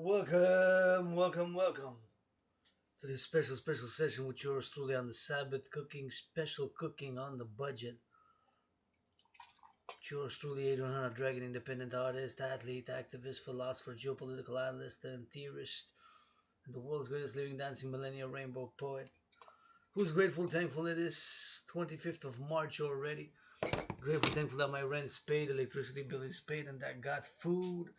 Welcome to this special session with yours truly on the Sabbath cooking, special cooking on the budget. With yours truly, Adrian Dragan, independent artist, athlete, activist, philosopher, geopolitical analyst, and theorist, and the world's greatest living dancing millennial rainbow poet. Who's grateful, thankful it is 25th of March already. Grateful, thankful that my rent's paid, electricity bill is paid, and that I got food.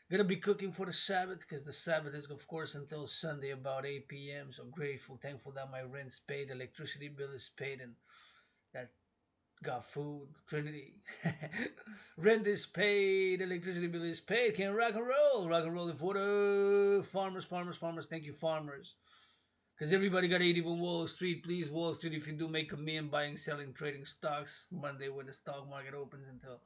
Gonna be cooking for the Sabbath because the Sabbath is, of course, until Sunday about 8 p.m. So grateful, thankful that my rent's paid, electricity bill is paid, and that got food. Trinity. Rent is paid, electricity bill is paid. Can rock and roll. Rock and roll for the farmers. Thank you, farmers. Because everybody got 80 from Wall Street. Please, Wall Street, if you do make a million buying, selling, trading stocks Monday when the stock market opens until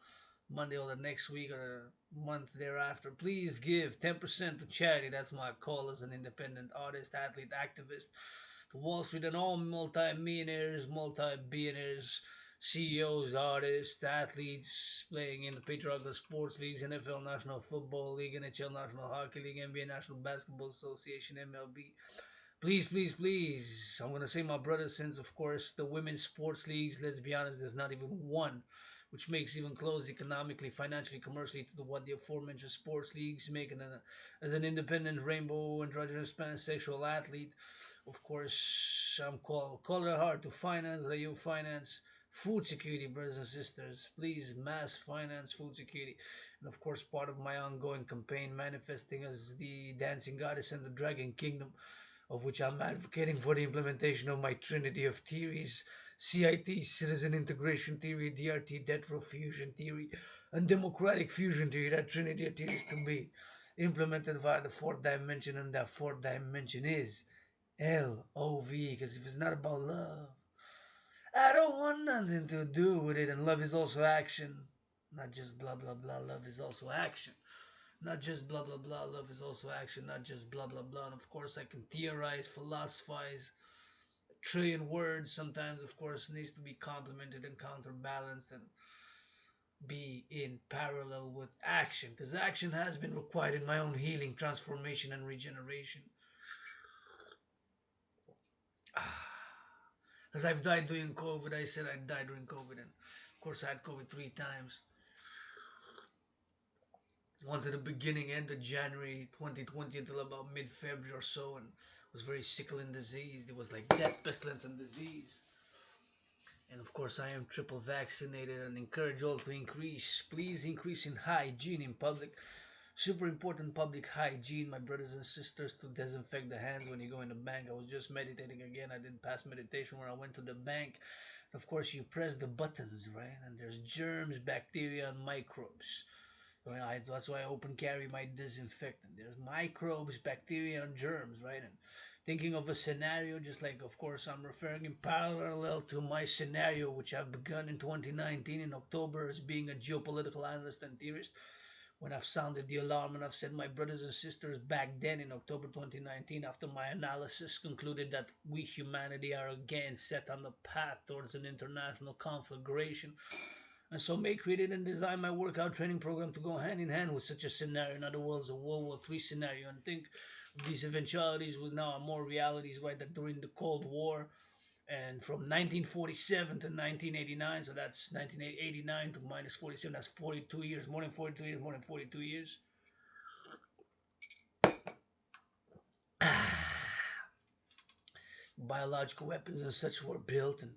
Monday or the next week or the month thereafter, please give 10% to charity. That's my call as an independent artist, athlete, activist to Wall Street and all multi-millionaires, multi-billionaires, CEOs, artists, athletes playing in the patriarchal sports leagues, NFL National Football League, NHL National Hockey League, NBA National Basketball Association, MLB. Please. I'm gonna say my brother, since of course the women's sports leagues, let's be honest, there's not even one which makes even close economically, financially, commercially to what the aforementioned sports leagues make. And as an independent rainbow androgynous pansexual athlete, of course, I'm call it hard to finance, that you finance food security, brothers and sisters. Please, mass finance food security. And of course, part of my ongoing campaign manifesting as the dancing goddess and the dragon kingdom, of which I'm advocating for the implementation of my trinity of theories: CIT, Citizen Integration Theory, DRT, Debt Row Fusion Theory, and Democratic Fusion Theory. That trinity of theories to be implemented via the fourth dimension, and that fourth dimension is LOV, because if it's not about love, I don't want nothing to do with it. And love is also action, not just blah blah blah. Love is also action. Not just blah blah blah. Love is also action, not just blah blah blah. And of course, I can theorize, philosophize. A trillion words sometimes, of course, needs to be complemented and counterbalanced and be in parallel with action, because action has been required in my own healing, transformation, and regeneration. As I've died during COVID, I said I'd die during COVID, and of course, I had COVID 3 times. Once at the beginning, end of January 2020 until about mid-February or so, and was very sickle and diseased. It was like death, pestilence, and disease. And of course, I am triple vaccinated and encourage all to increase. Please increase in hygiene in public. Super important public hygiene, my brothers and sisters, to disinfect the hands when you go in the bank. I was just meditating again. I did past meditation where I went to the bank. Of course, you press the buttons, right? And there's germs, bacteria, and microbes. That's why I open carry my disinfectant. There's microbes, bacteria, and germs, right? And thinking of a scenario, just like, of course, I'm referring in parallel to my scenario, which I've begun in 2019 in October as being a geopolitical analyst and theorist. When I've sounded the alarm and I've said, my brothers and sisters, back then in October 2019, after my analysis concluded that we humanity are again set on the path towards an international conflagration. And so may created and designed my workout training program to go hand in hand with such a scenario. In other words, a World War III scenario. And think of these eventualities with now more realities, right? That during the Cold War and from 1947 to 1989, so that's 1989 to minus 47, that's 42 years, more than 42 years. Biological weapons and such were built, and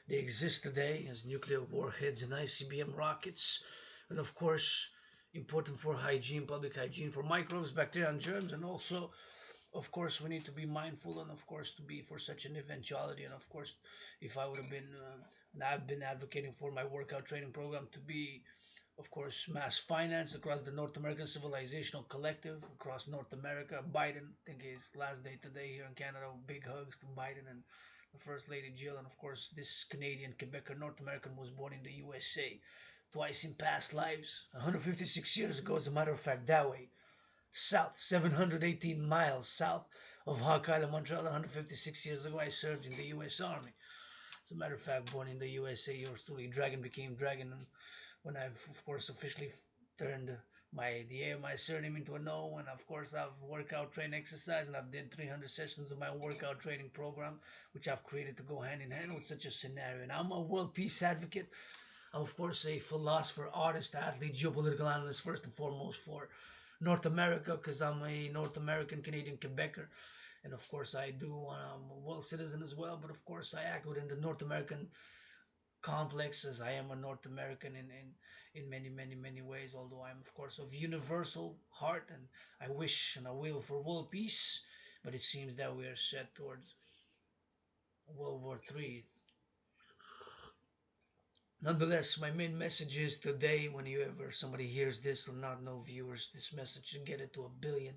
they exist today as nuclear warheads and ICBM rockets. And of course, important for hygiene, public hygiene, for microbes, bacteria, and germs. And also, of course, we need to be mindful, and of course, to be for such an eventuality. And of course, if I would have been, and I've been advocating for my workout training program to be, of course, mass finance across the North American Civilizational Collective, across North America. Biden, I think his last day today here in Canada. Big hugs to Biden and the First Lady Jill. And of course, this Canadian, Quebecer, North American was born in the USA twice in past lives. 156 years ago, as a matter of fact, that way. South, 718 miles south of Hawk Island, Montreal. 156 years ago, I served in the U.S. Army. As a matter of fact, born in the USA, yours truly, Dragan became Dragon. And when I've, of course, officially turned my surname into an O, and of course I've workout, train, exercise, and I've did 300 sessions of my workout training program, which I've created to go hand in hand with such a scenario. And I'm a world peace advocate. I'm of course a philosopher, artist, athlete, geopolitical analyst, first and foremost for North America, because I'm a North American Canadian Quebecer. And of course, I'm a world citizen as well, but of course, I act within the North American complex as I am a North American in many, many, many ways, although I'm, of course, of universal heart and I wish and I will for world peace, but it seems that we are set towards World War III. Nonetheless, my main message is today, whenever somebody hears this or not, no viewers, this message should get it to 1 billion.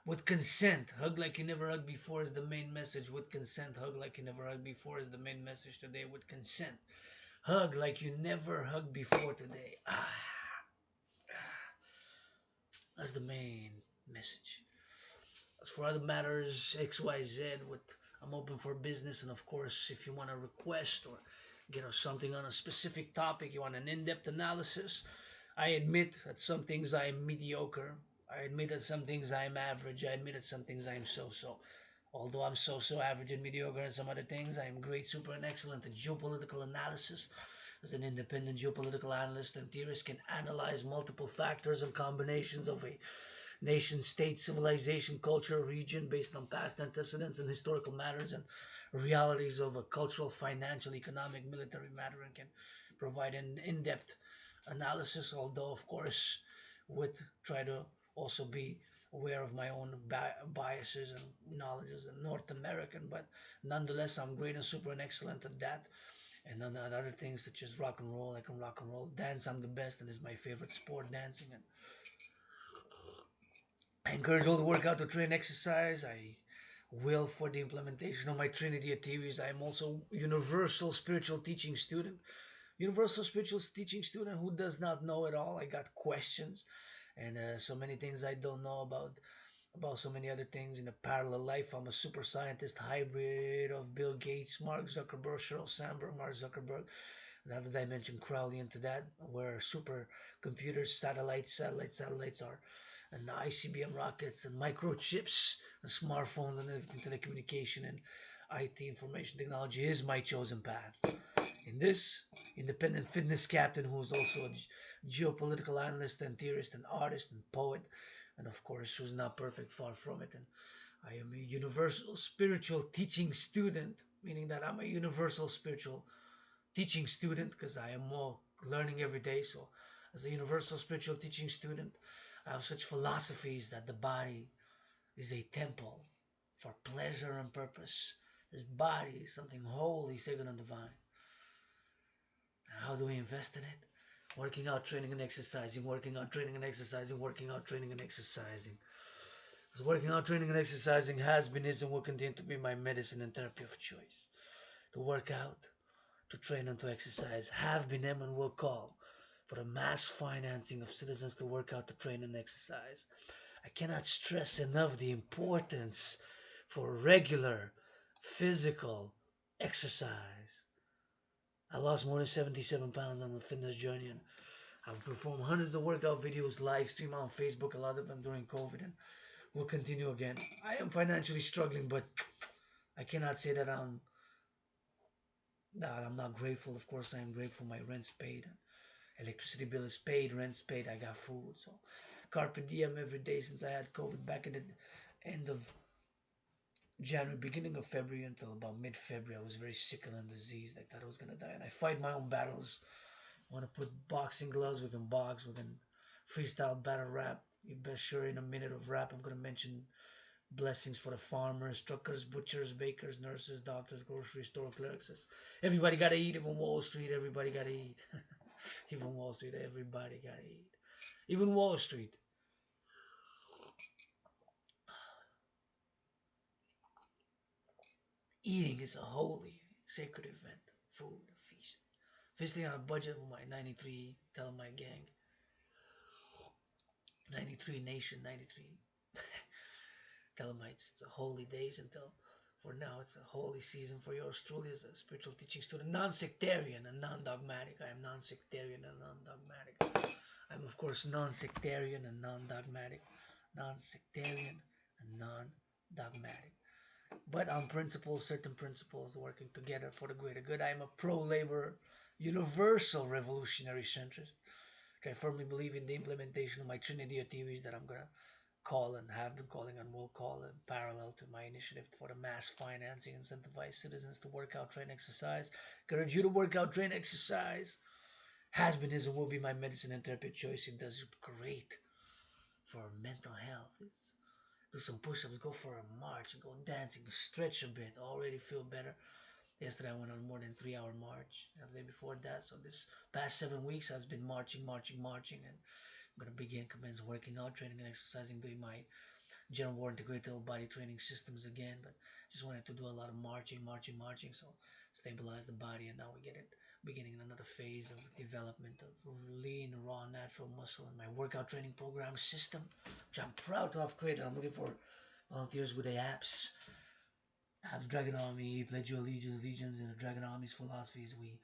With consent, hug like you never hugged before is the main message. With consent, hug like you never hugged before is the main message today. With consent, hug like you never hugged before today. That's the main message. As for other matters, XYZ, I'm open for business. And of course, if you want to request or get us something on a specific topic, you want an in-depth analysis, I admit that some things I am mediocre. I admit that some things I am average. I admit that some things I am so-so. Although I'm so-so, average, and mediocre in some other things, I am great, super, and excellent at geopolitical analysis. As an independent geopolitical analyst and theorist can analyze multiple factors and combinations of a nation, state, civilization, culture, region based on past antecedents and historical matters and realities of a cultural, financial, economic, military matter and can provide an in-depth analysis, although of course would try to also be aware of my own biases and knowledge as a North American, but nonetheless I'm great and super and excellent at that. And then other things such as rock and roll, I can rock and roll. Dance, I'm the best, and is my favorite sport, dancing. And I encourage all to work out, to train, exercise. I will for the implementation of my Trinity theories. I am also universal spiritual teaching student. Universal spiritual teaching student who does not know it all. I got questions and so many things I don't know about so many other things in a parallel life. I'm a super scientist hybrid of Bill Gates, Mark Zuckerberg, Sheryl Sandberg, Mark Zuckerberg. Now that I mentioned Crowley into that, where super computers, satellites are, and ICBM rockets and microchips and smartphones and everything, telecommunication and IT information technology is my chosen path. In this, independent fitness captain who's also a geopolitical analyst and theorist and artist and poet, and of course who's not perfect, far from it. And I am a universal spiritual teaching student, meaning that I'm a universal spiritual teaching student because I am more learning every day. So as a universal spiritual teaching student, I have such philosophies that the body is a temple for pleasure and purpose. This body is something holy, sacred, and divine. How do we invest in it? Working out, training, and exercising, working out, training, and exercising, working out, training, and exercising. Because working out, training, and exercising has been, is, and will continue to be my medicine and therapy of choice. To work out, to train, and to exercise have been, and will call for the mass financing of citizens to work out, to train, and exercise. I cannot stress enough the importance for regular physical exercise. I lost more than 77 pounds on the fitness journey and I've performed hundreds of workout videos live stream on Facebook, a lot of them during COVID, and will continue again. I am financially struggling, but I cannot say that I'm not grateful. Of course, I am grateful. My rent's paid, electricity bill is paid, rent's paid. I got food, so carpe diem every day since I had COVID back in the end of January, beginning of February until about mid-February. I was very sick and diseased. I thought I was gonna die, and I fight my own battles. Want to put boxing gloves? We can box. We can freestyle battle rap. You best sure in a minute of rap, I'm gonna mention blessings for the farmers, truckers, butchers, bakers, nurses, doctors, grocery store clerks. Everybody gotta eat. Even Wall Street, everybody gotta eat. Even Wall Street, everybody gotta eat. Even Wall Street. Eating is a holy, sacred event. Food, a feast. Feasting on a budget for my 93 Telemite gang. 93 nation, 93 Telemites. It's a holy days until, for now, it's a holy season for yours truly as a spiritual teaching student. Non-sectarian and non-dogmatic. I am non-sectarian and non-dogmatic. I'm of course non-sectarian and non-dogmatic. Non-sectarian and non-dogmatic. But on principles, certain principles working together for the greater good. I am a pro-labor, universal revolutionary centrist. I firmly believe in the implementation of my Trinity of theories that I'm gonna call and have been calling and will call in parallel to my initiative for the mass financing, incentivize citizens to work out, train, exercise. Encourage you to work out, train, exercise. Has been, is, and will be my medicine and therapy of choice. It does great for mental health. It's do some push-ups, go for a march, go dancing, stretch a bit. Already feel better. Yesterday I went on more than 3 hour march. The day before that, so this past 7 weeks I've been marching, and I'm gonna commence working out, training and exercising, doing my general war integrated body training systems again. But just wanted to do a lot of marching. So stabilize the body, and now we get it. Beginning another phase of development of lean, raw, natural muscle in my workout training program system, which I'm proud to have created. I'm looking for volunteers with the apps Dragon Army, pledge your legions in the Dragon Army's philosophies. We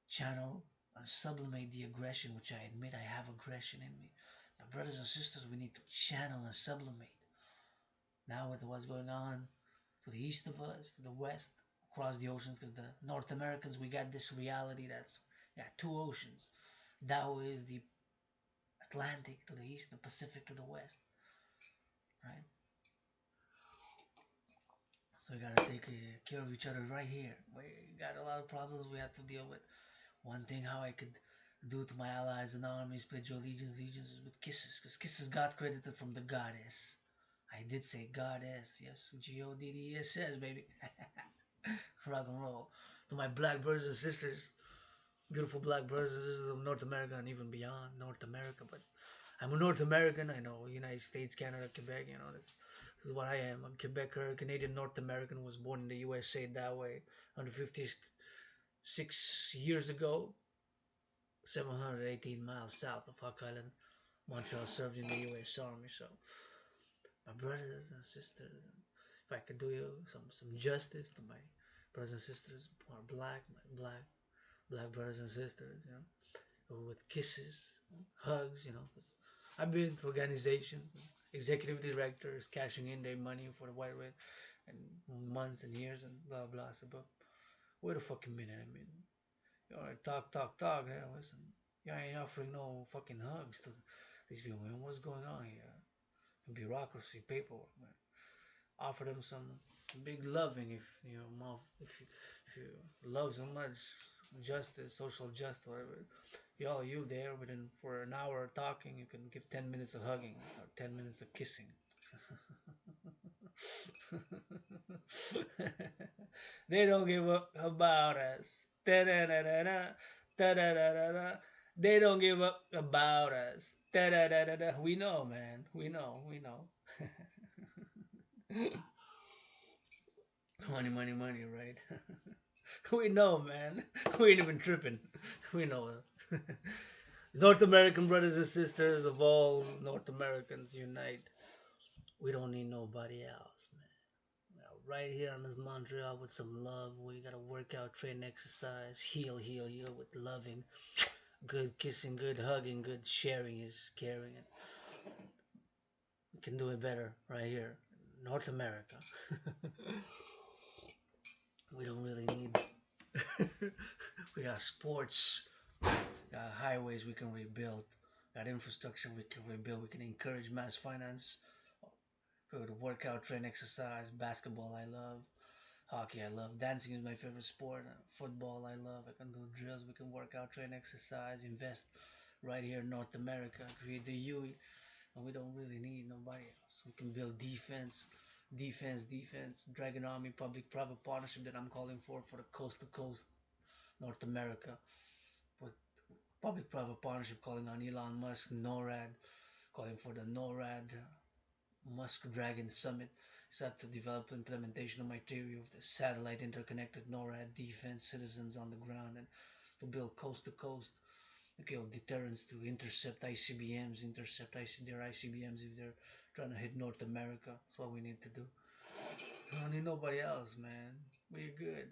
channel and sublimate the aggression, which I admit I have aggression in me. My brothers and sisters, we need to channel and sublimate. Now with what's going on to the east of us, to the west, across the oceans, because the North Americans, we got this reality that's got two oceans. That is the Atlantic to the east, the Pacific to the west, right? So we gotta take care of each other right here. We got a lot of problems we have to deal with. One thing how I could do to my allies and armies, pledge your legions is with kisses, because kisses got credited from the goddess. I did say goddess, yes, Goddess, baby. Rock and roll. To my black brothers and sisters, beautiful black brothers and sisters of North America and even beyond North America. But I'm a North American. I know United States, Canada, Quebec. This is what I am. I'm Quebecer, Canadian North American. Was born in the USA that way. 156 years ago, 718 miles south of Hawk Island, Montreal, served in the U.S. Army. So, my brothers and sisters, and if I could do you some justice to my brothers and sisters who are black, my black brothers and sisters, with kisses, hugs, 'cause I've been to organizations, executive directors cashing in their money for the white red, and months and years and blah blah. So, but wait a fucking minute. I mean, talk. Yeah, listen, you ain't offering no fucking hugs to these people, man. What's going on here? Bureaucracy, paperwork, man. Offer them some big loving if you love so much justice, social justice, whatever. You there within for an hour talking, you can give 10 minutes of hugging or 10 minutes of kissing. They don't give up about us. Da-da-da-da-da, da-da-da-da-da. They don't give up about us. Da-da-da-da-da. We know, man. We know. Money, right? We know, man. We ain't even tripping. We know. North American brothers and sisters of all North Americans unite. We don't need nobody else, man. Right here in this Montreal with some love. We gotta work out, train, exercise, heal with loving, good kissing, good hugging, good sharing is caring. And we can do it better right here, North America. We don't really need. We got sports, got highways we can rebuild, got infrastructure we can rebuild. We can encourage mass finance. We would work out, train, exercise, basketball. I love. Hockey, I love. Dancing is my favorite sport. Football, I love. I can do drills. We can work out, train, exercise, invest right here in North America, create the UE, and we don't really need nobody else. We can build defense. Dragon Army, public-private partnership that I'm calling for the coast to coast North America. With public-private partnership calling on Elon Musk, NORAD, calling for the NORAD Musk Dragon Summit set to develop implementation of my theory of the satellite interconnected NORAD defense citizens on the ground, and to build coast to coast deterrence to intercept ICBMs, their ICBMs if they're trying to hit North America. That's what we need to do. We don't need nobody else, man. We're good.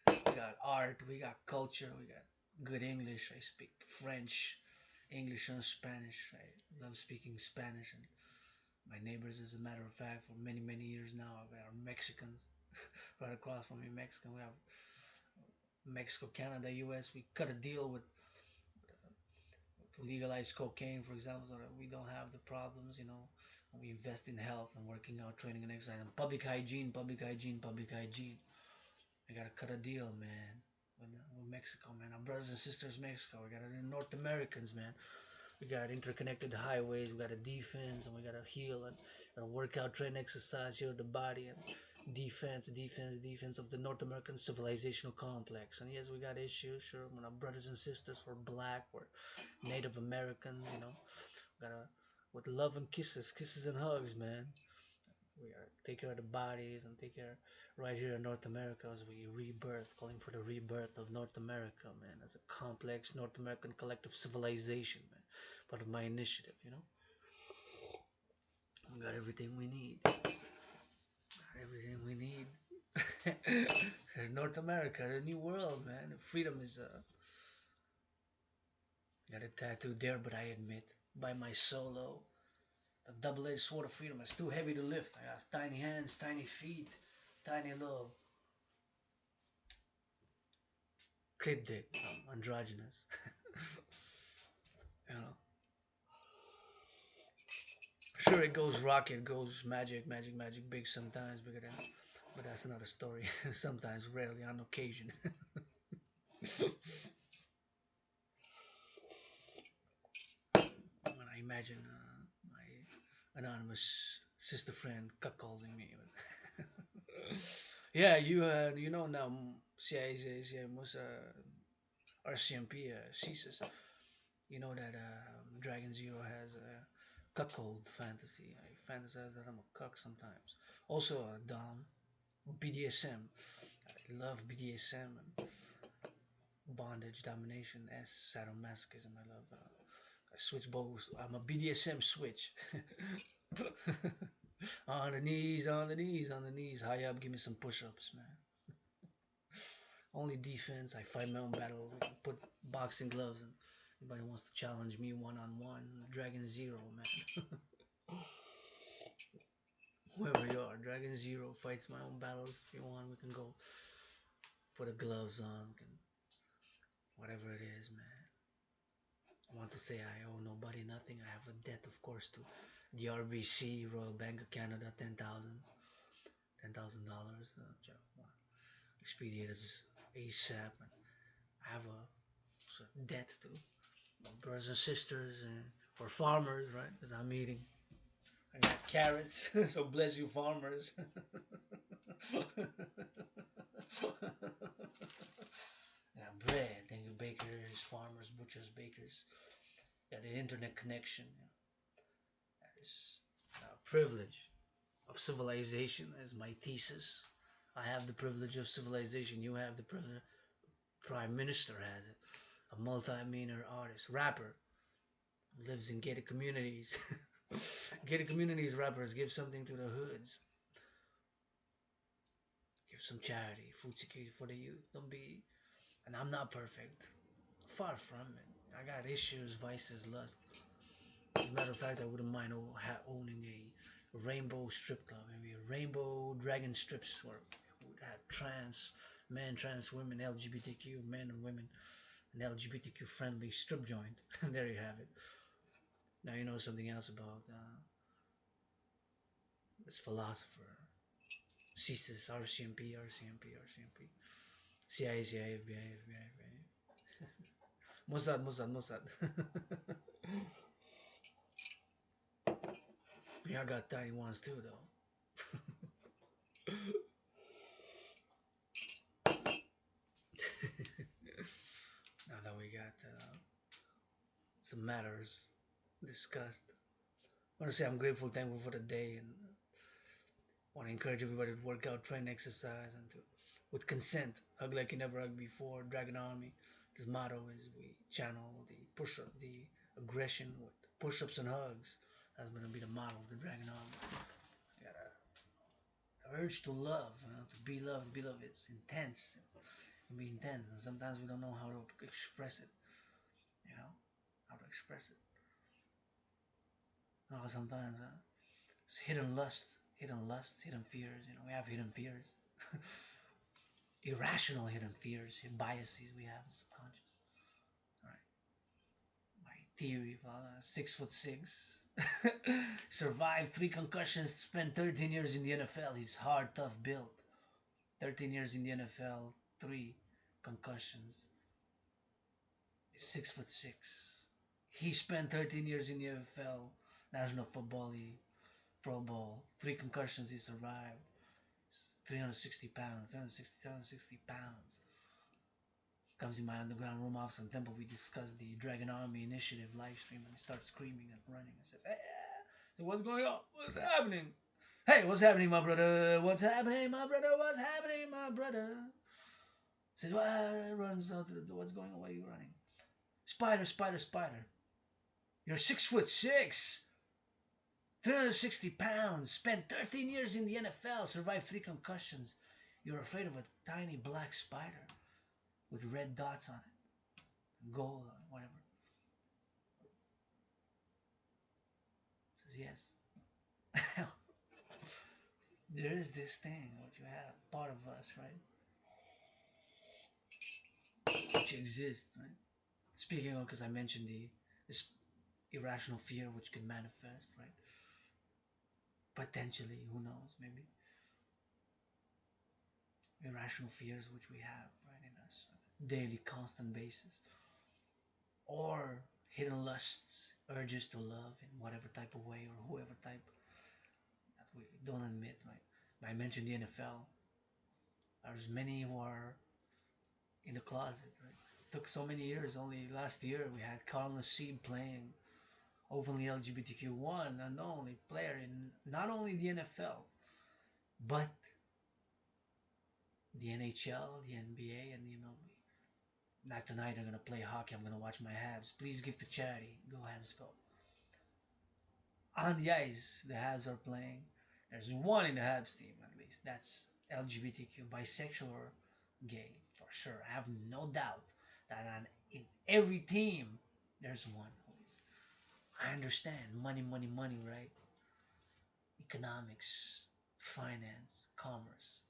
We got art, we got culture, we got good English. I speak French, English, and Spanish. I love speaking Spanish, and my neighbors, as a matter of fact, for many many years now, are Mexicans. Right across from me, Mexican. We have Mexico, Canada, U.S. We cut a deal with to legalize cocaine, for example, so that we don't have the problems. We invest in health and working out, training, and exercise, and public hygiene, public hygiene, public hygiene. We gotta cut a deal, man. With Mexico, man. Our brothers and sisters, Mexico. We got North Americans, man. We got interconnected highways. We got a defense, and we gotta heal and gotta work out, train, exercise, heal the body, and defense, defense, defense of the North American civilizational complex. And yes, we got issues. Sure, when our brothers and sisters were black, we're Native Americans. Gotta with love and kisses, kisses and hugs, man. We are take care of the bodies and take care right here in North America as we rebirth, calling for the rebirth of North America, man, as a complex North American collective civilization, man. Part of my initiative. We got everything we need. Got everything we need. There's North America, the new world, man. Freedom is got a tattoo there, but I admit, by my solo, the double-edged sword of freedom is too heavy to lift. I got tiny hands, tiny feet, tiny little clip dick, androgynous. you know. Sure, it goes rocket, goes magic, magic, magic, big sometimes, bigger than, but that's another story. Sometimes, rarely, on occasion. When I imagine my anonymous sister friend cuckolding me. Yeah, you know now, CIA, most RCMP, CSIS. You know that Dragon Zero has a cuckold fantasy. I fantasize that I'm a cuck sometimes. Also, Dom, BDSM. I love BDSM and bondage, domination, sadomasochism. I love. I switch both. I'm a BDSM switch. On the knees, on the knees, on the knees. High up, give me some push-ups, man. Only defense. I fight my own battle. Put boxing gloves and anybody wants to challenge me one on one. Dragon Zero, man. Whoever you are, Dragon Zero fights my own battles. If you want, we can go put the gloves on. We can, whatever it is, man. I want to say I owe nobody nothing. I have a debt, of course, to the RBC, Royal Bank of Canada, $10,000. Expedited ASAP. And I have a debt to my brothers and sisters or farmers, right? Because I'm eating. I got carrots, so bless you, farmers. Yeah, bread. Thank you, bakers, farmers, butchers, bakers. Yeah, the internet connection. That is a privilege of civilization, as my thesis. I have the privilege of civilization. You have the privilege. Prime Minister has it. A multi-millionaire artist, rapper, lives in gated communities. Gated communities rappers give something to the hoods. Give some charity, food security for the youth. Don't be. And I'm not perfect. Far from it. I got issues, vices, lust. As a matter of fact, I wouldn't mind owning a rainbow strip club, maybe a rainbow dragon strips where we would have trans men, trans women, LGBTQ men and women, an LGBTQ friendly strip joint. And there you have it. Now you know something else about this philosopher, CSIS, RCMP, CIA, FBI, Mossad. Yeah, I got tiny ones too, though. Now that we got some matters discussed, I want to say I'm grateful, thankful for the day, and want to encourage everybody to work out, train, exercise, and to, with consent, hug like you never hugged before. Dragon Army. This motto is we channel the push-up, the aggression with push-ups and hugs. That's gonna be the motto of the Dragon Army. Got a urge to love, to be loved, be loved. It's intense. can be intense, and sometimes we don't know how to express it. You know, how to express it. You know, sometimes it's hidden lusts, hidden fears. You know, we have hidden fears, irrational hidden fears, biases we have subconscious. All right, my theory of 6'6", survived 3 concussions, spent 13 years in the NFL. He's hard, tough build. 13 years in the NFL, 3 concussions. He's 6'6". He spent 13 years in the NFL, National Football League, Pro Bowl. 3 concussions he survived. 360 pounds, 360 pounds. Comes in my underground room office in Temple. We discuss the Dragan Army initiative live stream, and he starts screaming and running and says, "Hey, so what's going on? What's happening? Hey, what's happening, my brother? What's happening, my brother? What's happening, my brother?" Says, "Well," runs out to the door. "What's going on? Why are you running?" "Spider, spider, spider. You're 6'6", 360 pounds, spent 13 years in the NFL, survived 3 concussions. You're afraid of a tiny black spider with red dots on it, gold on it, whatever." Says, "Yes." There is this thing, what you have, part of us, right? Which exists, right? Speaking of, because I mentioned this irrational fear which could manifest, right? Potentially, who knows, maybe. Irrational fears which we have, right, in us, on a daily, constant basis. Or hidden lusts, urges to love in whatever type of way or whoever type that we don't admit, right? I mentioned the NFL. There's many who are in the closet, right? It took so many years. Only last year we had Carl Nassib playing openly LGBTQ1, and only player in not only the NFL, but the NHL, the NBA, and the MLB. Not tonight, I'm gonna play hockey. I'm gonna watch my Habs. Please give to charity. Go Habs, go. On the ice, the Habs are playing. There's one in the Habs team, at least. That's LGBTQ, bisexual, or gay, for sure. I have no doubt that in every team, there's one who is. I understand. Money, money, money, right? Economics, finance, commerce.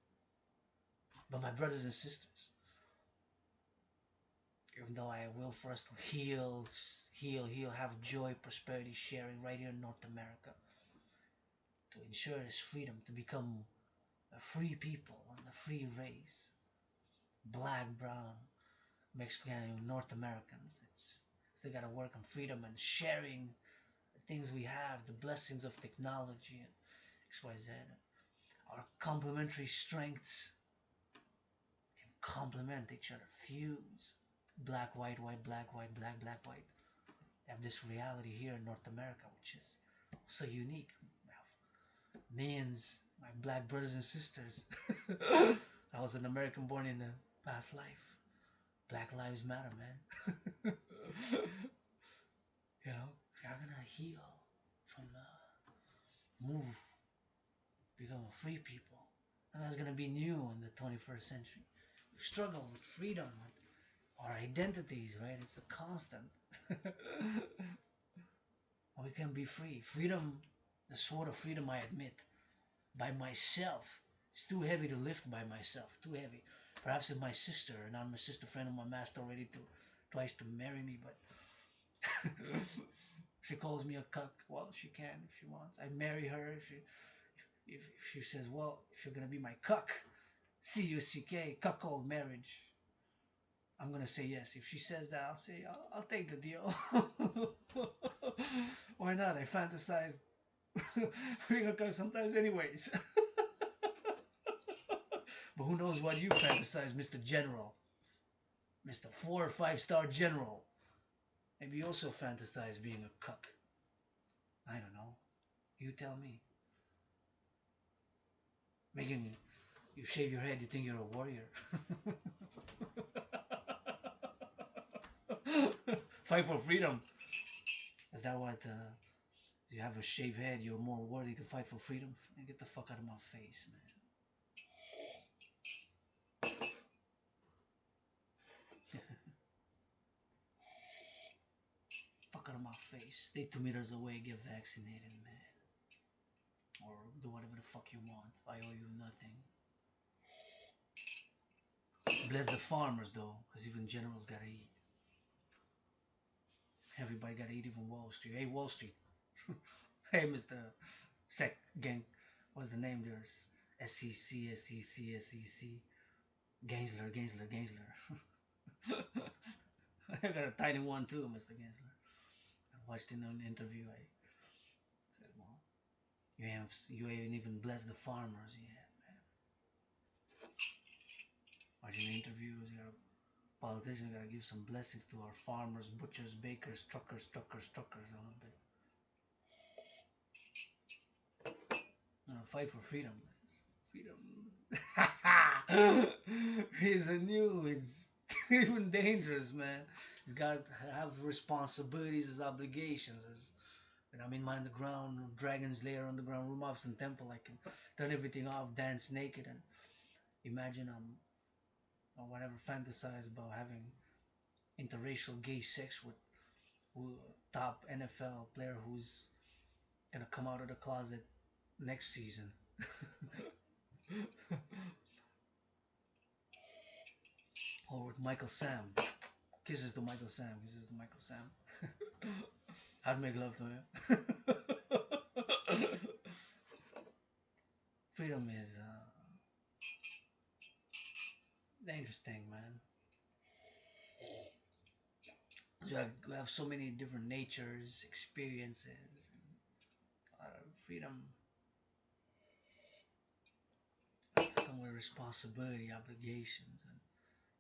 But my brothers and sisters, even though I will for us to heal, have joy, prosperity, sharing right here in North America, to ensure this freedom, to become a free people and a free race, black, brown, Mexican, North Americans. It's still gotta work on freedom and sharing the things we have, the blessings of technology and XYZ, our complementary strengths can complement each other, fuse. Black, white, white, black, white, black, black, white. We have this reality here in North America, which is so unique. We have millions, my black brothers and sisters. I was an American born in a past life. Black lives matter, man. You know, you're gonna heal from move, become a free people. And that's gonna be new in the 21st century. We struggle with freedom, with our identities, right? It's a constant. We can be free. Freedom, the sword of freedom, I admit, by myself. It's too heavy to lift by myself. Too heavy. Perhaps if my sister, and I'm a sister friend of my master already twice to marry me, but she calls me a cuck. Well, she can if she wants. I marry her if she says, well, if you're gonna be my cuck, C-U-C-K, cuckold marriage, I'm gonna say yes. If she says that, I'll say I'll take the deal. Why not? I fantasize being a cuck sometimes, anyways. But who knows what you fantasize, Mr. General, Mr. 4 or 5-star General? Maybe you also fantasize being a cuck. I don't know. You tell me. Megan, you shave your head, you think you're a warrior. Fight for freedom. Is that what, you have a shaved head, you're more worthy to fight for freedom? Man, get the fuck out of my face, man. face. Stay 2 meters away, get vaccinated, man. Or do whatever the fuck you want. I owe you nothing. Bless the farmers though, because even generals gotta eat. Everybody gotta eat, even Wall Street. Hey, Wall Street. Hey, Mr. Sec Gang. What's the name there? SEC, SEC, SEC. Gainsler, Gainsler, Gainsler. I got a tiny one too, Mr. Gainsler. I watched in an interview. I said, well, you ain't even blessed the farmers yet, man. Watching the interviews, you got politicians gotta give some blessings to our farmers, butchers, bakers, truckers, a little bit. Fight for freedom. Freedom. He's a new. It's even dangerous, man. He's got to have responsibilities, his obligations. And I'm in my underground dragon's lair, underground room, office and temple. I can turn everything off, dance naked, and imagine or whatever, fantasize about having interracial gay sex with top NFL player who's gonna come out of the closet next season. Or with Michael Sam. Kisses to Michael Sam. Kisses to Michael Sam. I'd make love to him. Freedom is a dangerous thing, man. So we have so many different natures, experiences, and freedom. It's come with responsibility, obligations, and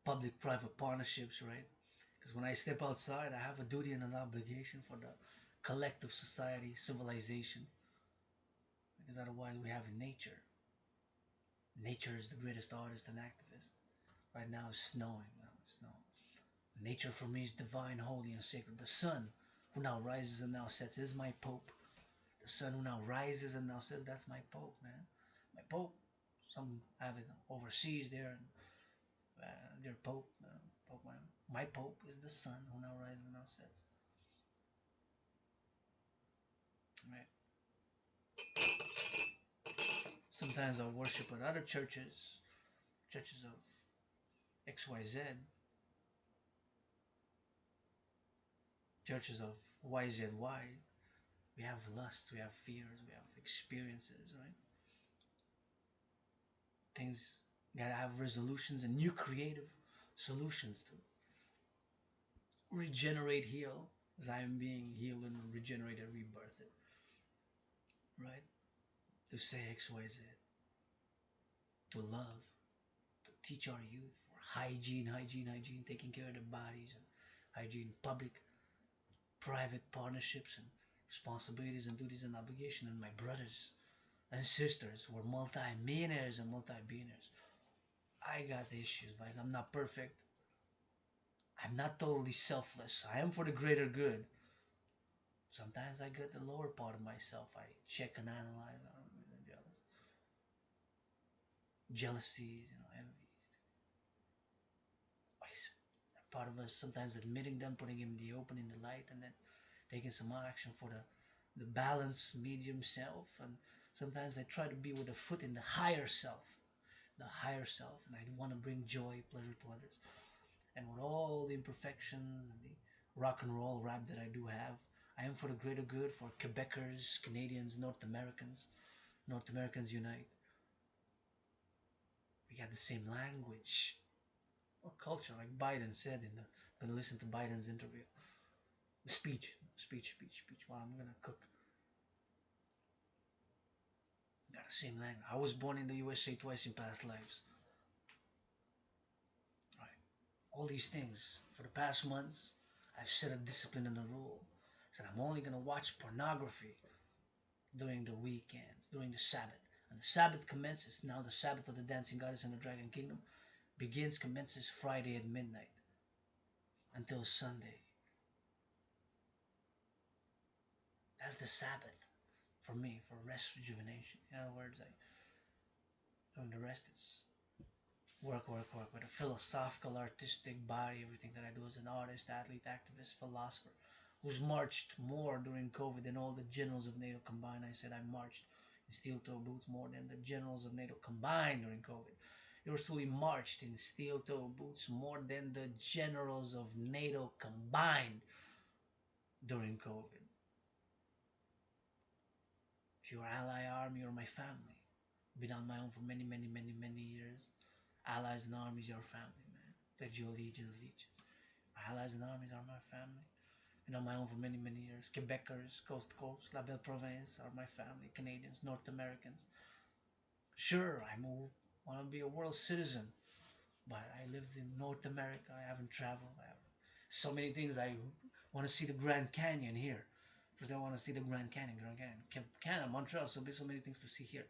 public-private partnerships, right? Because when I step outside, I have a duty and an obligation for the collective society, civilization. Because otherwise, we have nature. Nature is the greatest artist and activist. Right now, it's snowing. It's snow. Nature for me is divine, holy, and sacred. The sun, who now rises and now sets, is my pope. The sun who now rises and now sets, that's my pope, man. My pope. Some have it overseas there. Their pope, pope, my pope is the sun who now rises and now sets. Right. Sometimes I'll worship at other churches, churches of XYZ, churches of YZY. We have lusts, we have fears, we have experiences, right? Things gotta have resolutions and new creative solutions to regenerate, heal, as I am being healed and regenerated, rebirthed, right? To say XYZ, to love, to teach our youth for hygiene, taking care of their bodies, and hygiene, public, private partnerships, and responsibilities and duties and obligations. And my brothers and sisters who are multi-millionaires and multi-billionaires. I got issues, guys. I'm not perfect. I'm not totally selfless. I am for the greater good. Sometimes I get the lower part of myself. I check and analyze. I'm jealous. Jealousies, envies. Part of us sometimes admitting them, putting them in the open, in the light, and then taking some action for the balanced medium self. And sometimes I try to be with a foot in the higher self, and I want to bring joy, pleasure to others. And with all the imperfections and the rock and roll rap that I do have, I am for the greater good, for Quebecers, Canadians, North Americans unite. We got the same language or culture, like Biden said in the. I'm gonna listen to Biden's interview, speech. While I'm gonna cook. We got the same language. I was born in the USA twice in past lives. Right. All these things for the past months, I've set a discipline and a rule. I said I'm only gonna watch pornography during the weekends, during the Sabbath. And the Sabbath commences now. The Sabbath of the Dancing Goddess and the Dragon Kingdom commences Friday at midnight until Sunday. That's the Sabbath for me, for rest, rejuvenation. In other words, during the rest, it's work with a philosophical, artistic body. Everything that I do as an artist, athlete, activist, philosopher, who's marched more during COVID than all the generals of NATO combined. I said I marched in steel-toe boots more than the generals of NATO combined during COVID. Yours truly marched in steel-toe boots more than the generals of NATO combined during COVID. If you're ally army, you're my family. Been on my own for many, many, many, many years. Allies and armies, your family, man. Pledge your allegiance, legions. My allies and armies are my family. Been on my own for many, many years. Quebecers, coast to coast, La Belle Province are my family. Canadians, North Americans. Sure, I want to be a world citizen, but I lived in North America. I haven't traveled. I have so many things. I want to see the Grand Canyon here. First, I want to see the Grand Canyon, Canada, Montreal. So there's so many things to see here.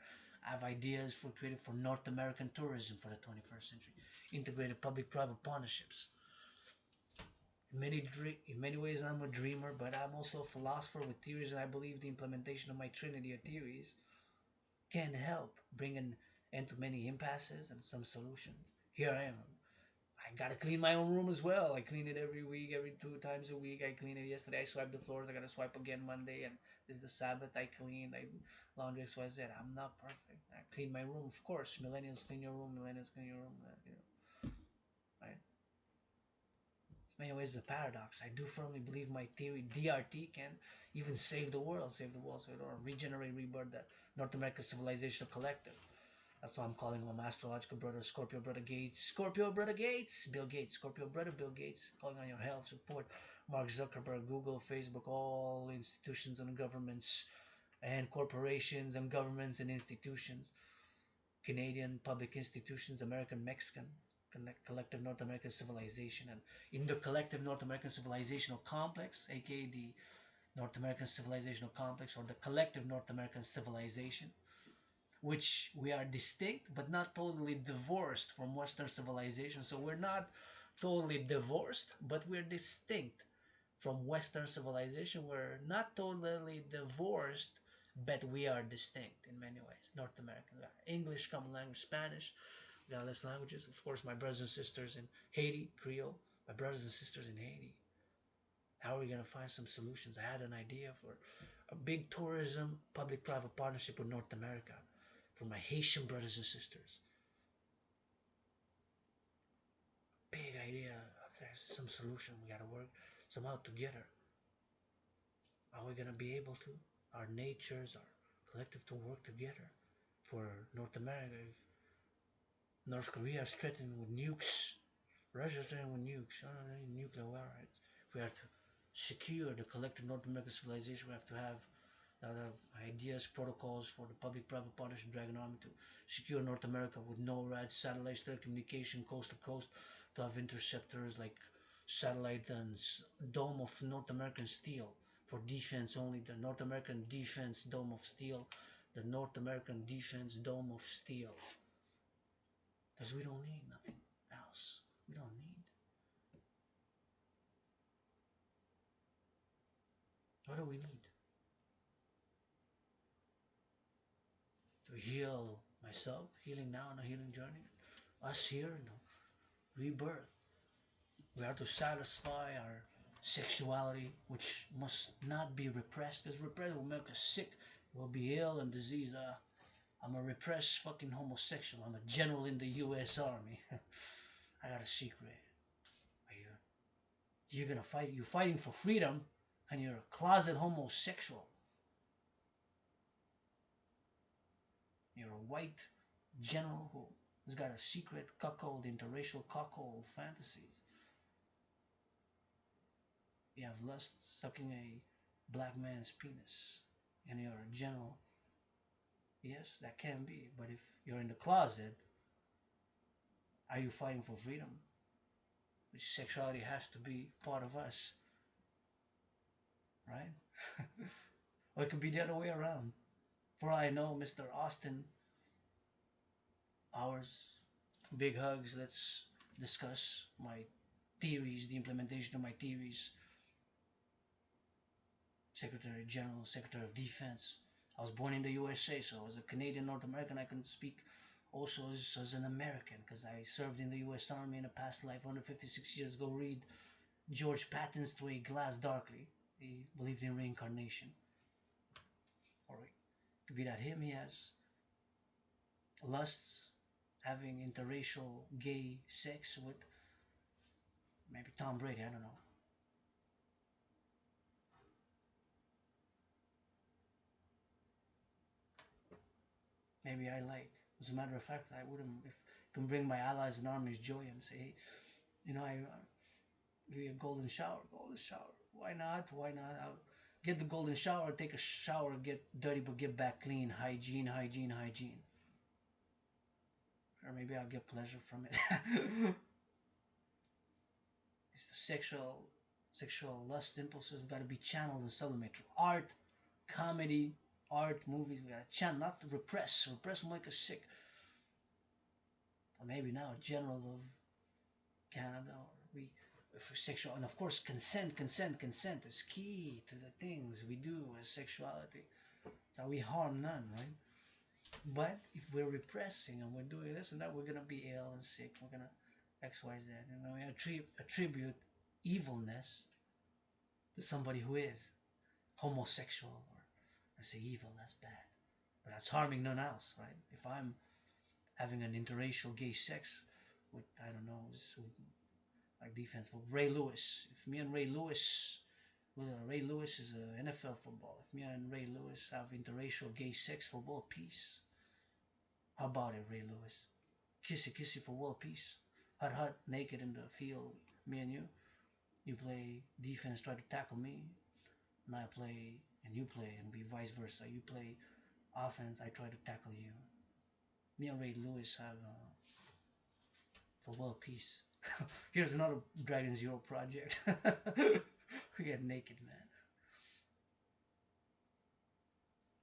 I have ideas for creative for North American tourism for the 21st century. Integrated public-private partnerships. In many ways, I'm a dreamer, but I'm also a philosopher with theories, and I believe the implementation of my trinity of theories can help bring an end to many impasses and some solutions. Here I am. I gotta clean my own room as well. I clean it every week, every 2 times a week. I clean it yesterday. I swiped the floors. I gotta swipe again Monday, and this is the Sabbath. I cleaned. I laundry. So I said I'm not perfect. I clean my room, of course. Millennials clean your room. Millennials clean your room. Right? In many ways, it's a paradox. I do firmly believe my theory, DRT, can even save the world, so it or regenerate, rebirth the North American civilization collective. That's why I'm calling my astrological brother, Scorpio brother Gates. Scorpio brother Gates, Bill Gates. Scorpio brother Bill Gates. Calling on your help, support. Mark Zuckerberg, Google, Facebook, all institutions and governments and corporations and governments and institutions. Canadian public institutions, American, Mexican, collective North American civilization. And in the collective North American civilizational complex, aka the North American civilizational complex or the collective North American civilization, which we are distinct but not totally divorced from Western civilization. So we're not totally divorced, but we're distinct from Western civilization. We're not totally divorced, but we are distinct in many ways. North American, English, common language, Spanish, we got less languages. Of course, my brothers and sisters in Haiti, Creole, my brothers and sisters in Haiti. How are we going to find some solutions? I had an idea for a big tourism public-private partnership with North America for my Haitian brothers and sisters. Big idea. There's some solution. We got to work somehow together. Are we going to be able to? Our natures, our collective to work together for North America. If North Korea is threatened with nukes, Russia is threatened with nukes, nuclear warheads. If we have to secure the collective North American civilization, we have to have ideas, protocols for the public-private partnership Dragan Army to secure North America with NORAD, satellites, telecommunication, coast to coast, to have interceptors like satellite and dome of North American steel for defense only, the North American defense dome of steel, the North American defense dome of steel. Because we don't need nothing else. We don't need. What do we need? To heal myself, healing now on a healing journey. Us here in the rebirth. We have to satisfy our sexuality, which must not be repressed, because repressed will make us sick. We'll be ill and diseased. I'm a repressed fucking homosexual. I'm a general in the U.S. Army. I got a secret. You're gonna fight. You're fighting for freedom, and you're a closet homosexual. You're a white general who has got a secret cuckold, interracial cuckold fantasies. You have lust sucking a black man's penis, and you're a general. Yes, that can be. But if you're in the closet, are you fighting for freedom? Which sexuality has to be part of us, right? Or it could be the other way around. For all I know, Mr. Austin, ours, big hugs. Let's discuss my theories, the implementation of my theories. Secretary General, Secretary of Defense. I was born in the USA, so as a Canadian North American, I can speak also as an American, because I served in the US Army in a past life 156 years ago. Read George Patton's Through a Glass Darkly. He believed in reincarnation. Or it could be that him, he has lusts, having interracial gay sex with maybe Tom Brady, I don't know. Maybe I like. As a matter of fact, I wouldn't, if I can bring my allies and armies joy and say, hey, I give you a golden shower, golden shower. Why not? Why not? I'll get the golden shower, take a shower, get dirty, but get back clean. Hygiene, hygiene, hygiene. Or maybe I'll get pleasure from it. It's the sexual lust impulses got to be channeled and sublimated through art, comedy, art, movies. We got to channel, not to repress. Repress them like a sick. Or maybe now a general of Canada, or we for sexual, and of course consent is key to the things we do as sexuality. So we harm none, right? But if we're repressing and we're doing this and that, we're gonna be ill and sick. We're gonna X, Y, Z. And when we attribute evilness to somebody who is homosexual, or I say evil, that's bad. But that's harming none else, right? If I'm having an interracial gay sex with, I don't know, like defense for Ray Lewis. If me and Ray Lewis, well, Ray Lewis is an NFL football. If me and Ray Lewis have interracial gay sex for world peace, how about it, Ray Lewis? Kissy kissy for world peace. Hot hot, naked in the field, me and you. You play defense, try to tackle me, and I play and you play, and we vice versa. You play offense, I try to tackle you. Me and Ray Lewis have for world peace. Here's another Dragon Zero project. We get naked, man.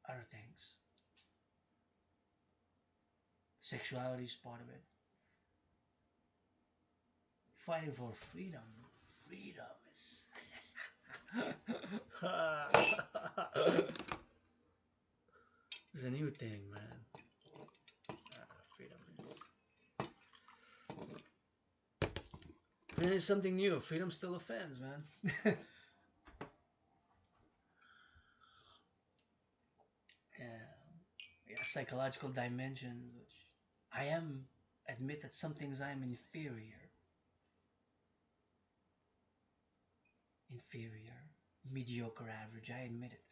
Other things. Sexuality is part of it. Fighting for freedom. Freedom is. It's a new thing, man. Freedom is. And it's something new. Freedom still offends, man. Yeah, psychological dimension, which I am admit that some things I am inferior, mediocre, average. I admit it.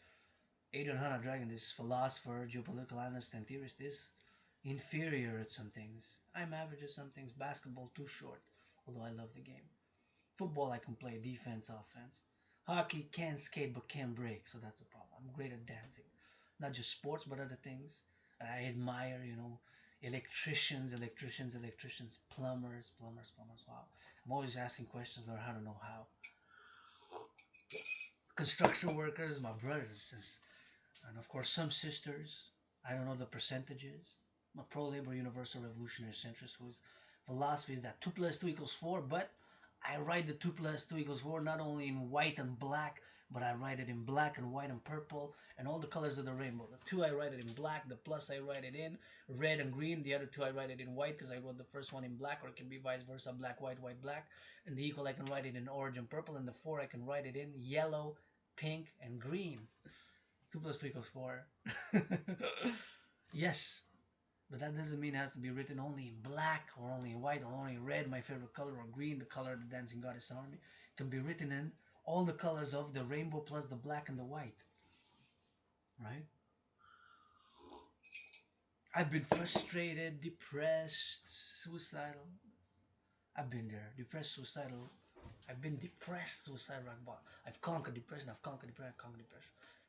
Adrian Hanna Dragan, this philosopher, geopolitical analyst, and theorist, is inferior at some things. I'm average at some things. Basketball too short, although I love the game. Football I can play defense, offense. Hockey can't skate but can break, so that's a problem. I'm great at dancing, not just sports but other things. I admire, electricians, plumbers. Wow, I'm always asking questions that I don't know how. Construction workers, my brothers, and of course some sisters. I don't know the percentages. I'm a pro-labor universal revolutionary centrist whose philosophy is that 2 plus 2 equals 4, but I write the 2 plus 2 equals 4 not only in white and black, but I write it in black and white and purple and all the colors of the rainbow. The 2 I write it in black, the plus I write it in red and green, the other 2 I write it in white because I wrote the first one in black, or it can be vice versa, black, white, white, black. And the equal I can write it in orange and purple, and the 4 I can write it in yellow, pink, and green. 2 plus 2 equals 4. Yes, but that doesn't mean it has to be written only in black or only in white or only in red, my favorite color, or green, the color of the dancing goddess army. It can be written in all the colors of the rainbow plus the black and the white. Right? I've been frustrated, depressed, suicidal. I've been there. Depressed, suicidal. I've been depressed, suicidal, rock bottom. I've conquered depression,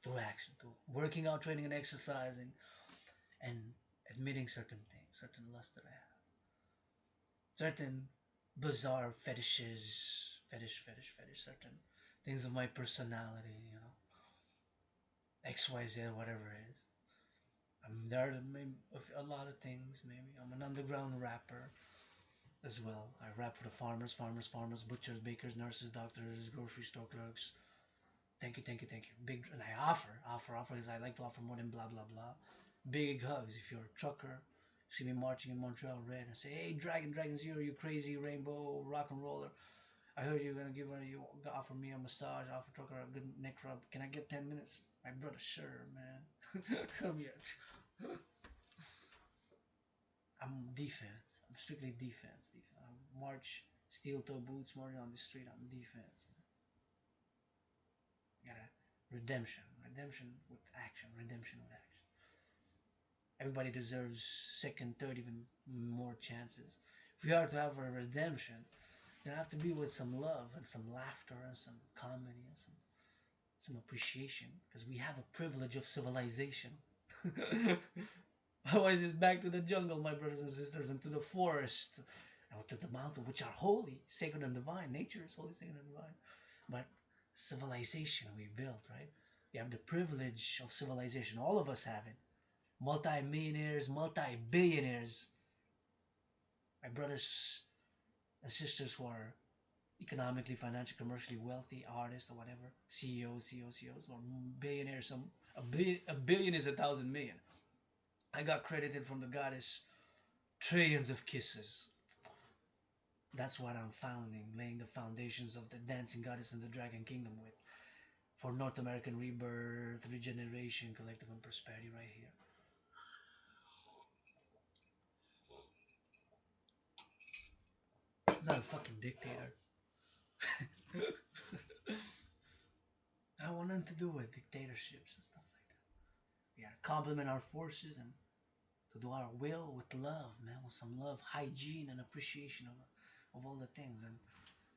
through action, through working out, training, and exercising, and admitting certain things, certain lusts that I have, certain bizarre fetishes, certain things of my personality, XYZ, whatever it is. There are a lot of things, maybe. I'm an underground rapper as well. I rap for the farmers, butchers, bakers, nurses, doctors, grocery store clerks. Thank you. Big, and I offer because I like to offer more than blah blah blah. Big hugs if you're a trucker. See me marching in Montreal red and say, hey, Dragon Zero, you crazy rainbow rock and roller. I heard you're gonna give her, you offer me a massage, offer Trucker a good neck rub. Can I get 10 minutes? My brother, sure, man. Come here. I'm defense. I'm strictly defense. Defense. I march steel toe boots, marching on the street. I'm defense. Man. Gotta redemption, redemption with action, redemption with action. Everybody deserves second, third, even more chances. If we are to have a redemption, it have to be with some love and some laughter and some comedy and some appreciation, because we have a privilege of civilization. Otherwise, it's back to the jungle, my brothers and sisters, and to the forest, and to the mountain, which are holy, sacred, and divine. Nature is holy, sacred, and divine. But civilization we built, right? We have the privilege of civilization. All of us have it. Multi-millionaires, multi-billionaires. My brothers and sisters who are economically, financially, commercially wealthy, artists or whatever, CEOs, or billionaires. A billion is 1,000,000,000. I got credited from the goddess trillions of kisses. That's what I'm founding, laying the foundations of the dancing goddess and the dragon kingdom with. For North American rebirth, regeneration, collective and prosperity right here. I'm not a fucking dictator. I want nothing to do with dictatorships and stuff like that. We gotta complement our forces and to do our will with love, man, with some love, hygiene, and appreciation of all the things, and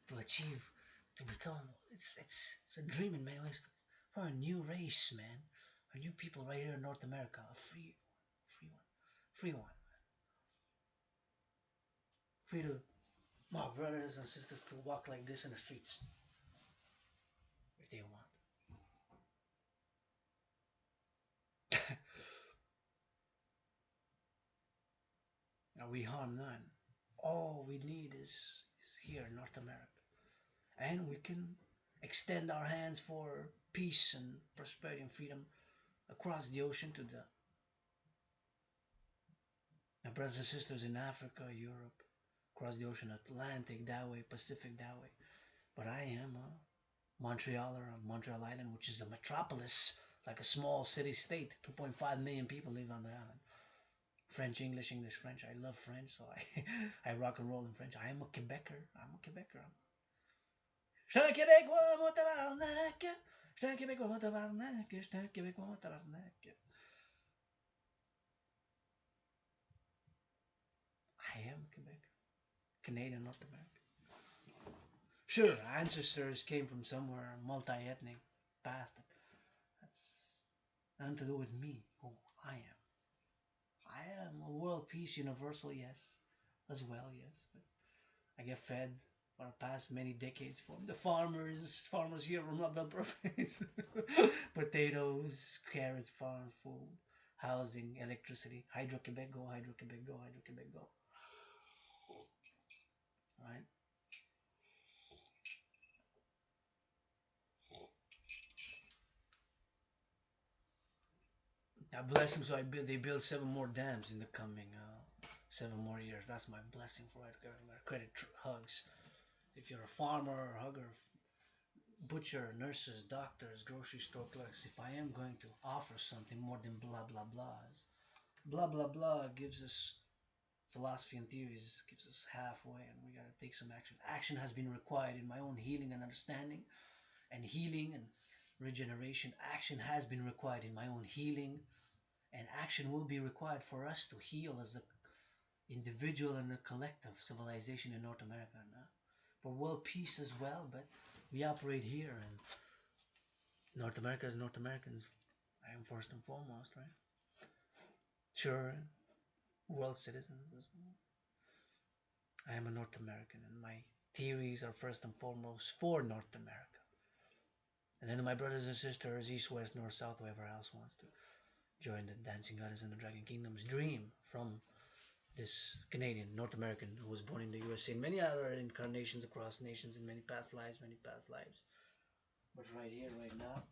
to achieve, to become. It's a dreaming, man. It's for a new race, man, a new people right here in North America, a free one, free one, free to my brothers and sisters to walk like this in the streets if they want. Now we harm none. All we need is here in North America, and we can extend our hands for peace and prosperity and freedom across the ocean to the my brothers and sisters in Africa, Europe, across the ocean, Atlantic that way, Pacific that way. But I am a Montrealer on Montreal Island, which is a metropolis, like a small city state. 2.5 million people live on the island. French, English, English, French. I love French, so I I rock and roll in French. I am a Quebecer. I'm a Quebecer. Je suis un Québécois, mon tabarnak. Je suis un Québécois, mon tabarnak. Je suis un Québécois, mon tabarnak. I am Quebec. Canadian, North America. Sure, ancestors came from somewhere multi-ethnic past, but that's nothing to do with me, who I am. I am a world peace universal, yes, as well, yes, but I get fed for the past many decades from the farmers here from La Belle Province. Potatoes, carrots, farm, food, housing, electricity. Hydro-Quebec go, Hydro-Quebec go, Hydro-Quebec go. Right? I bless them, so they build 7 more dams in the coming 7 more years. That's my blessing for it. Credit hugs. If you're a farmer or hugger, butcher, nurses, doctors, grocery store clerks, if I am going to offer something more than blah blah blahs, blah blah blah gives us philosophy and theories, gives us halfway, and we gotta take some action. Action has been required in my own healing and understanding, and healing and regeneration. Action has been required in my own healing, and action will be required for us to heal as a individual and a collective civilization in North America. For world peace as well, but we operate here, and North America is North Americans. I am first and foremost, right? Sure, world citizens as well. I am a North American, and my theories are first and foremost for North America. And then my brothers and sisters, east, west, north, south, whoever else wants to join the Dancing Goddess and the Dragon Kingdom's dream from this Canadian, North American who was born in the USA and many other incarnations across nations in many past lives, But right here, right now,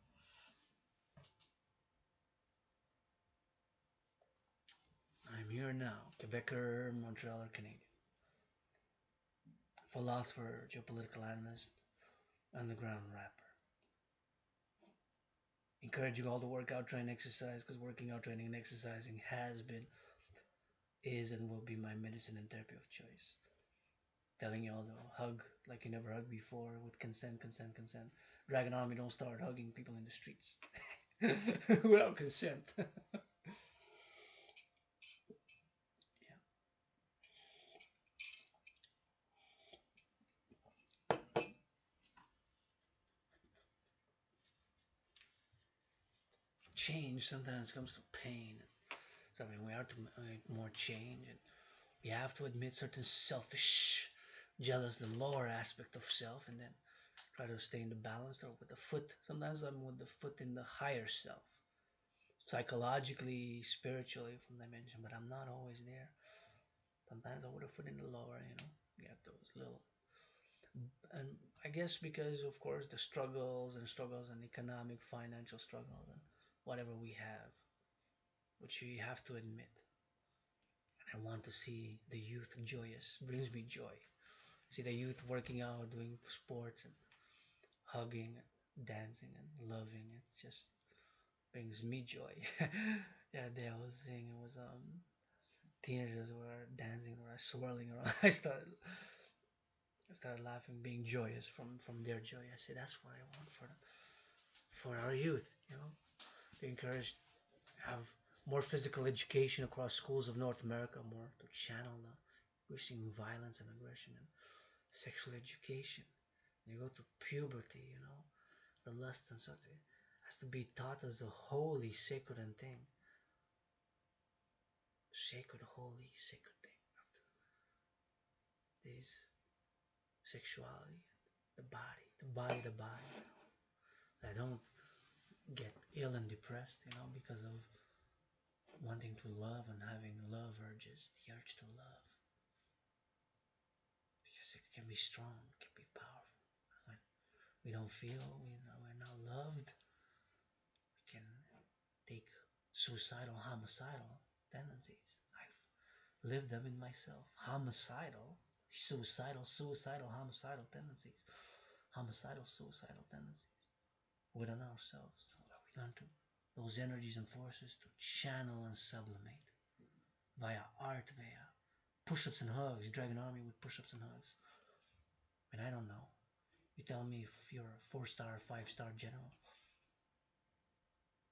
I'm here now, Quebecer, Montrealer, Canadian. philosopher, geopolitical analyst, underground rapper. Encourage you all to work out, train, exercise, because working out, training, and exercising has been, is, and will be my medicine and therapy of choice. Telling you all to hug like you never hugged before with consent, consent, consent. Dragon Army, don't start hugging people in the streets without consent. Yeah. Change sometimes comes to pain. Something we have to make more change, and we have to admit certain selfish, jealous, the lower aspect of self, and then try to stay in the balance or with the foot. Sometimes I'm with the foot in the higher self, psychologically, spiritually from dimension, but I'm not always there. Sometimes I would have put in the lower, get those little. And I guess because, of course, the struggles and economic, financial struggles and whatever we have, which we have to admit. And I want to see the youth joyous, brings me joy. See the youth working out, doing sports and hugging, and dancing and loving. It just brings me joy. Yeah, day I was saying it was teenagers were dancing or swirling around. I started laughing, being joyous from their joy. I said that's what I want for our youth, to encourage have more physical education across schools of North America, more to channel the we're seeing violence and aggression and sexual education. You go to puberty, the lust and such. It has to be taught as a holy, sacred and thing. Sacred, holy, sacred thing. After this sexuality, the body, the body, the body. I don't get ill and depressed, because of wanting to love and having love urges, the urge to love. Because it can be strong, it can be powerful. When we don't feel, we're not loved, we can take suicidal, homicidal tendencies. I've lived them in myself. Homicidal, suicidal, homicidal tendencies. Homicidal, suicidal tendencies within ourselves. So that we learn to those energies and forces to channel and sublimate via art, via push-ups and hugs. Dragon Army with push-ups and hugs. And I don't know. You tell me if you're a 4-star, 5-star general.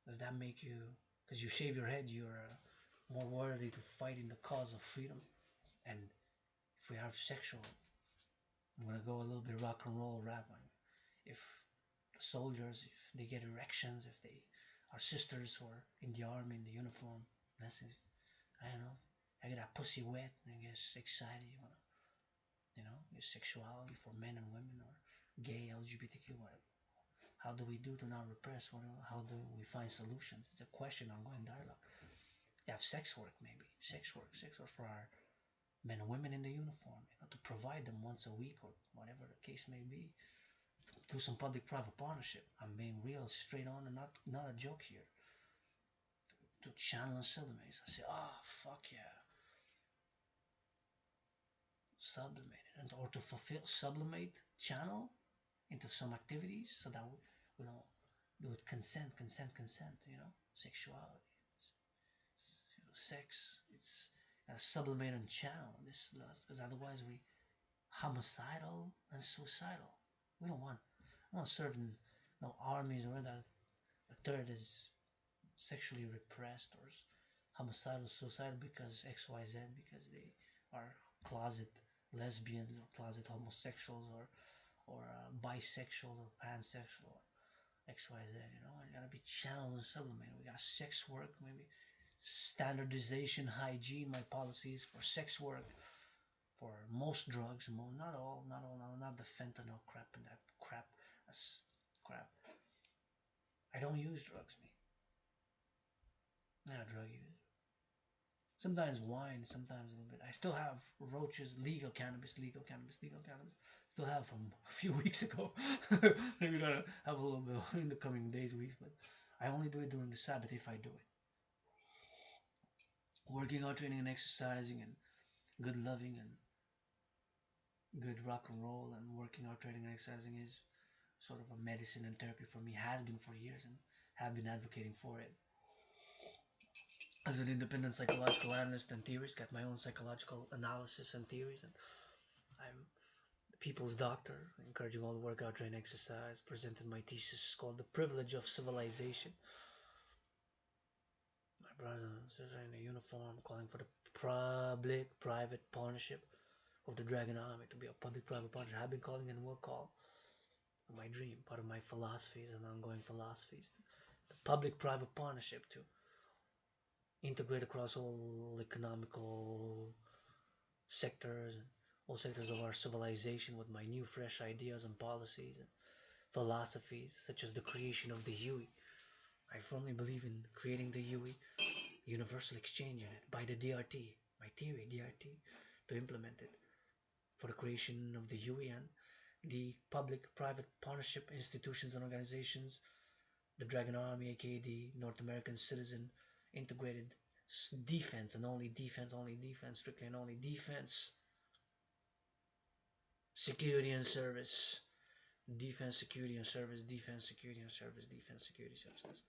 Does that make you, because you shave your head, you're more worthy to fight in the cause of freedom? And if we have sexual, I'm gonna go a little bit rock and roll rap. If the soldiers, if they get erections, if they are sisters who are in the army, in the uniform, that's if, I don't know, I get that pussy wet and I get excited, your sexuality for men and women or gay, LGBTQ, whatever. How do we do to not repress? How do we find solutions? It's a question, ongoing dialogue. You have sex work, maybe. Sex work for our men and women in the uniform, to provide them once a week or whatever the case may be. Do some public-private partnership. I'm being real, straight on, and not a joke here. To channel and sublimate. I say, fuck yeah. Sublimate it. Or to fulfill, sublimate, channel into some activities so that we don't do it consent, sexuality, sex. It's gotta sublimate and channel this lust, because otherwise we homicidal and suicidal. We don't want serving no armies or that. The third is sexually repressed or homicidal, suicidal because XYZ, because they are closet lesbians or closet homosexuals or bisexual or pansexual or XYZ. It gotta be channeled and sublimated. We got sex work, maybe standardization, hygiene. My policies for sex work, for most drugs, not the fentanyl crap and that crap. That's crap. I don't use drugs, me. Not a drug user. Sometimes wine, sometimes a little bit. I still have roaches, legal cannabis. Still have from a few weeks ago. Maybe gonna have a little bit in the coming days, weeks, but I only do it during the Sabbath if I do it. Working out, training, and exercising, and good loving, and good rock and roll, and working out, training, and exercising is sort of a medicine and therapy for me, has been for years, and have been advocating for it. As an independent psychological analyst and theorist, got my own psychological analysis and theories, and I'm the people's doctor, encouraging all to work out, train, exercise. Presented my thesis called "The Privilege of Civilization." My brothers and sisters in a uniform, calling for the public-private partnership of the Dragan army to be a public-private partnership. I've been calling and will call my dream, part of my philosophies and ongoing philosophies. The public-private partnership to integrate across all economical sectors and all sectors of our civilization with my new fresh ideas and policies and philosophies, such as the creation of the UE. I firmly believe in creating the UE, Universal Exchange Unit, by the DRT, my theory, DRT, to implement it for the creation of the UN, the public-private partnership institutions and organizations, the Dragon Army, aka the North American Citizen Integrated Defense, and only defense, strictly and only defense, security and service, defense, security and service, defense, security and service, defense, security services.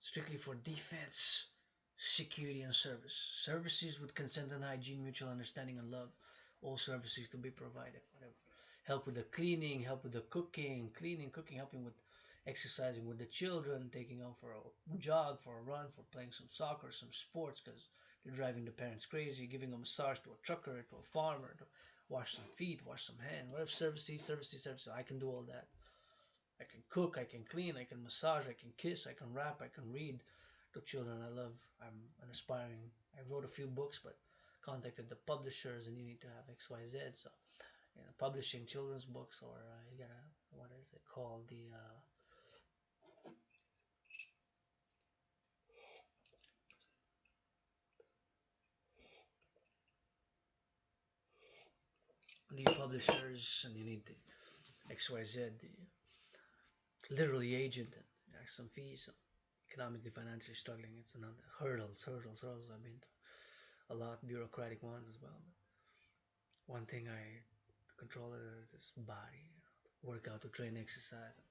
Strictly for defense, security, and service. Services with consent and hygiene, mutual understanding and love. All services to be provided. Whatever. Help with the cleaning, help with the cooking, cleaning, cooking, helping with exercising with the children, taking out for a jog, for a run, for playing some soccer, some sports, because they're driving the parents crazy, giving a massage to a trucker, to a farmer, to wash some feet, wash some hands, whatever services. I can do all that. I can cook, I can clean, I can massage, I can kiss, I can rap, I can read to children I love. I'm an aspiring. I wrote a few books, but contacted the publishers, and you need to have XYZ. So, publishing children's books, or you gotta, what is it called? The publishers, and you need the XYZ, the literally agent, and ask some fees. So economically, financially struggling, it's another hurdles. I've been to a lot bureaucratic ones as well. But one thing I control is this body. Workout to train, exercise.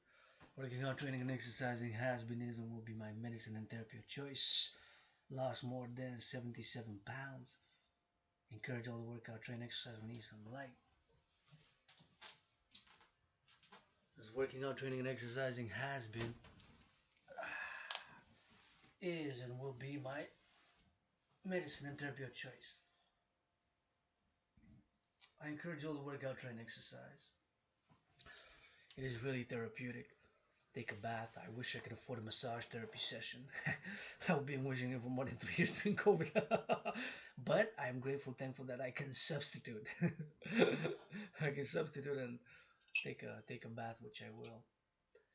Working out, training, and exercising has been, is, and will be my medicine and therapy of choice. Lost more than 77 pounds. Encourage all to work out, train, exercise, and eat some light. As working out, training, and exercising has been, is, and will be my medicine and therapy of choice. I encourage all to work out, train, exercise. It is really therapeutic. Take a bath. I wish I could afford a massage therapy session. I've been wishing it for more than 3 years during COVID. But I'm grateful, thankful that I can substitute. I can substitute and take a bath, which I will.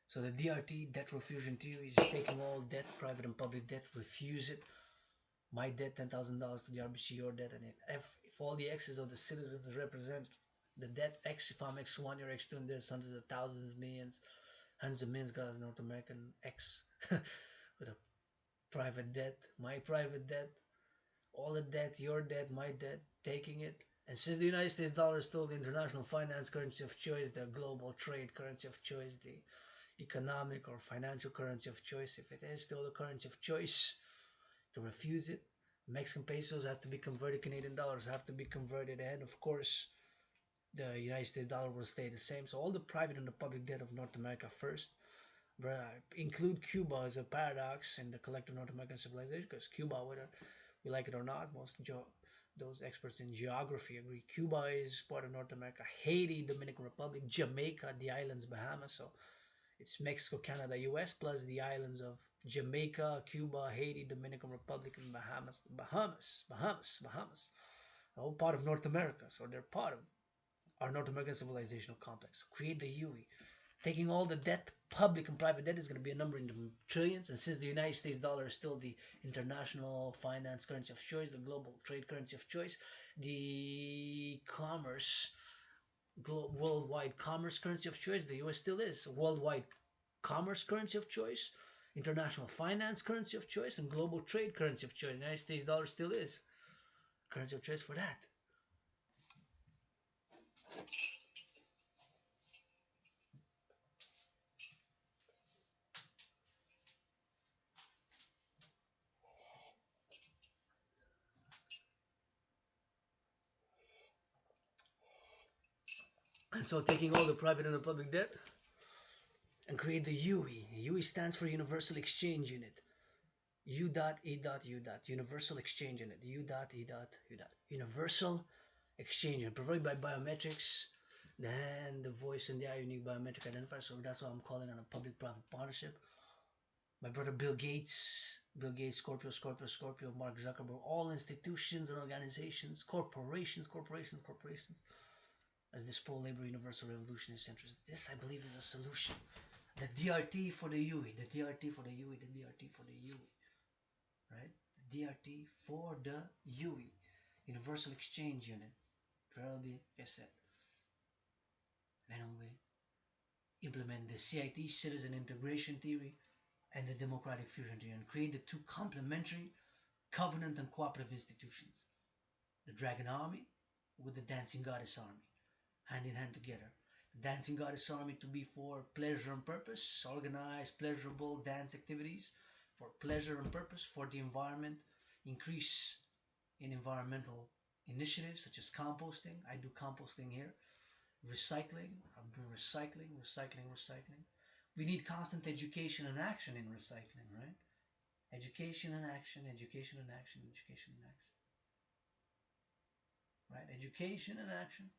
So the DRT, debt refusion theory, is taking all debt, private and public debt, refuse it. My debt, $10,000 to the RBC, your debt, and if all the X's of the citizens represent the debt X, if I'm X1, you're X2, and there's hundreds of thousands, millions, hundreds of millions, guys, North American X with a private debt, my private debt, all the debt, your debt, my debt, taking it. And since the United States dollar is still the international finance currency of choice, the global trade currency of choice, the economic or financial currency of choice, if it is still the currency of choice, to refuse it, Mexican pesos have to be converted, Canadian dollars have to be converted, and of course, the United States dollar will stay the same. So all the private and the public debt of North America first, include Cuba as a paradox in the collective North American civilization, because Cuba, whether we like it or not, those experts in geography agree Cuba is part of North America, Haiti, Dominican Republic, Jamaica, the islands, Bahamas. So it's Mexico, Canada, US, plus the islands of Jamaica, Cuba, Haiti, Dominican Republic, and Bahamas. All part of North America. So they're part of our North American civilizational complex. Create the UE. Taking all the debt, public and private debt, is going to be a number in the trillions. And since the United States dollar is still the international finance currency of choice, the global trade currency of choice, the commerce worldwide commerce currency of choice. The US still is worldwide commerce currency of choice, international finance currency of choice, and global trade currency of choice. The United States dollar still is currency of choice for that. And so taking all the private and the public debt and create the UE. UE stands for Universal Exchange Unit. U dot E dot U dot Universal Exchange Unit. U dot E dot U dot Universal Exchange Unit, provided by biometrics, then the voice and the eye unique biometric identifier. So that's what I'm calling on a public-private partnership. My brother Bill Gates, Scorpio, Scorpio, Scorpio, Mark Zuckerberg, all institutions and organizations, corporations, as this pro-labor universal revolutionary centrist. This, I believe, is a solution. The DRT for the UE, the DRT for the UE, the DRT for the UE, right? The DRT for the UE, Universal Exchange Unit. Probably, I said. Then we implement the CIT, Citizen Integration Theory, and the Democratic Fusion Theory, and create the two complementary covenant and cooperative institutions. The Dragon Army with the Dancing Goddess Army, hand in hand together. The Dancing Goddess Army to be for pleasure and purpose, organized pleasurable dance activities for pleasure and purpose, for the environment, increase in environmental initiatives such as composting. I do composting here. Recycling, I'm doing recycling. We need constant education and action in recycling, right? Education and action. Right? Education and action.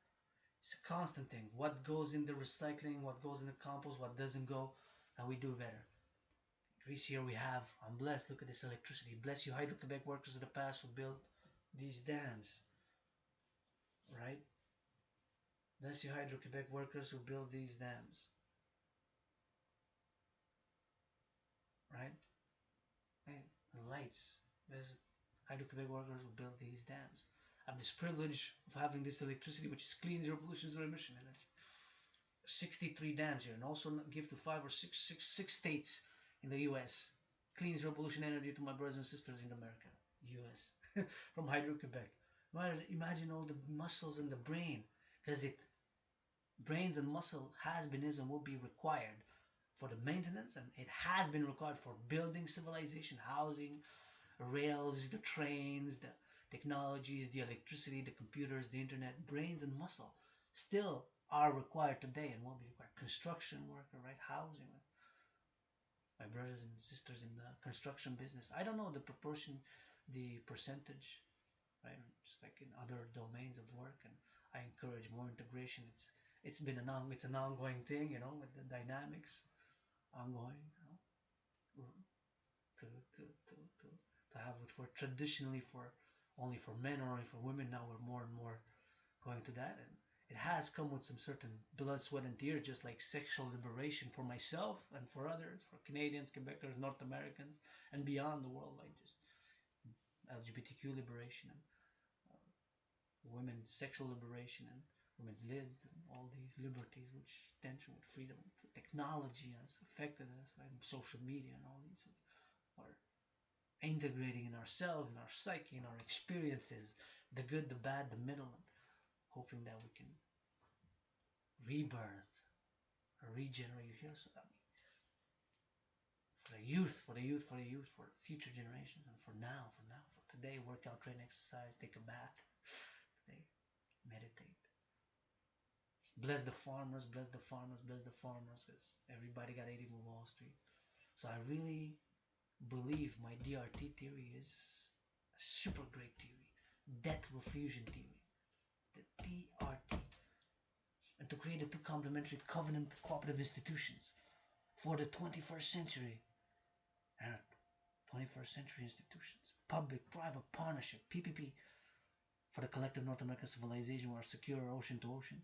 It's a constant thing. What goes in the recycling, what goes in the compost, what doesn't go, and we do better. Greece here we have, I'm blessed, look at this electricity. Bless you Hydro-Quebec workers of the past who built these dams. Right? Bless you Hydro-Quebec workers who build these dams. Right? And the lights. There's Hydro-Quebec workers who build these dams. I have this privilege of having this electricity which is clean, zero pollution, zero emission energy. 63 dams here, and also give to six states in the US. Clean, zero pollution energy to my brothers and sisters in America, US, from Hydro-Quebec. Imagine all the muscles in the brain, because brains and muscle has been, is, and will be required for the maintenance, and it has been required for building civilization, housing, rails, the trains, the technologies, the electricity, the computers, the internet. Brains and muscle still are required today and will be required. Construction worker, right? Housing. My brothers and sisters in the construction business. I don't know the proportion, the percentage, right? Just like in other domains of work, and I encourage more integration. It's an ongoing thing, with the dynamics ongoing, to have it for traditionally for only for men or only for women. Now we're more and more going to that, and it has come with some certain blood, sweat, and tears, just like sexual liberation for myself and for others, for Canadians, Quebecers, North Americans, and beyond the world, like just LGBTQ liberation and women's sexual liberation and women's lives and all these liberties, which tension with freedom, technology has affected us, right? Social media and all these are integrating in ourselves, in our psyche, in our experiences, the good, the bad, the middle, and hoping that we can rebirth or regenerate here. So that for the youth, for future generations, and for today, workout, train, exercise, take a bath, today, meditate. Bless the farmers, because everybody got 80 from Wall Street. So I really believe my DRT theory is a super great theory. Debt refusion theory. The DRT. And to create the two complementary covenant cooperative institutions for the 21st century. 21st century institutions. Public-private partnership, PPP, for the collective North American civilization, where secure ocean to ocean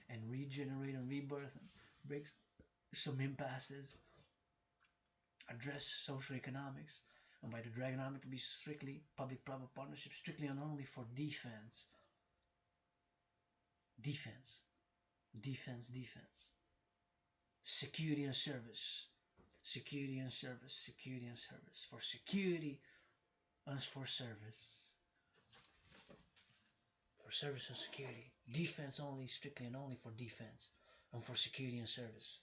and regenerate and rebirth and break some impasses, address social economics, and by the Dragon Army to be strictly public-private partnership, strictly and only for defense. defense, defense, security and service, security and service, security and service, for security and for service and security, defense only, strictly and only for defense, and for security and service.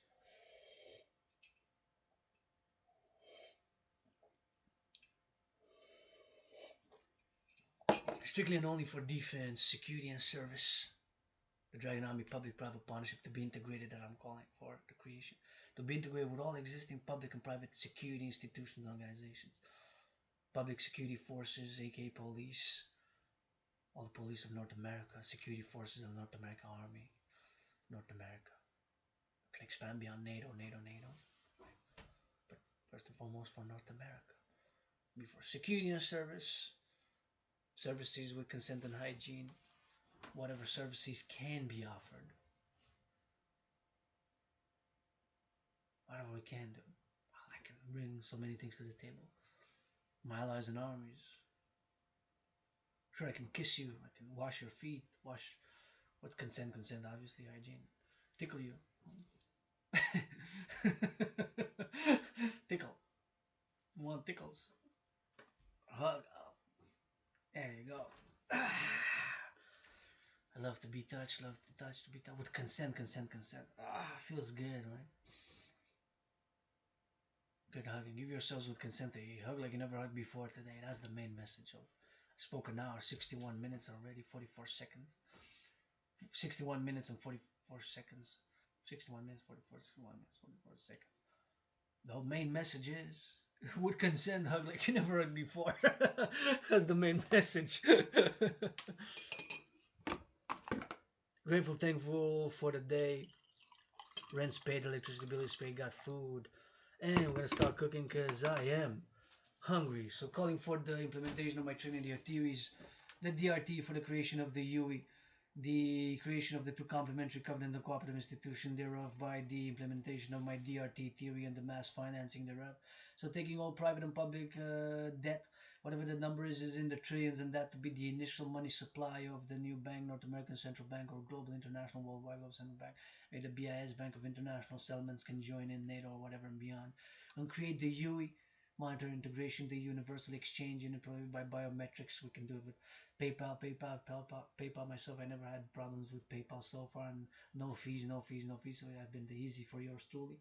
Strictly and only for defense, security and service. The Dragon Army public-private partnership to be integrated, that I'm calling for the creation, to be integrated with all existing public and private security institutions and organizations, public security forces, aka police, all the police of North America, security forces of North America, Army, North America. Can expand beyond NATO. But first and foremost for North America. Before security and service, services with consent and hygiene, whatever services can be offered, whatever we can do. I can bring so many things to the table. My allies and armies. Sure, I can kiss you, I can wash your feet, wash with consent, obviously, hygiene. Tickle you. Tickle. You want tickles? Hug. There you go. I love to be touched, to be touched with consent. Feels good, right? Good hugging. Give yourselves with consent a hug like you never hugged before today. That's the main message of. I spoke an hour, 61 minutes already, 44 seconds. 61 minutes and 44 seconds. 61 minutes, 44, 61 minutes, 44 seconds. The main message is, with consent, hug like you never heard before. That's the main message. Grateful, thankful for the day. Rent's paid, electricity bill is paid, got food. And we're gonna start cooking because I am hungry. So calling for the implementation of my Trinity of theories, the DRT for the creation of the UE, the creation of the two complementary covenant and cooperative institution thereof by the implementation of my DRT theory and the mass financing thereof. So taking all private and public debt, whatever the number is in the trillions, and that to be the initial money supply of the new bank, North American Central Bank or Global International Worldwide Global Central Bank. The BIS, Bank of International Settlements, can join in NATO or whatever and beyond, and create the UE, monetary integration, the universal exchange unit, probably by biometrics. We can do it with PayPal. Myself, I never had problems with PayPal so far, and no fees. So I've been easy for yours truly.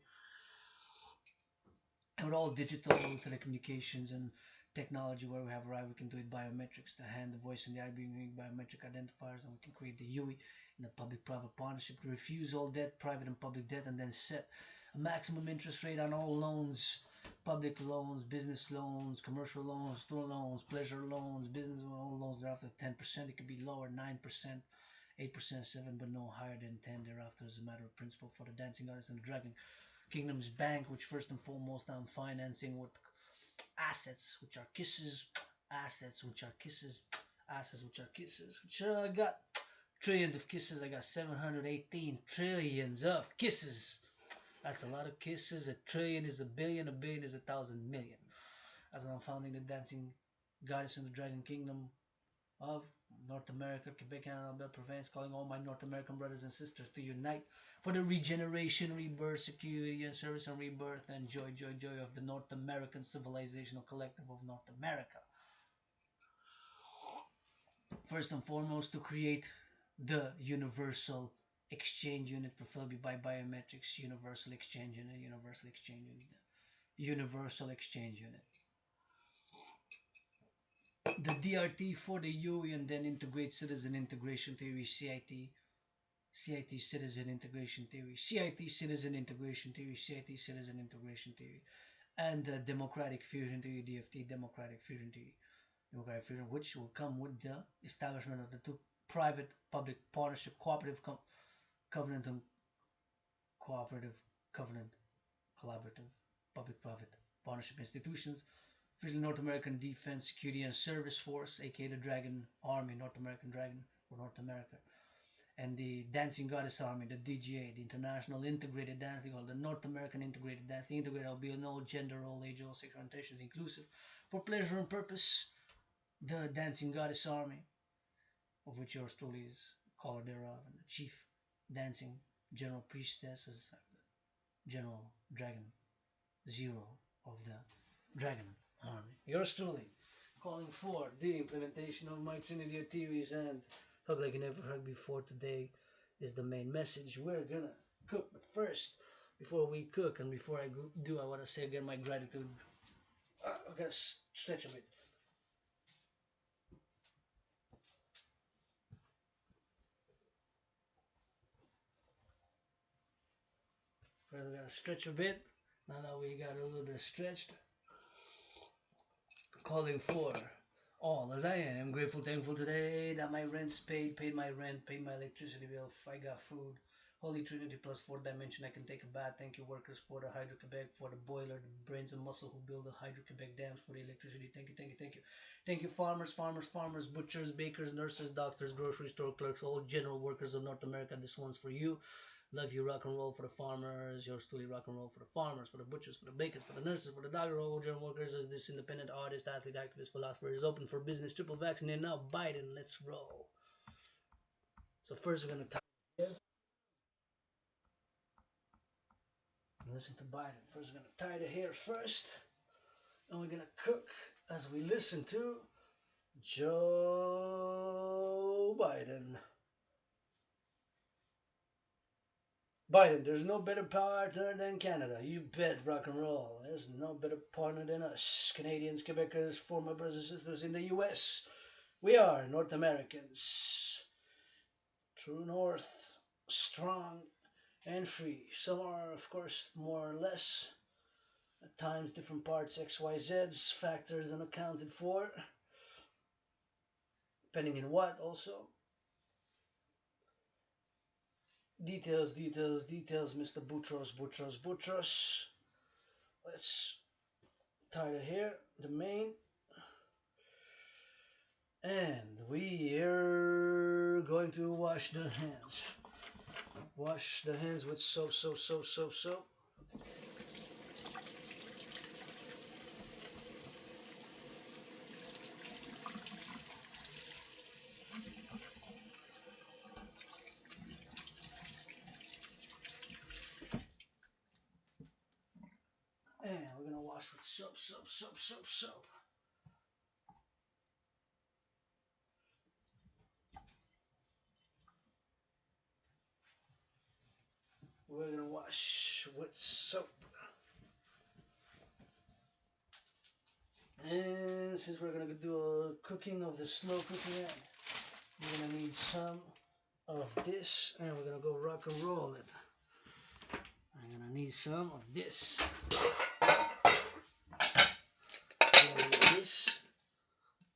And with all digital telecommunications and technology where we have arrived, we can do it biometrics, the hand, the voice, and the eye being biometric identifiers, and we can create the UE in a public-private partnership to refuse all debt, private and public debt, and then set a maximum interest rate on all loans, public loans, business loans, commercial loans, student loans, pleasure loans, business loans. Thereafter 10%. It could be lower, 9%, 8%, 7%, but no higher than 10%. Thereafter, as a matter of principle, for the Dancing Goddess and the Dragon Kingdom's Bank, which first and foremost I'm financing with assets, which are kisses, which I got trillions of kisses. I got 718 trillions of kisses. That's a lot of kisses. A trillion is a billion is 1,000 million. That's when I'm founding the Dancing Goddess and the Dragon Kingdom of North America, Quebec, Canada, Alberta, Province, calling all my North American brothers and sisters to unite for the regeneration, rebirth, security, and service and rebirth, and joy of the North American civilizational collective of North America. First and foremost, to create the universal exchange unit, preferably by biometrics, universal exchange unit. The DRT for the UE, and then integrate citizen integration theory, CIT citizen integration theory, and the democratic fusion theory, DFT, democratic fusion theory, which will come with the establishment of the two private public partnership cooperative covenant and collaborative public private partnership institutions, officially North American Defense, Security and Service Force, aka the Dragon Army, North American Dragon for North America, and the Dancing Goddess Army, the DGA, the International Integrated Dancing Hall, the North American Integrated Dancing. Integrated will be in all gender, all age, all sexual orientations, inclusive, for pleasure and purpose. The Dancing Goddess Army, of which yours truly is caller thereof, and the Chief Dancing General Priestess is General Dragan Zero of the Dragon Army. Yours truly, calling for the implementation of my Trinity of theories and hug like you never hugged before. Today is the main message. We're gonna cook, but first, before we cook and before I do, I want to say again my gratitude. I gotta stretch a bit. First, we gotta stretch a bit. Now that we got a little bit stretched, calling for all as I am grateful, thankful today that my rent's paid my rent, paid my electricity bill, I got food. Holy Trinity plus 4th dimension, I can take a bath. Thank you workers for the Hydro-Quebec, for the boiler, the brains and muscle who build the Hydro-Quebec dams, for the electricity. Thank you, thank you, thank you. Thank you farmers, butchers, bakers, nurses, doctors, grocery store clerks, all general workers of North America. This one's for you. Love you, rock and roll for the farmers. Yours truly, rock and roll for the farmers, for the butchers, for the bakers, for the nurses, for the doctors, all general workers. As this independent artist, athlete, activist, philosopher is open for business. Triple vaccinated now. Biden, let's roll. So first we're gonna listen to Biden. First we're gonna tie the hair first, and we're gonna cook as we listen to Joe Biden. Biden, there's no better partner than Canada. You bet, rock and roll. There's no better partner than us. Canadians, Quebecers, former brothers and sisters in the US. We are North Americans. True North, strong and free. Some are, of course, more or less. At times, different parts, XYZs, factors unaccounted for. Depending on what, also. Details, Mr. Boutros. Let's tie the hair, the mane. And we are going to wash the hands. Wash the hands with soap. And we're gonna wash with soap. We're gonna wash with soap. And since we're gonna do a cooking of the slow cooking egg, we're gonna need some of this, and we're gonna go rock and roll it. I'm gonna need some of this. I'm gonna need this,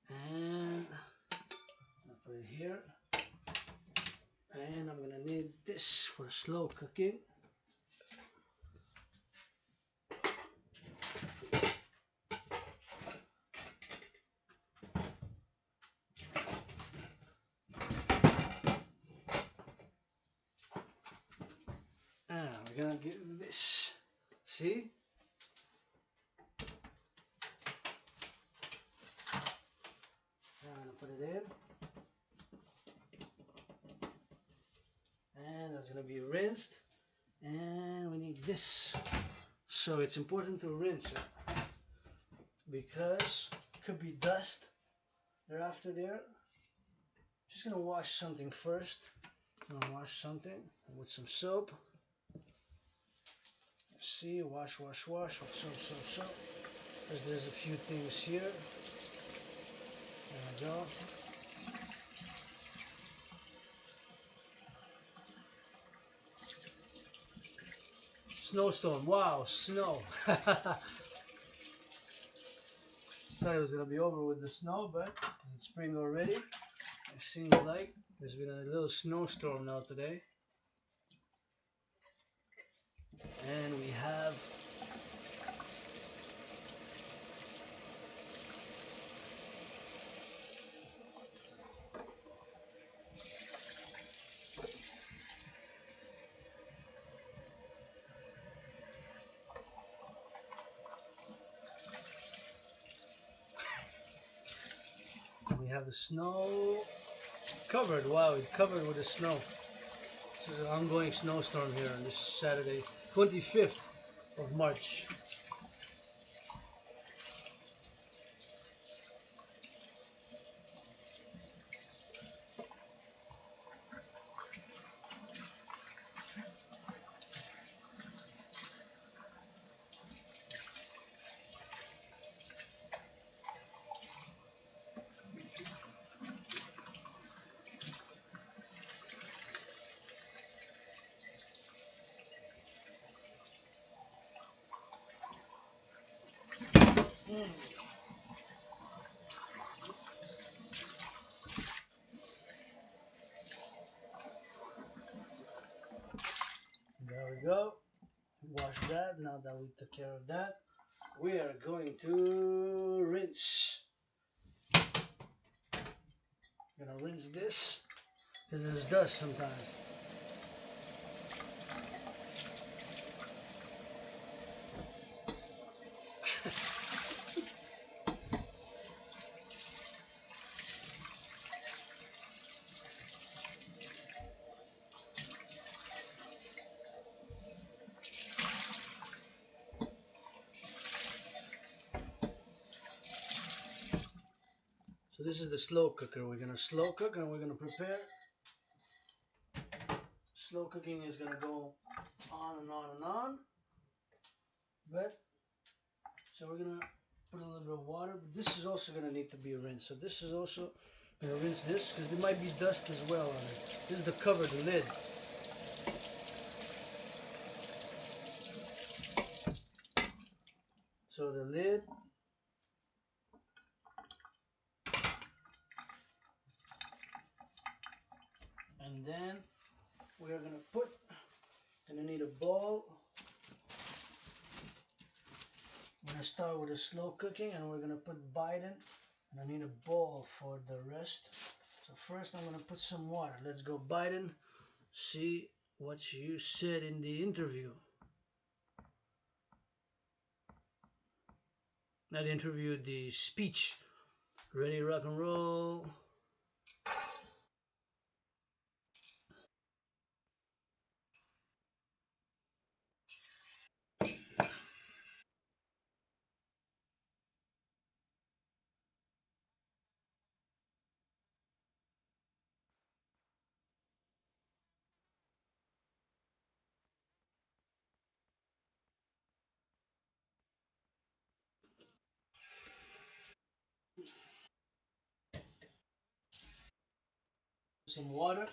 and I'll put it here. And I'm gonna need this for slow cooking. And we're gonna get this. See? I'm gonna put it in. And that's gonna be rinsed. And we need this. So it's important to rinse it because it could be dust thereafter there. Just gonna wash something first. I'm gonna wash something with some soap. See, wash with soap. Because there's a few things here. There we go. Snowstorm, wow, snow. Thought it was gonna be over with the snow, but it's spring already. It seems like there's been a little snowstorm now today. And we have the snow covered. Wow, it's covered with the snow. There's an ongoing snowstorm here on this Saturday, 25th of March. There we go. Wash that. Now that we took care of that, we are going to rinse. Gonna rinse this because there's dust sometimes. So this is the slow cooker. We're gonna slow cook and we're gonna prepare. Slow cooking is gonna go on and on and on. But so we're gonna put a little bit of water. But this is also gonna need to be rinsed. So this is also gonna rinse this because there might be dust as well on it. This is the cover, the lid. So the lid. And then we're gonna need a bowl. I'm gonna start with a slow cooking and we're gonna put Biden. And I need a bowl for the rest. So first I'm gonna put some water. Let's go, Biden. See what you said in the interview. Not the interview, the speech. Ready, rock and roll. Some water.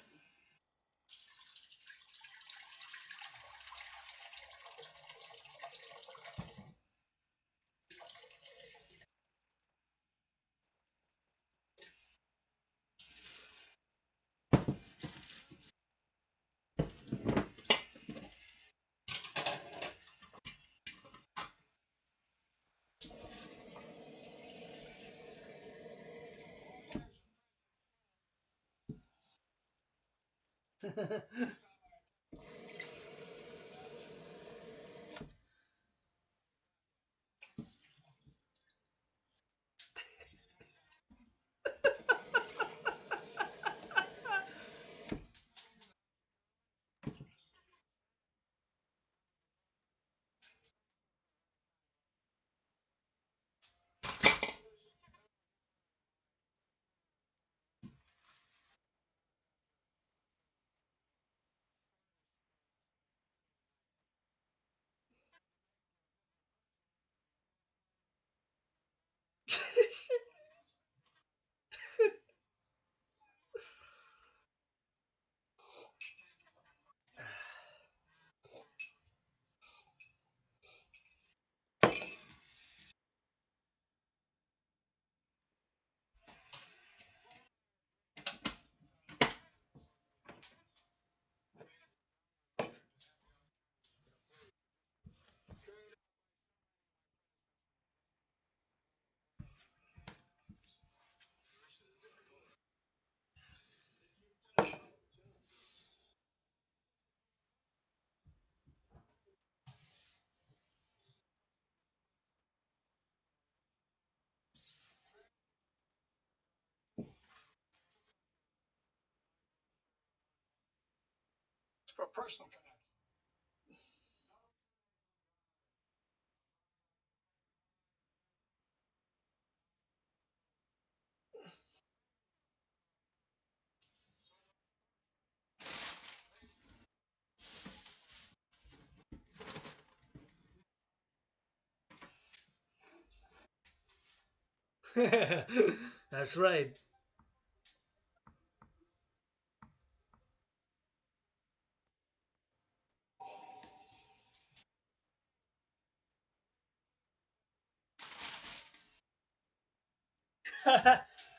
That's right.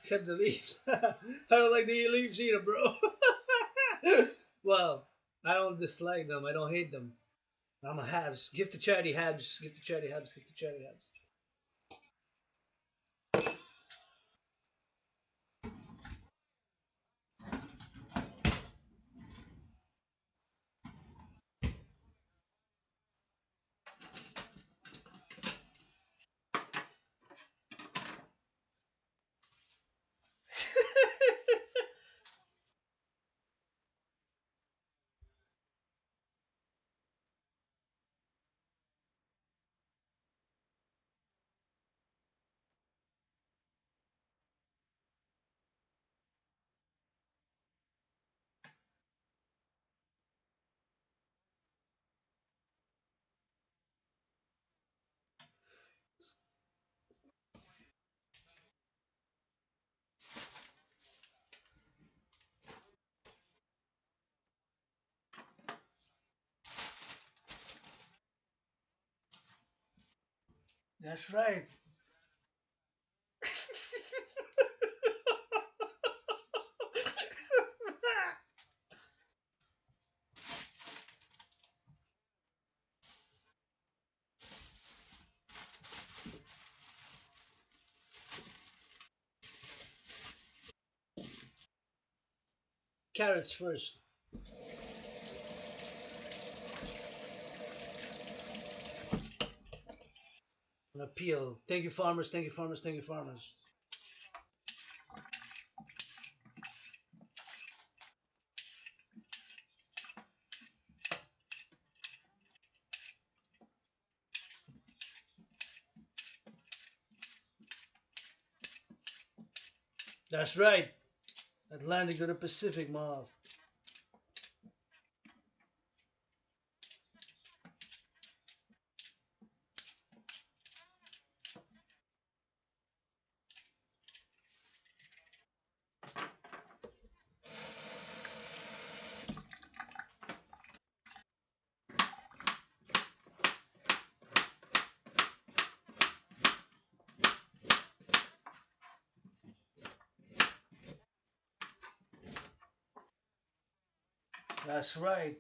Except the leaves. I don't like the leaves either, bro. Well, I don't dislike them. I don't hate them. I'm a Habs. Give to charity, Habs. Give to charity, Habs. Give to charity, Habs. That's right. Carrots first. An appeal. Thank you, farmers. Thank you, farmers. Thank you, farmers. That's right. Atlantic to the Pacific, Mav. That's right.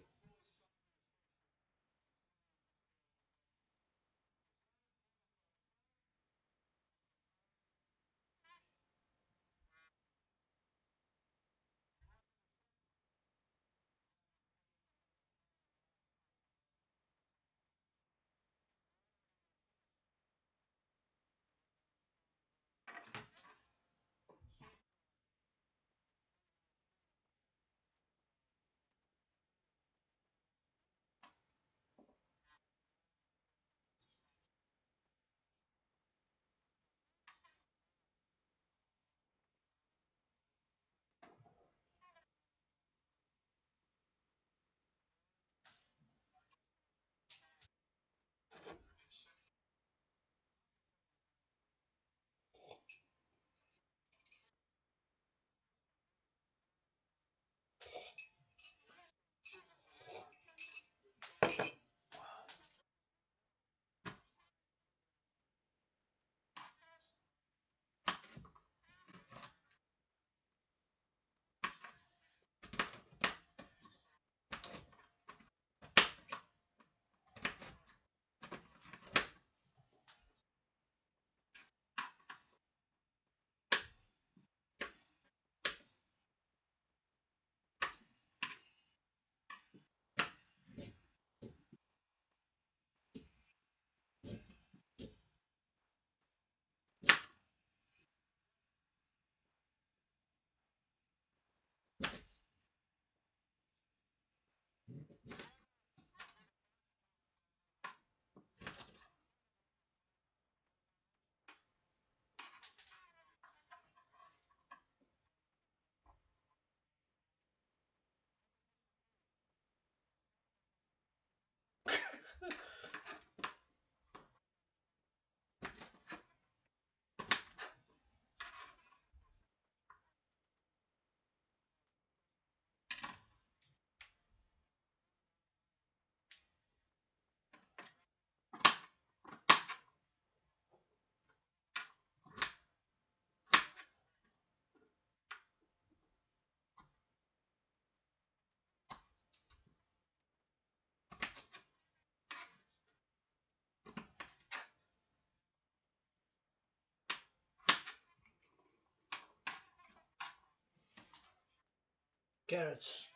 Carrots.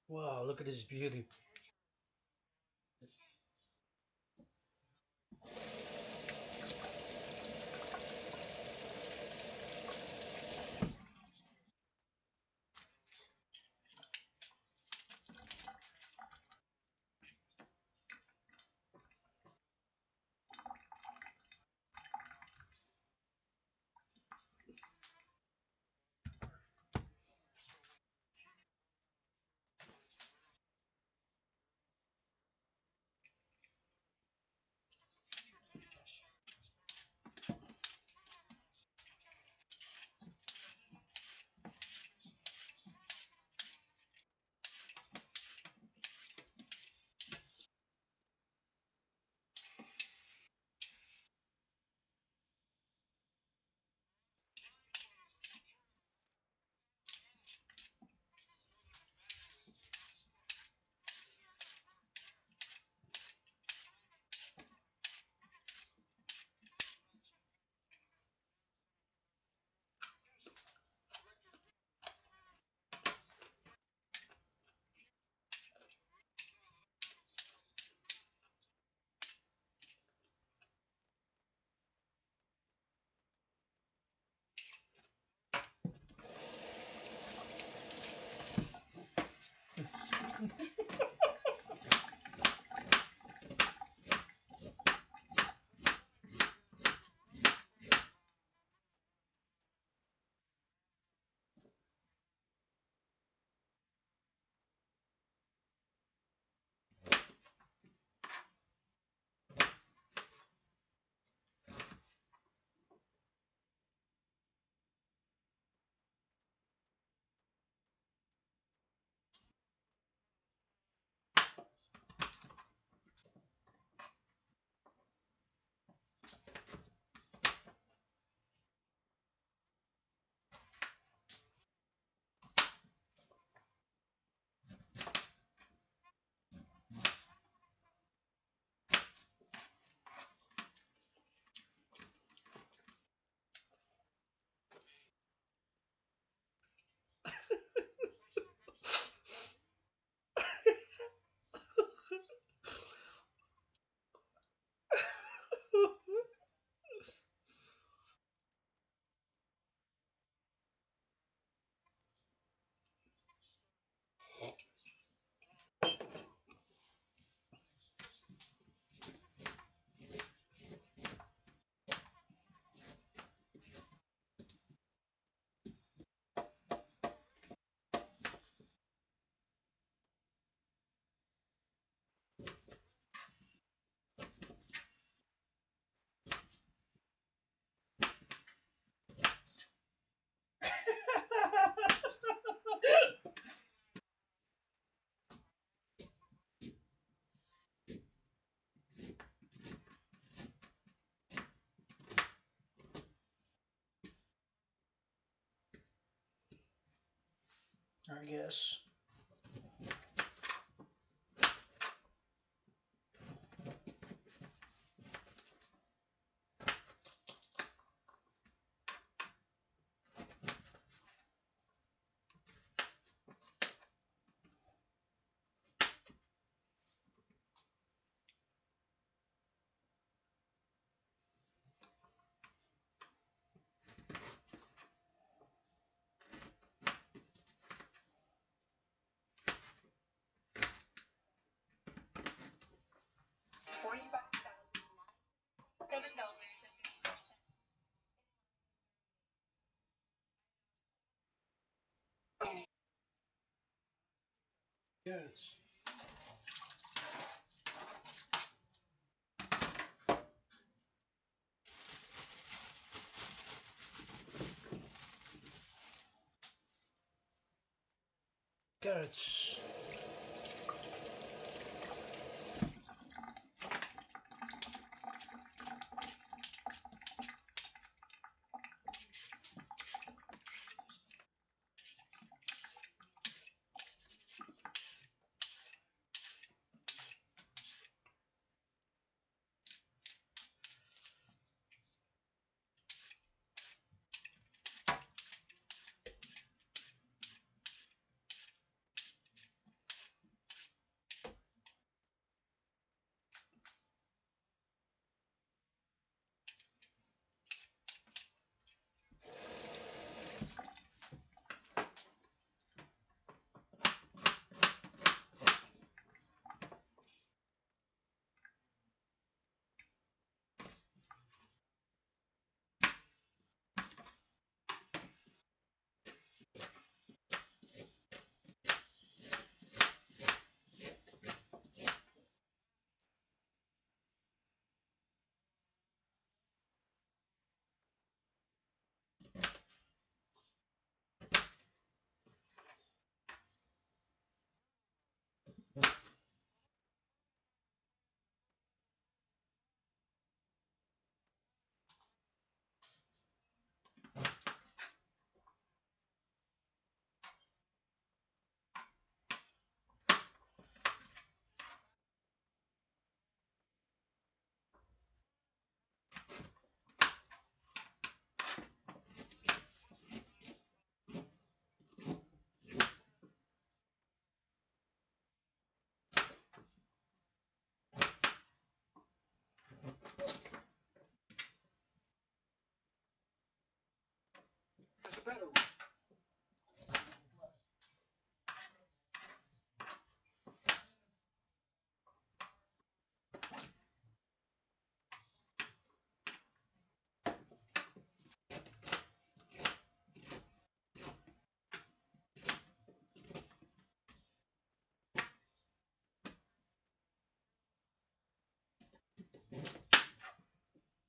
Wow, look at this beauty. I guess. Carrots. Carrots.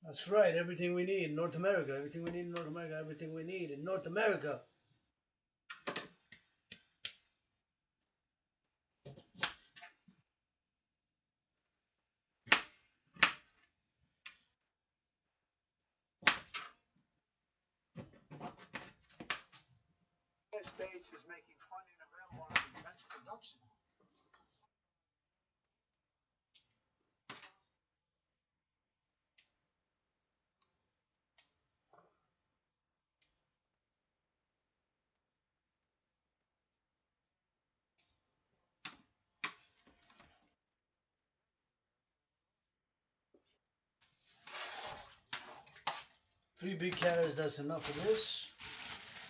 That's right, everything we need in North America, everything we need in North America, everything we need in North America. States is making funding available on defense production. Three big carrots, that's enough for this.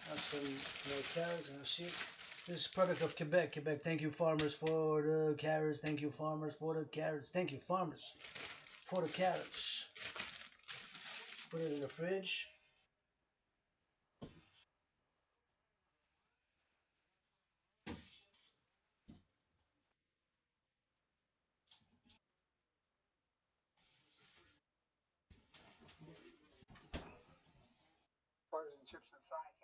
That's some more carrots, and shit. This is product of Quebec. Quebec, thank you farmers for the carrots. Thank you farmers for the carrots. Thank you farmers for the carrots. Put it in the fridge. And chips and fries.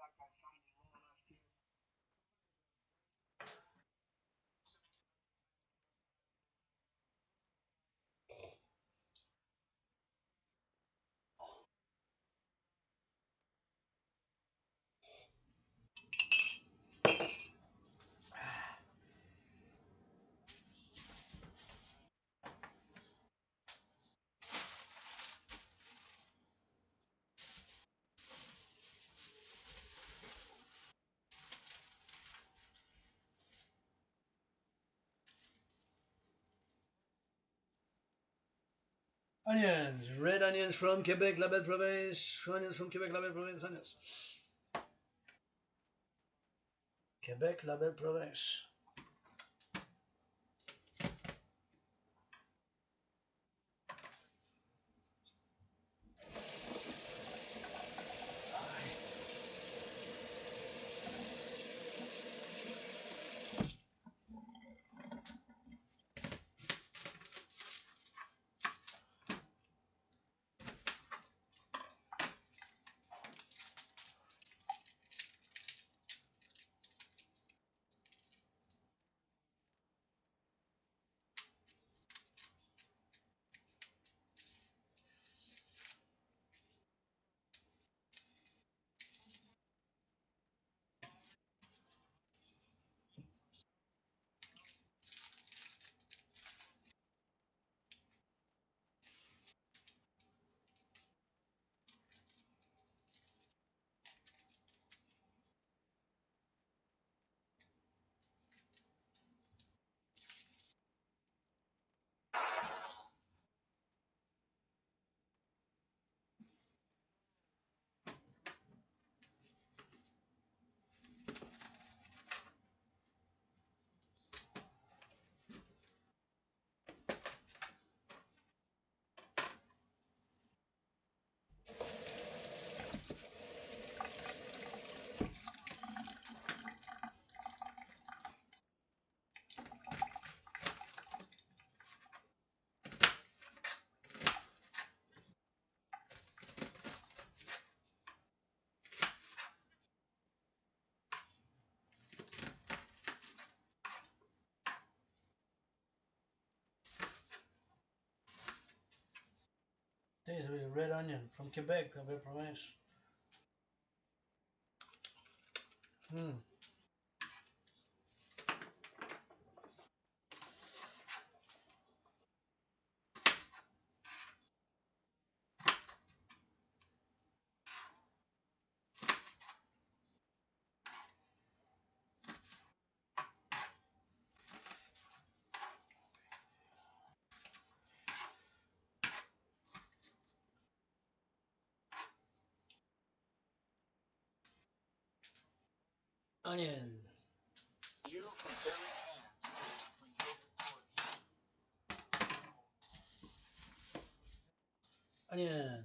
Onions, red onions from Quebec, la belle province. Onions from Quebec, la belle province. Onions. Quebec, la belle province. This is red onion from Quebec, la belle province. Onion. Onion.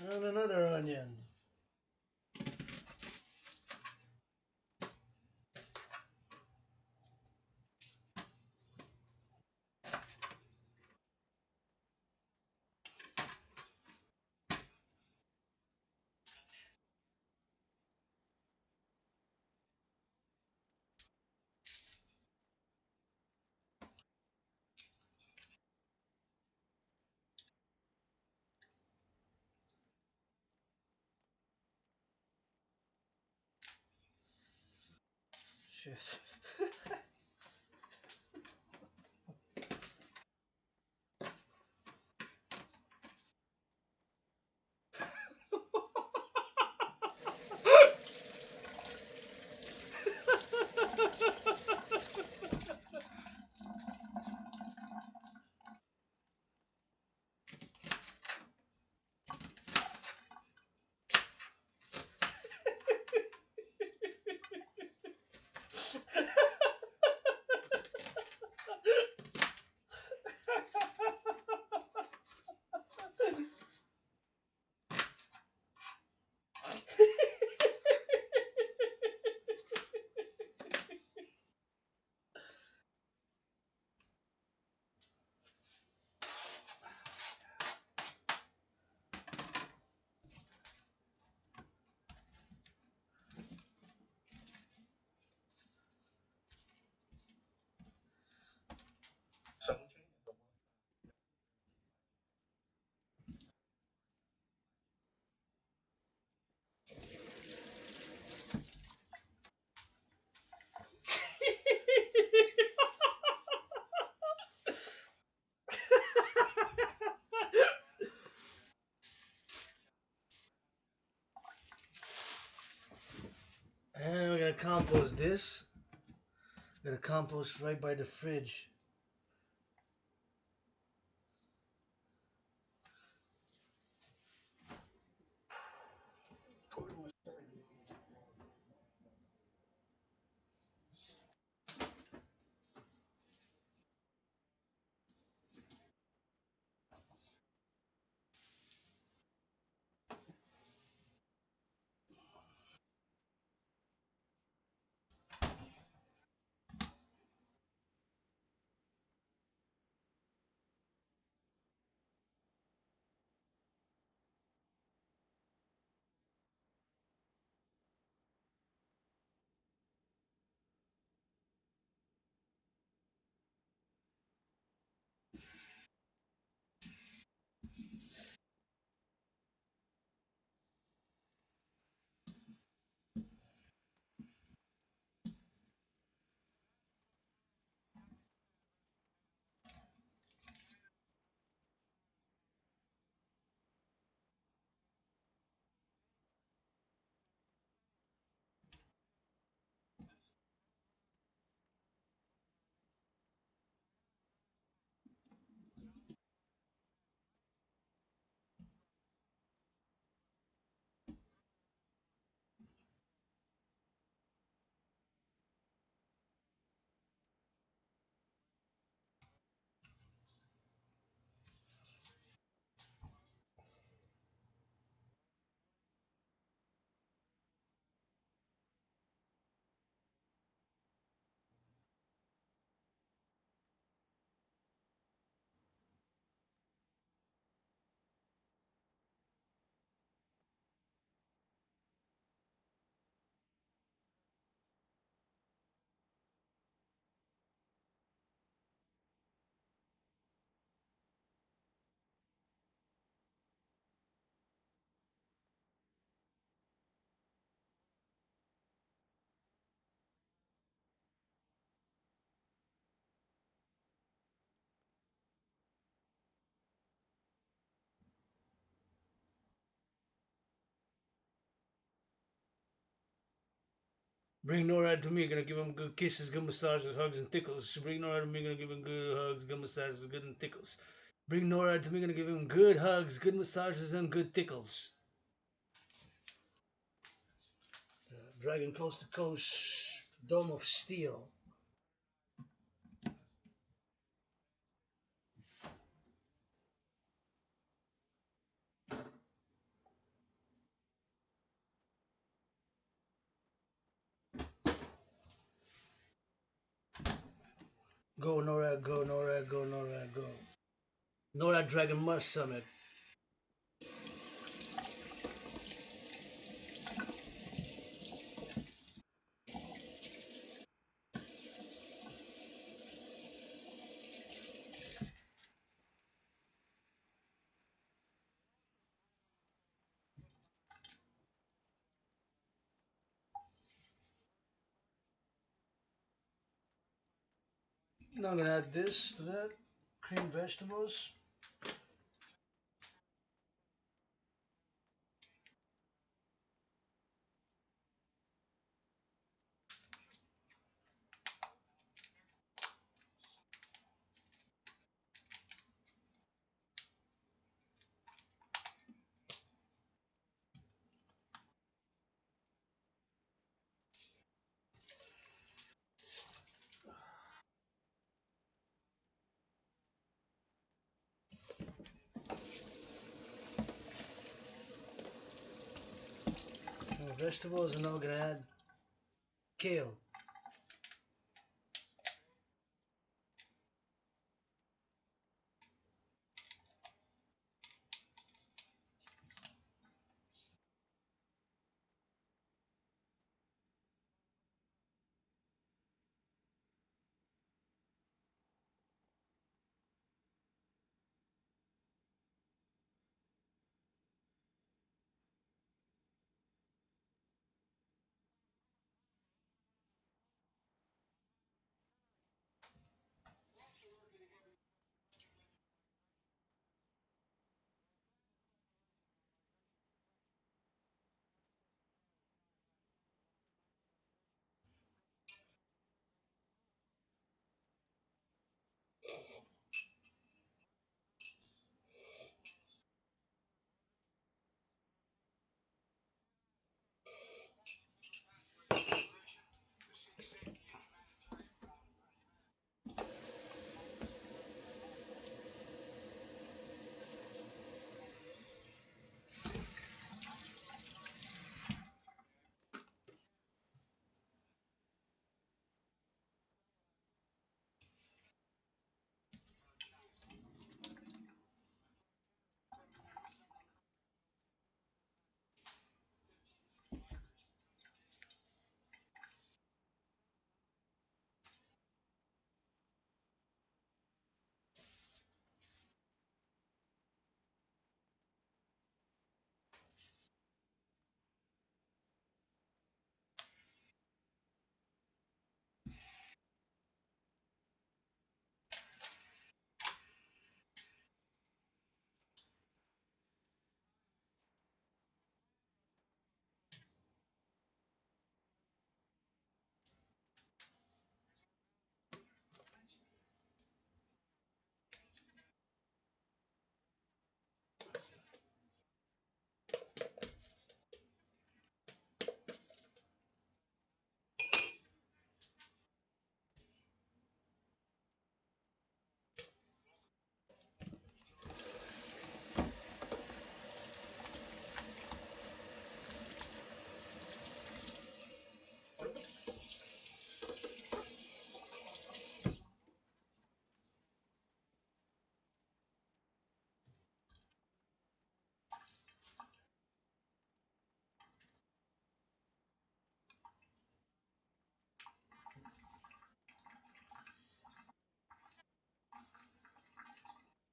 And another onion. Shit. And we're gonna compost this. We're gonna compost right by the fridge. Bring Norad to me, gonna give him good kisses, good massages, hugs, and tickles. Bring Norad to me, gonna give him good hugs, good massages, good and tickles. Bring Norad to me, gonna give him good hugs, good massages, and good tickles. Dragon Coast to Coast, Dome of Steel. Go Norad, go Norad, go Norad, go. Norad Dragon must summit. Now I'm gonna add this to that. Cream vegetables. More vegetables, and now we're gonna add kale.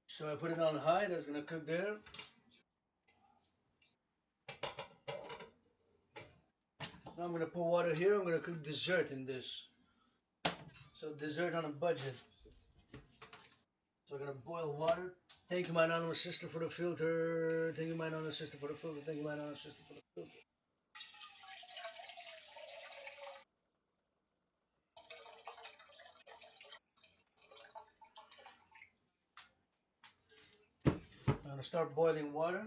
So I put it on high, that's gonna cook there. Now I'm gonna pour water here, I'm gonna cook dessert in this. So dessert on a budget. So we're gonna boil water. Thank you, my anonymous sister, for the filter. Thank you, my anonymous sister, for the filter. Thank you, my anonymous sister, for the filter. gonna start boiling water.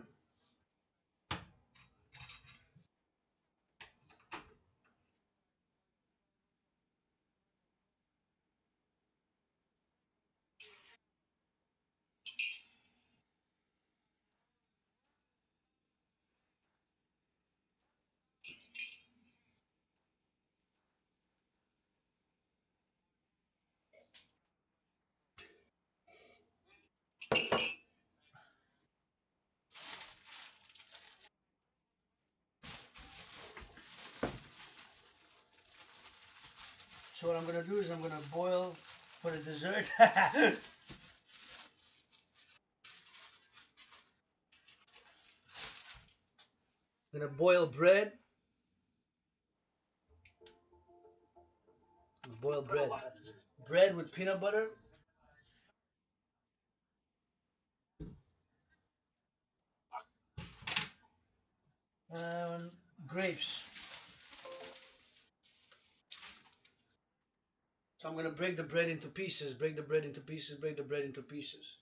So what I'm gonna do is I'm gonna boil for the dessert. I'm gonna boil bread. Boil bread. Bread with peanut butter. Um, Grapes. So I'm gonna break the bread into pieces. Break the bread into pieces. Break the bread into pieces.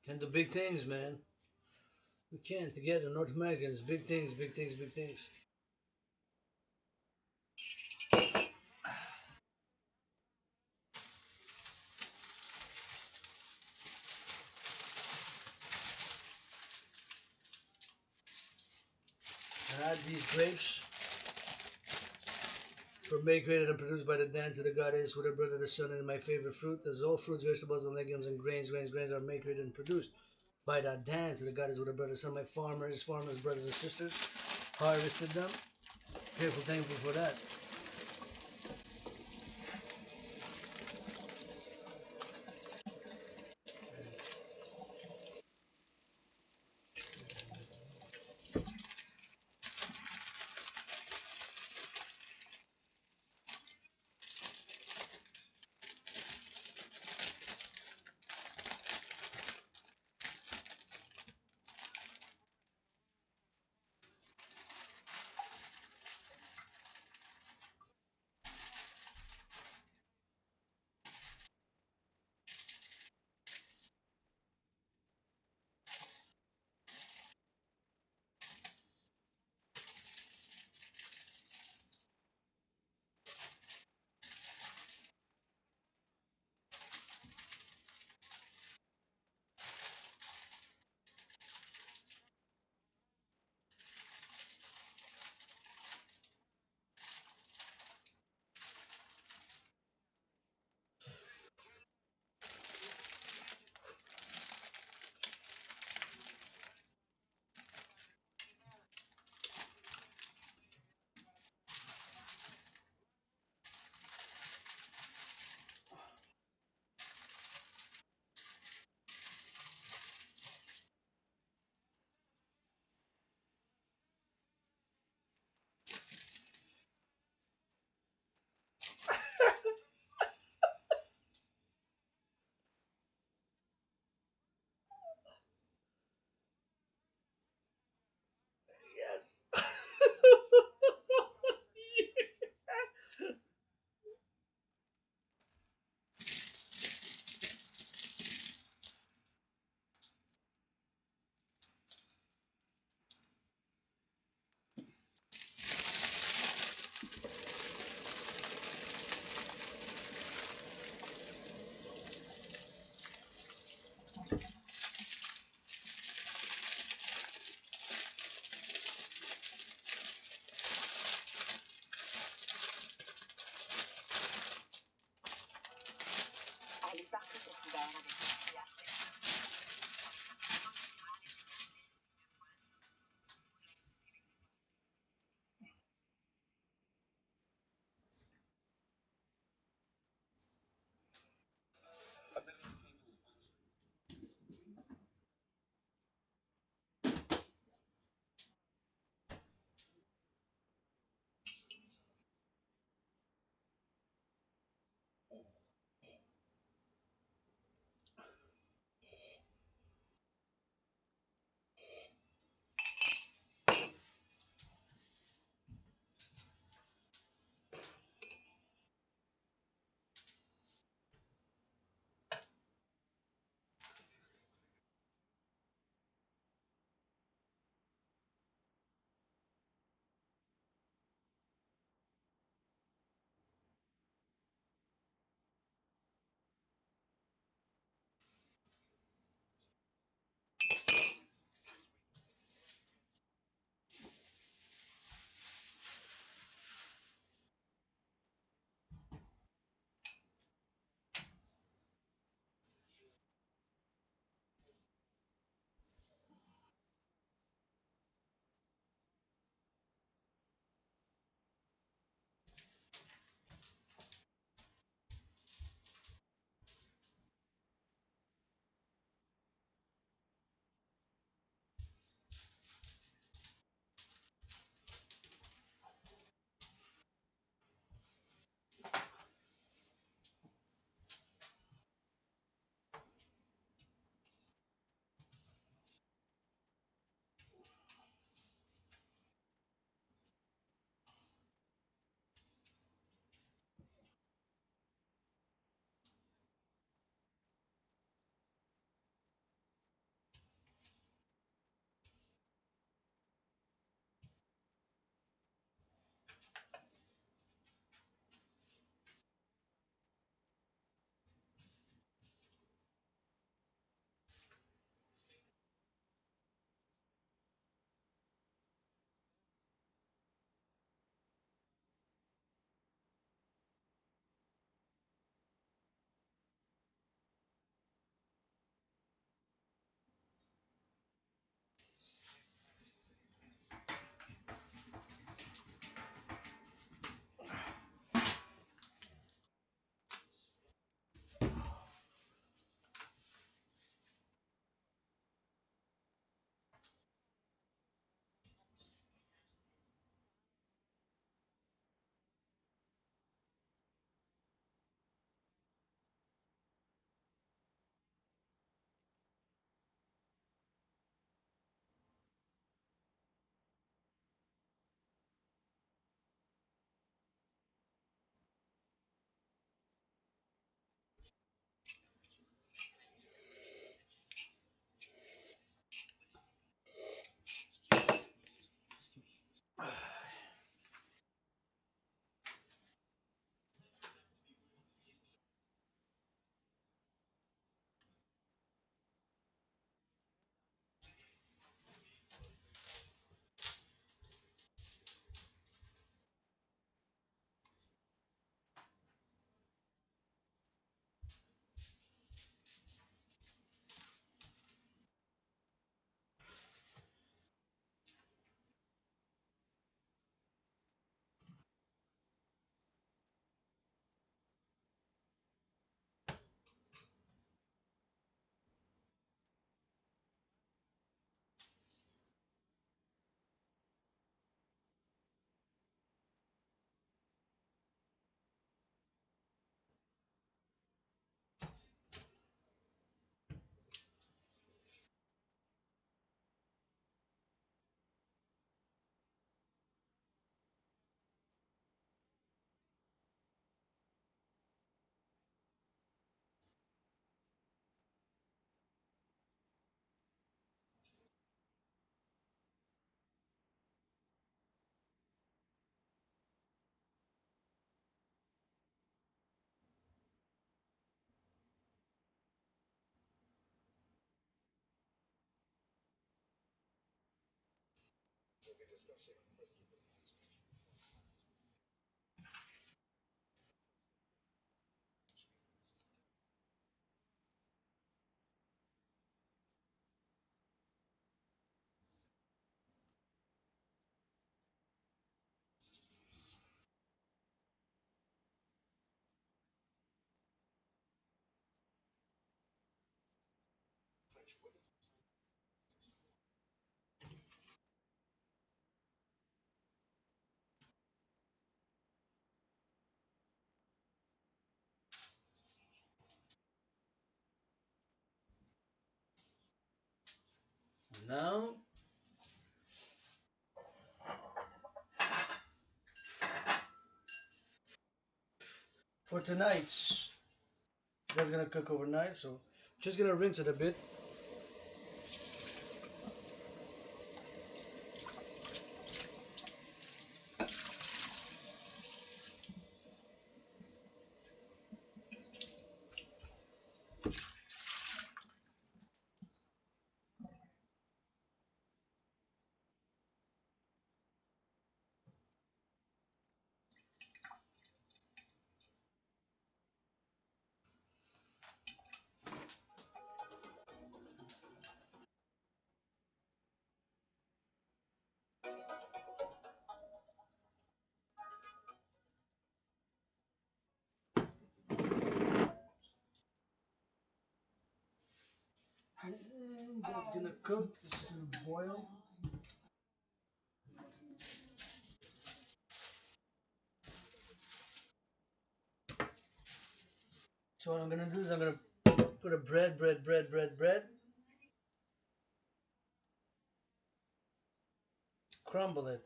Can do big things, man. We can together, North Americans. Big things, big things, big things. And add these grapes were made, created, and produced by the dance of the goddess with her brother the sun, and my favorite fruit. As all fruits, vegetables, and legumes and grains are made, created, and produced by that dance of the goddess with her brother the sun. My farmers, brothers and sisters, harvested them. Grateful, thankful for that. Now, for tonight's, that's gonna cook overnight, so just gonna rinse it a bit. And that's gonna cook, this is gonna boil. So what I'm gonna do is I'm gonna put a bread, crumble it.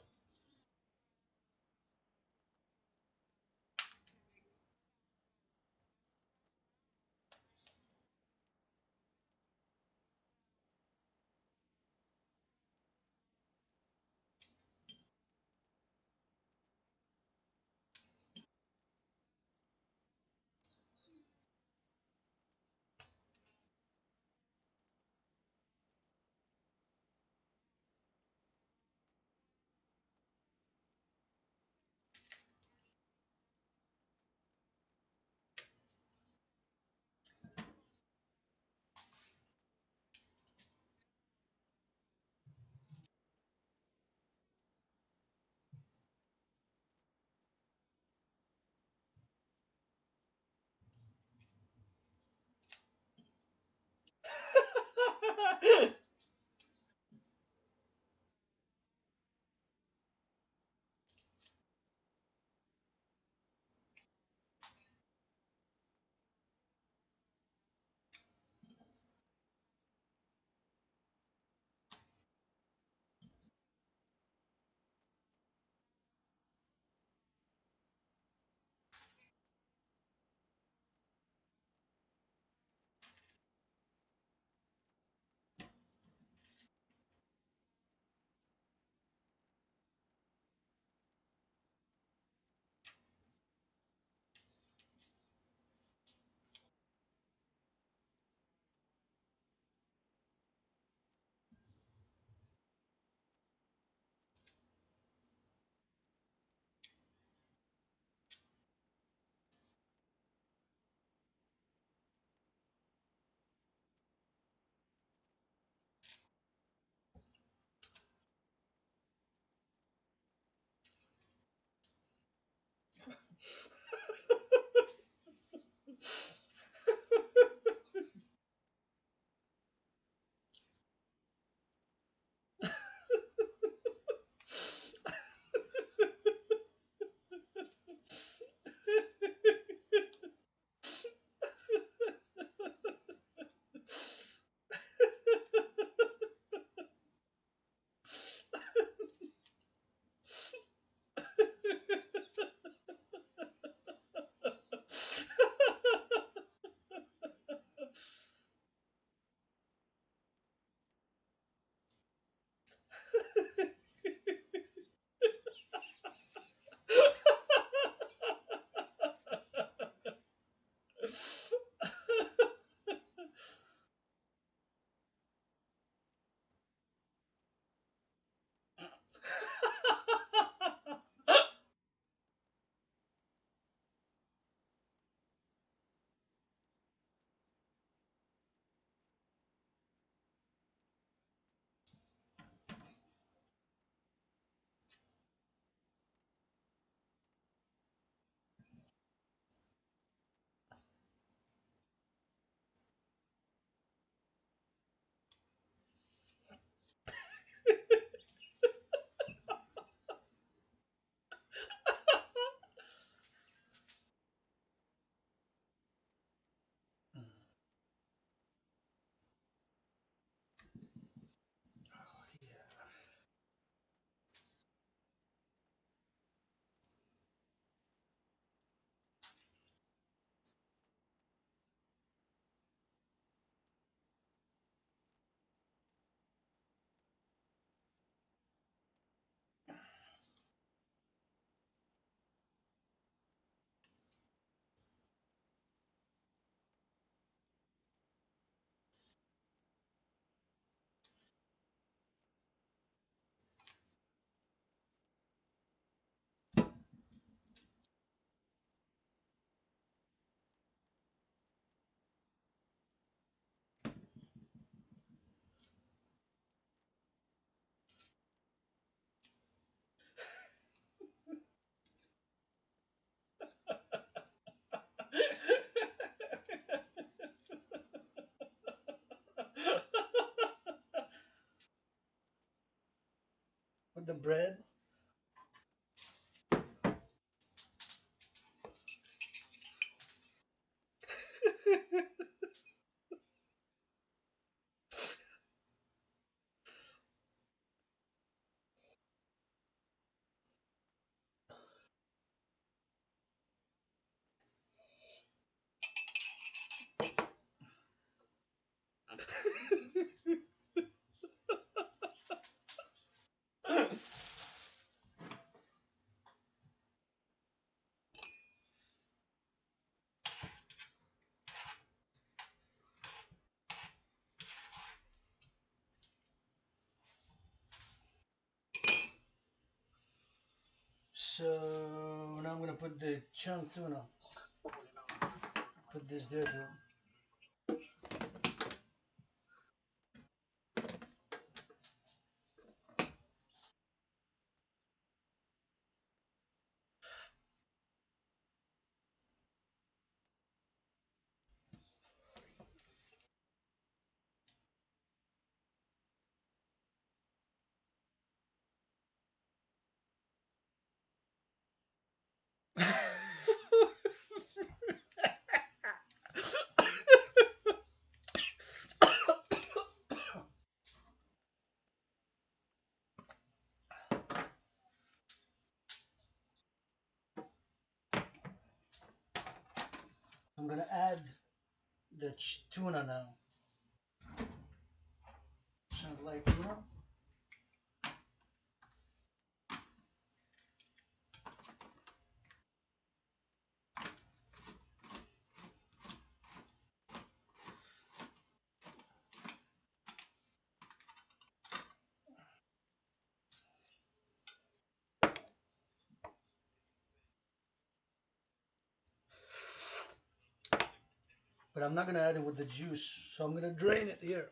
the bread. So now I'm gonna put the chunk tuna. Put this there too. I'm gonna add the tuna now. Chunk like tuna. But I'm not gonna add it with the juice, so I'm gonna drain it here.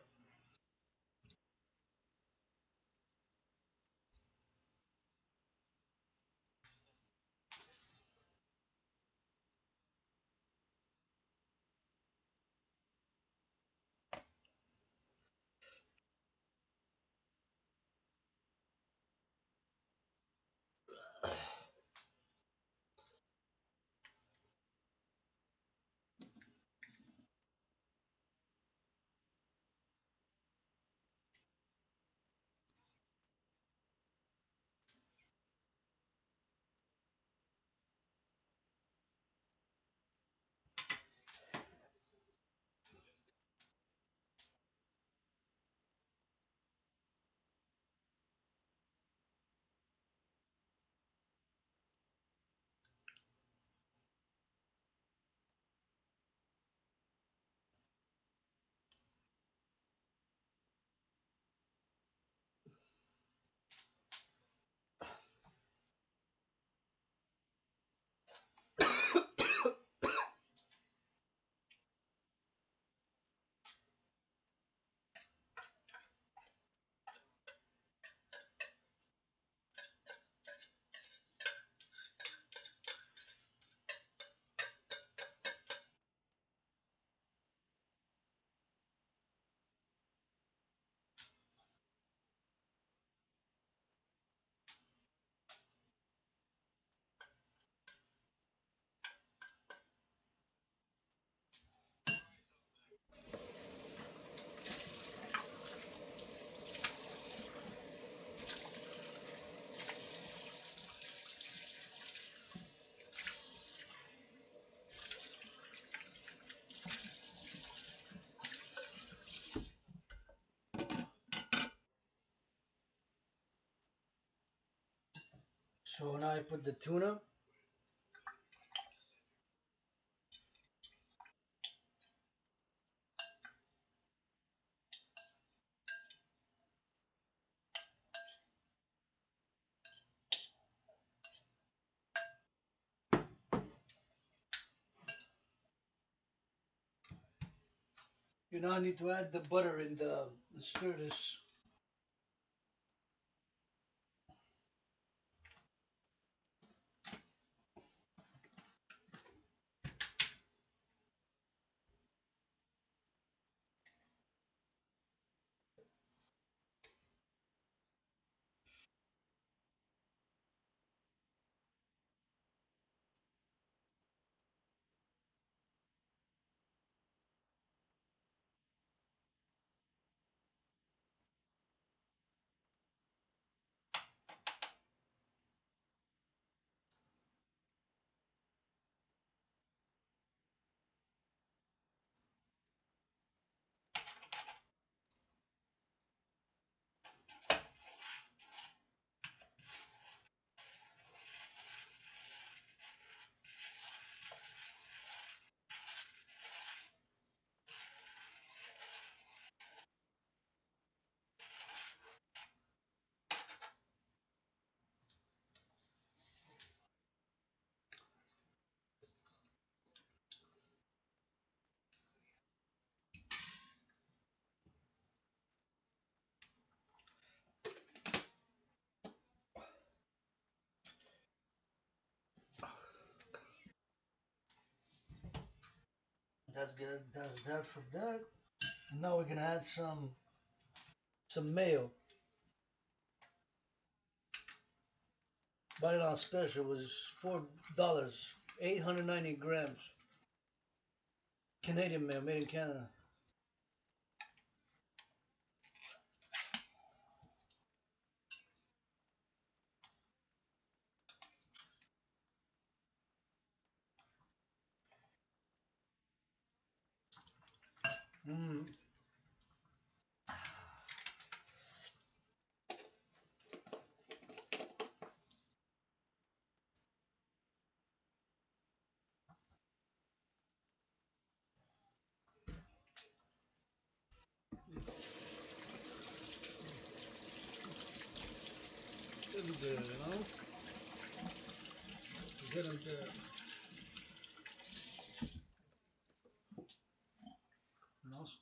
So now I put the tuna. You now need to add the butter in the stir this. That's good. That's that for that. Now we're gonna add some mayo. Bought it on special. It was $4, 890 grams. Canadian mayo, made in Canada. Mmm. It'll be good, you know. Get them there. Nice.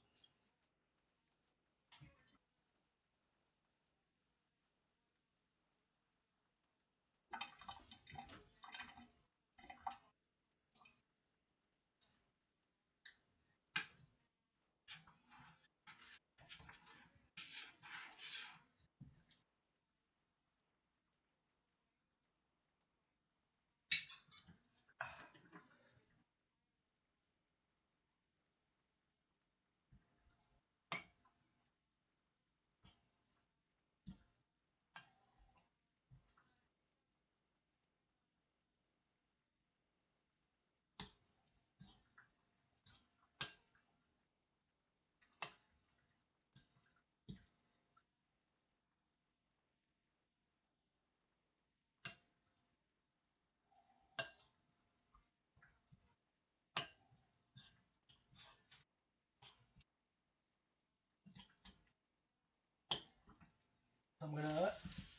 I'm gonna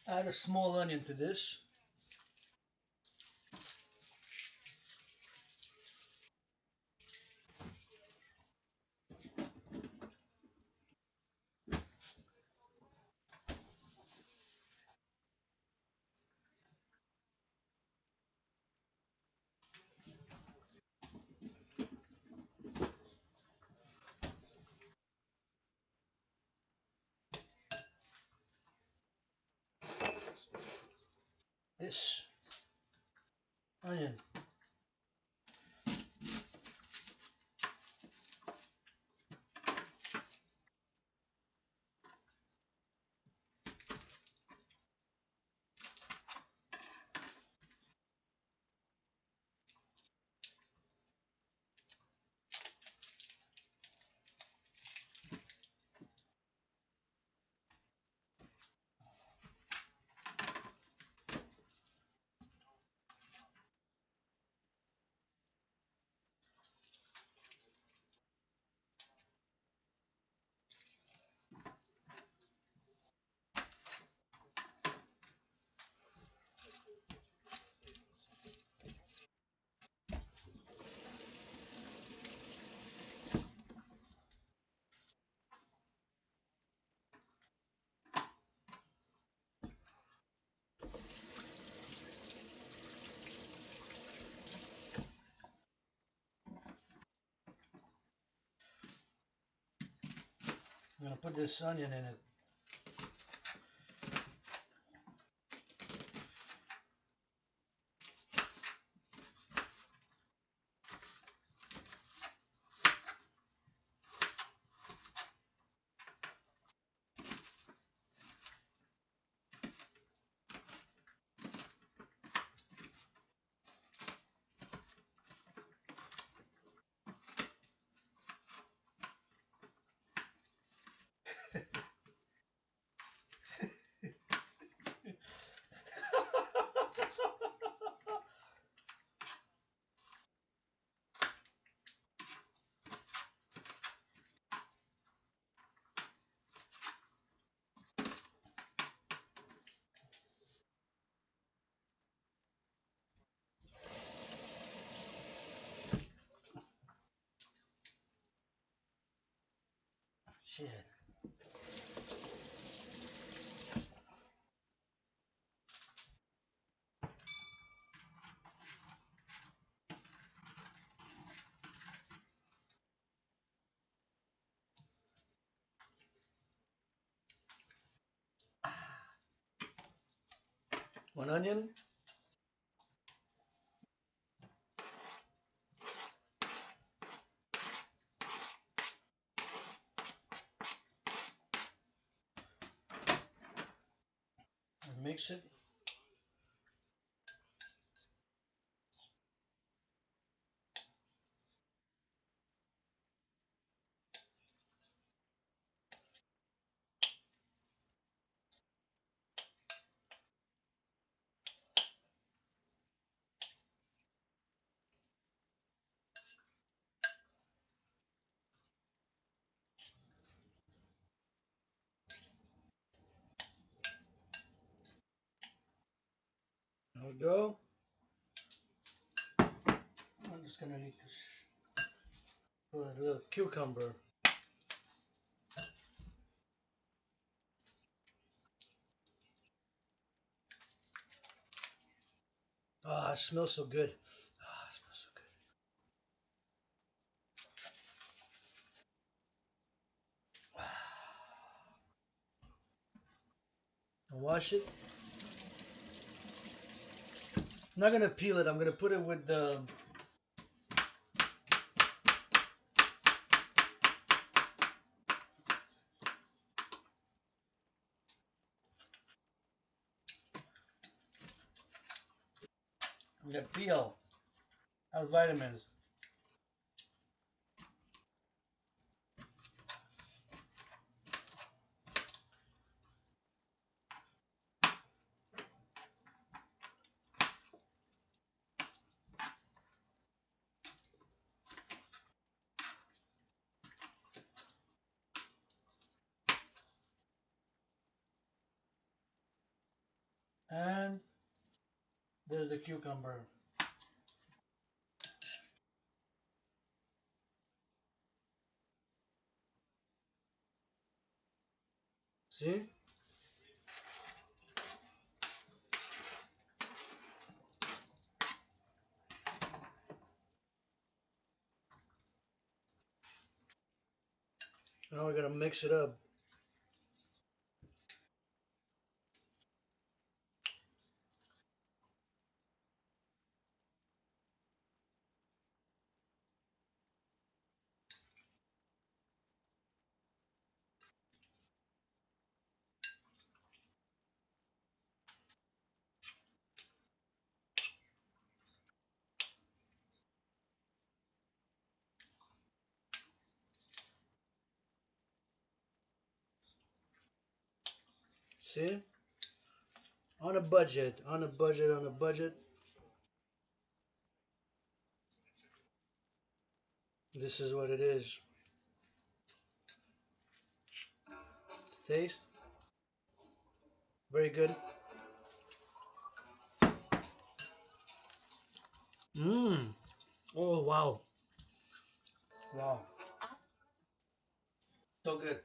add a small onion to this. This onion. I'm gonna put this onion in it. Shit. One onion. And mix it. There we go. I'm just gonna need to put a little cucumber. Ah, it smells so good. Ah, it smells so good. And wash it. I'm not gonna peel it. I'm gonna put it with the. I'm gonna peel. Has vitamins. And there's the cucumber. See? Now we're gonna mix it up. See? On a budget, on a budget, on a budget. This is what it is. Taste. Very good. Mmm. Oh, wow. Wow. So good.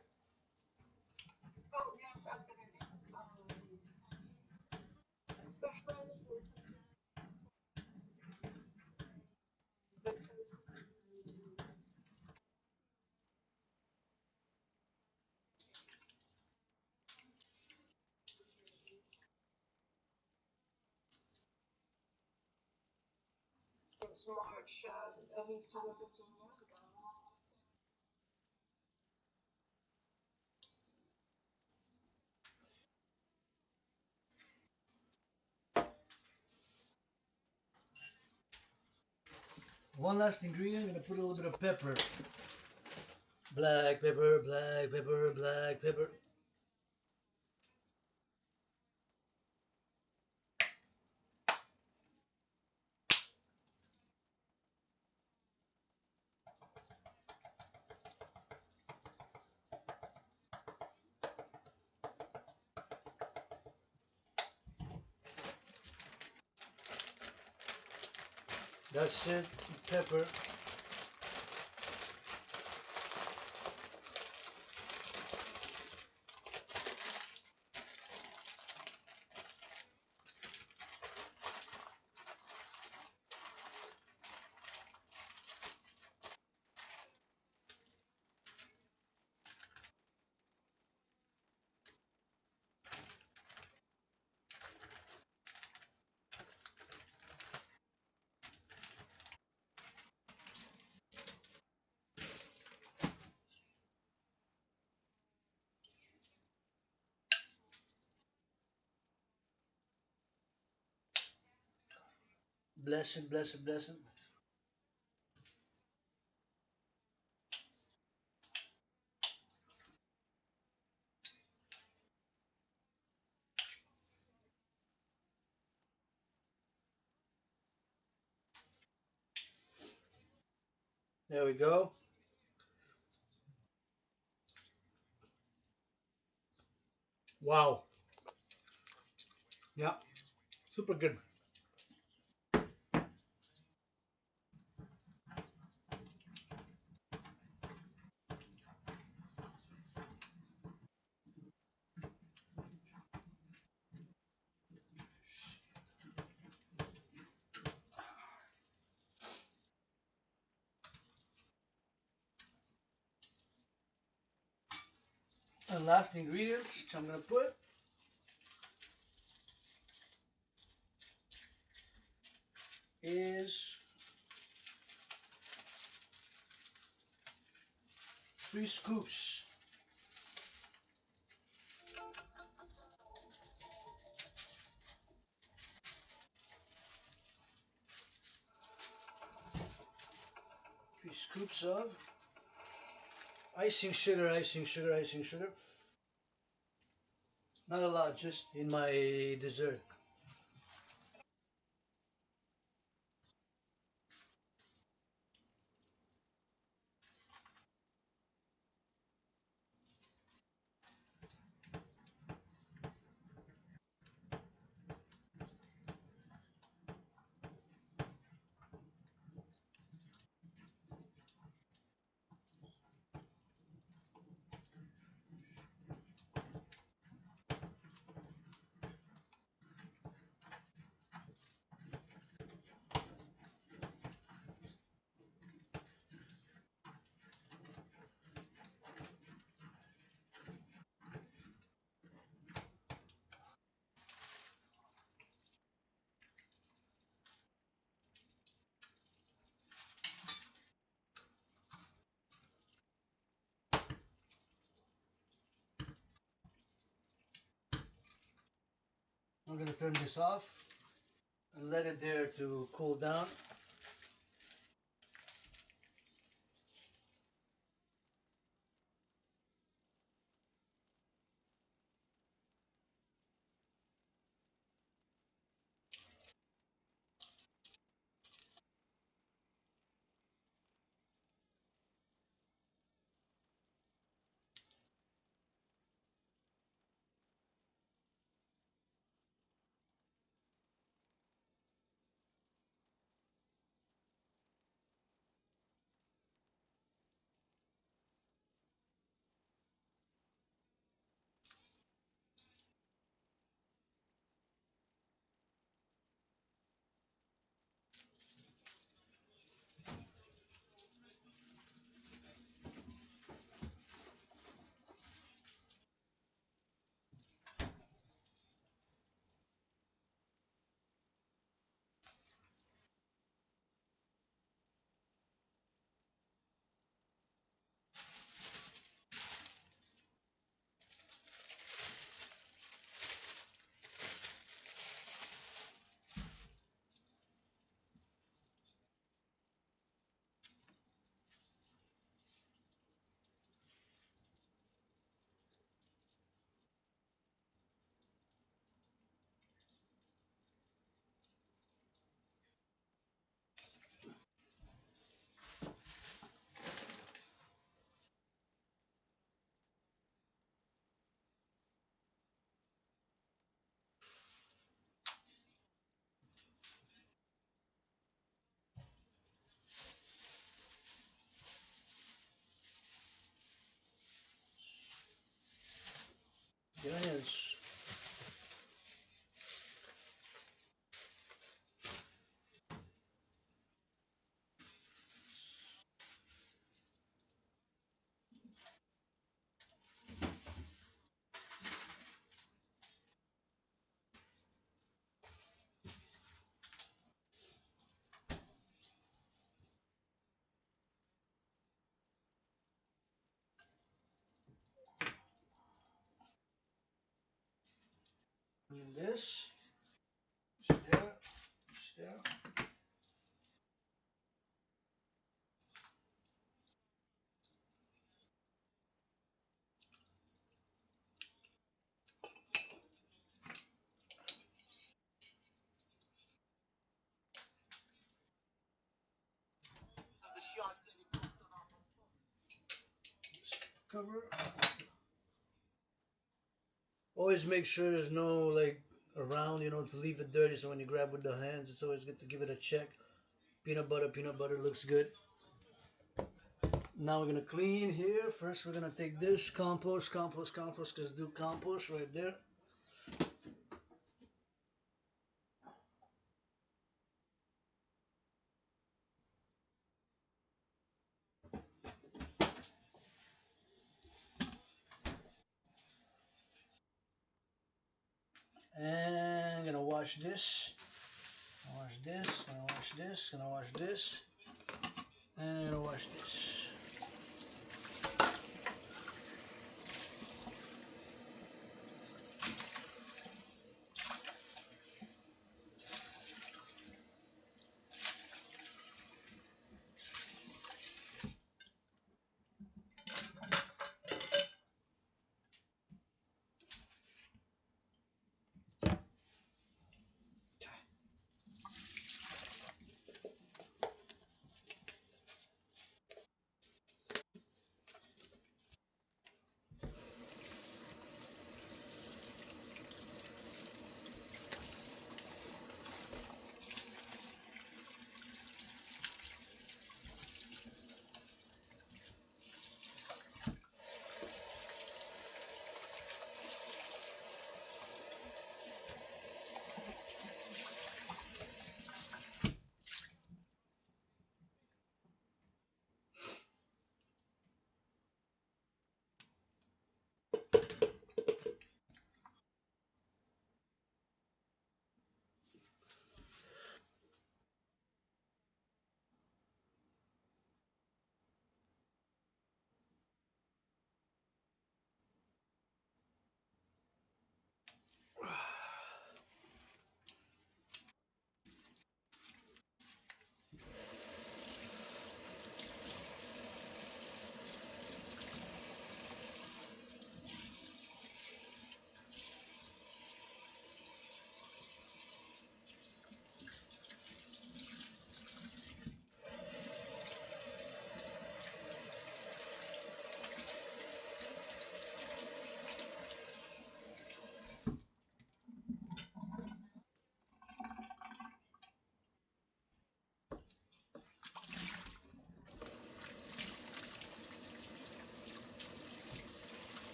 One last ingredient, I'm gonna put a little bit of pepper. Black pepper, black pepper, black pepper. That's it, pepper. Bless him, bless him, bless him. There we go. Wow. Yeah, super good. And last ingredient which I'm gonna put is 3 scoops. 3 scoops of icing sugar, icing sugar, icing sugar. Not a lot, just in my dessert. I'm gonna turn this off and let it there to cool down. The onions. And this. There. There. cover. Always make sure there's no like around, you know, to leave it dirty. So when you grab with the hands, it's always good to give it a check. Peanut butter looks good. Now we're gonna clean here. First, we're gonna take this compost, because do compost right there. And gonna wash this. Wash this. Gonna wash this. Gonna wash this. And gonna wash this.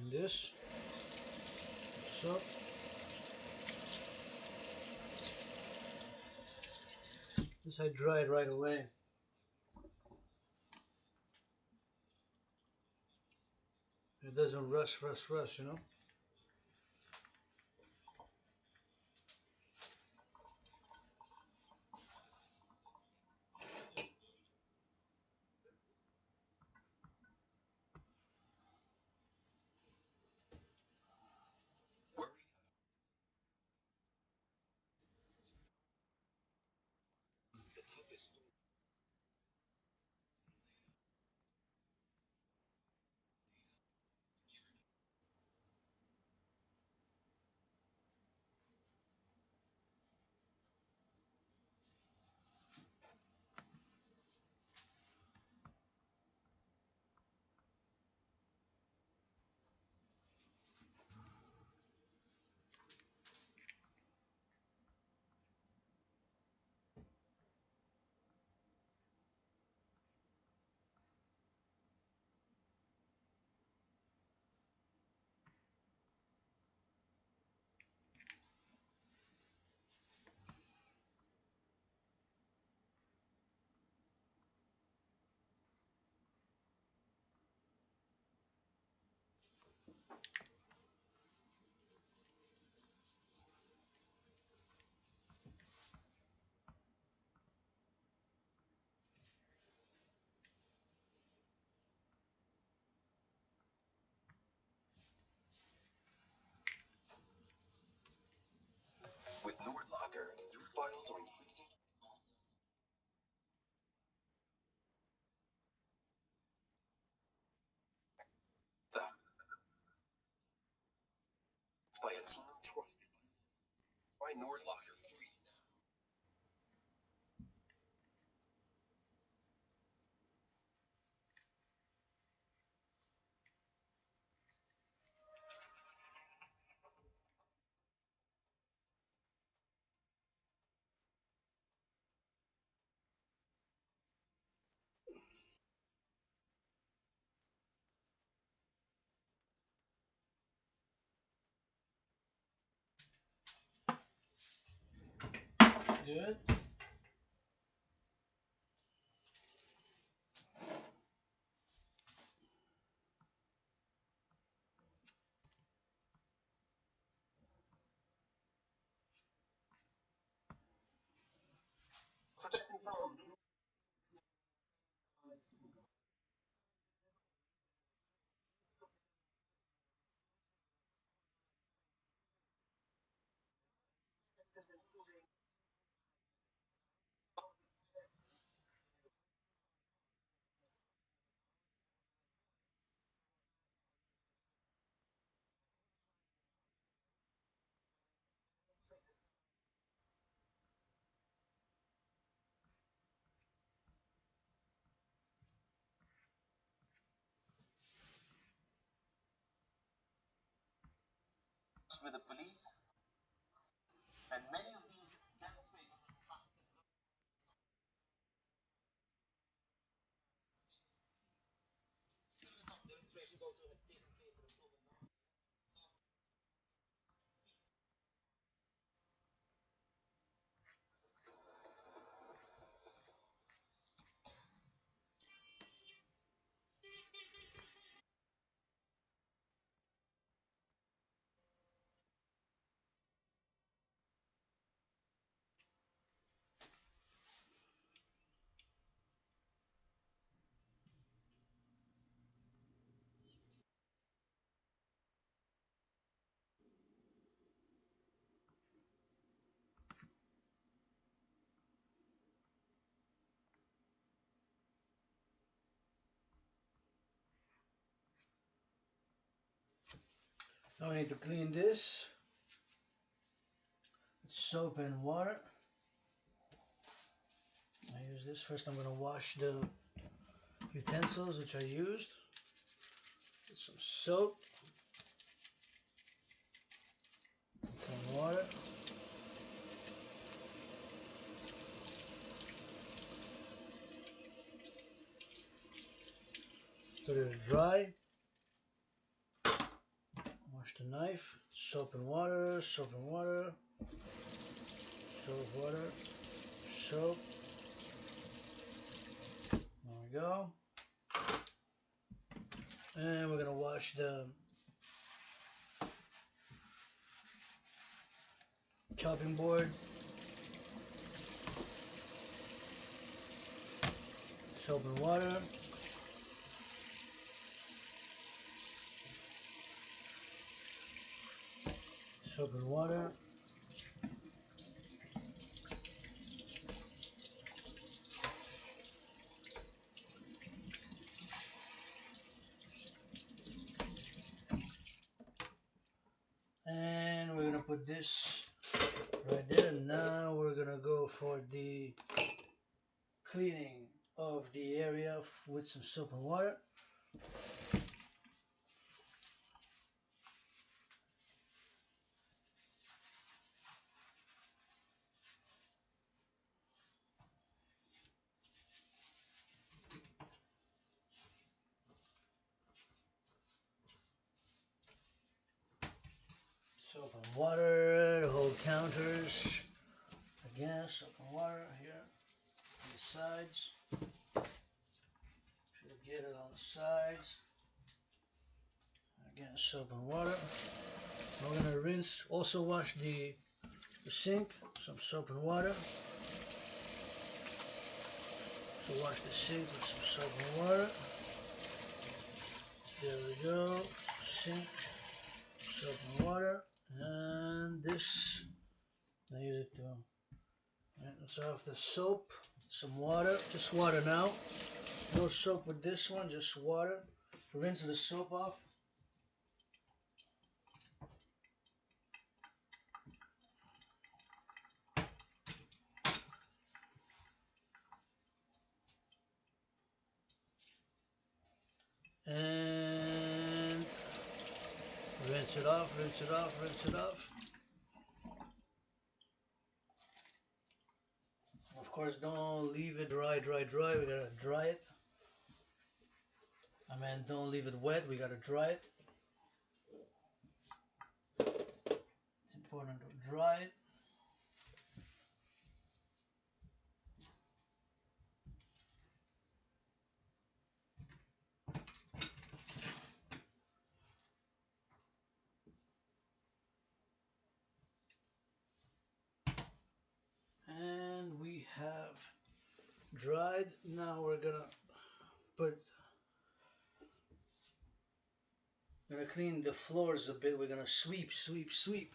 clean this. So this I dried right away. It doesn't rust, you know. With Nord Locker, your files are theft by a team trusted. Try Nord Locker free. Good. Protecting phones. With the police, and many of these demonstrators, in fact, series of demonstrations also had taken place in October last. Now we need to clean this. Soap and water. I use this. First I'm going to wash the utensils which I used. With some soap. Some water. Let it dry. the knife. Soap and water, soap and water, soap, water, soap. There we go. And we're gonna wash the chopping board. Soap and water. Soap and water. And we're gonna put this right there. Now we're gonna go for the cleaning of the area with some soap and water. Soap and water, the whole counters. Again, soap and water here on the sides. Should get it on the sides. Again, soap and water. Now we're gonna rinse, also wash the sink, some soap and water. So wash the sink with some soap and water. There we go. Sink, soap and water. And this, I use it to rinse off the soap. Some water, just water now. No soap with this one, just water. Rinse the soap off. And rinse it off, rinse it off, rinse it off. Of course, don't leave it dry. We gotta dry it. I mean, don't leave it wet. We gotta dry it. It's important to dry it. And we have dried. Now we're gonna clean the floors a bit. We're gonna sweep the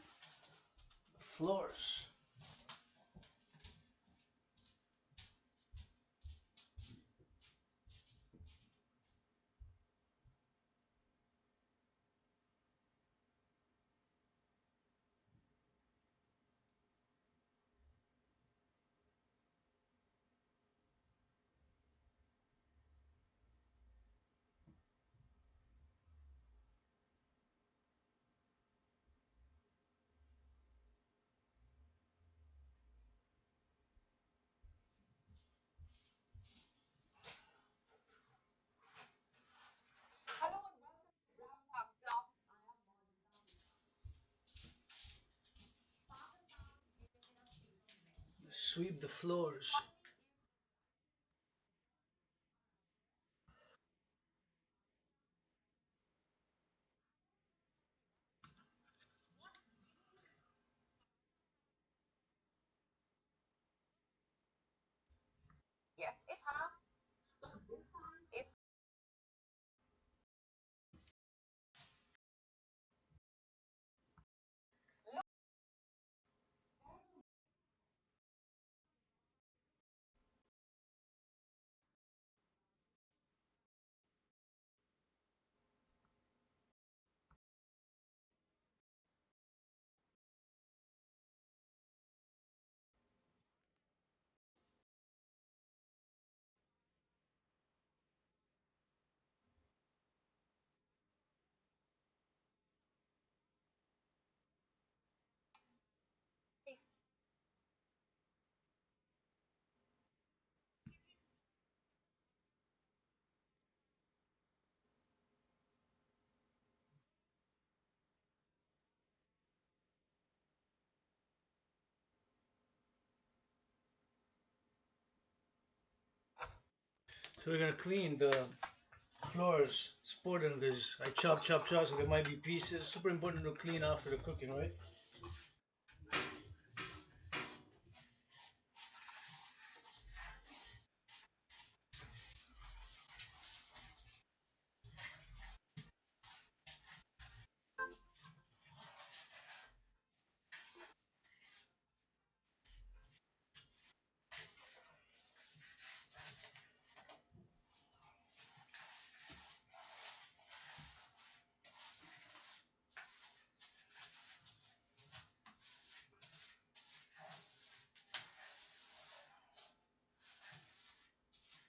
floors. Sweep the floors. So we're gonna clean the floors. It's important because I chop, so there might be pieces. Super important to clean after the cooking, right?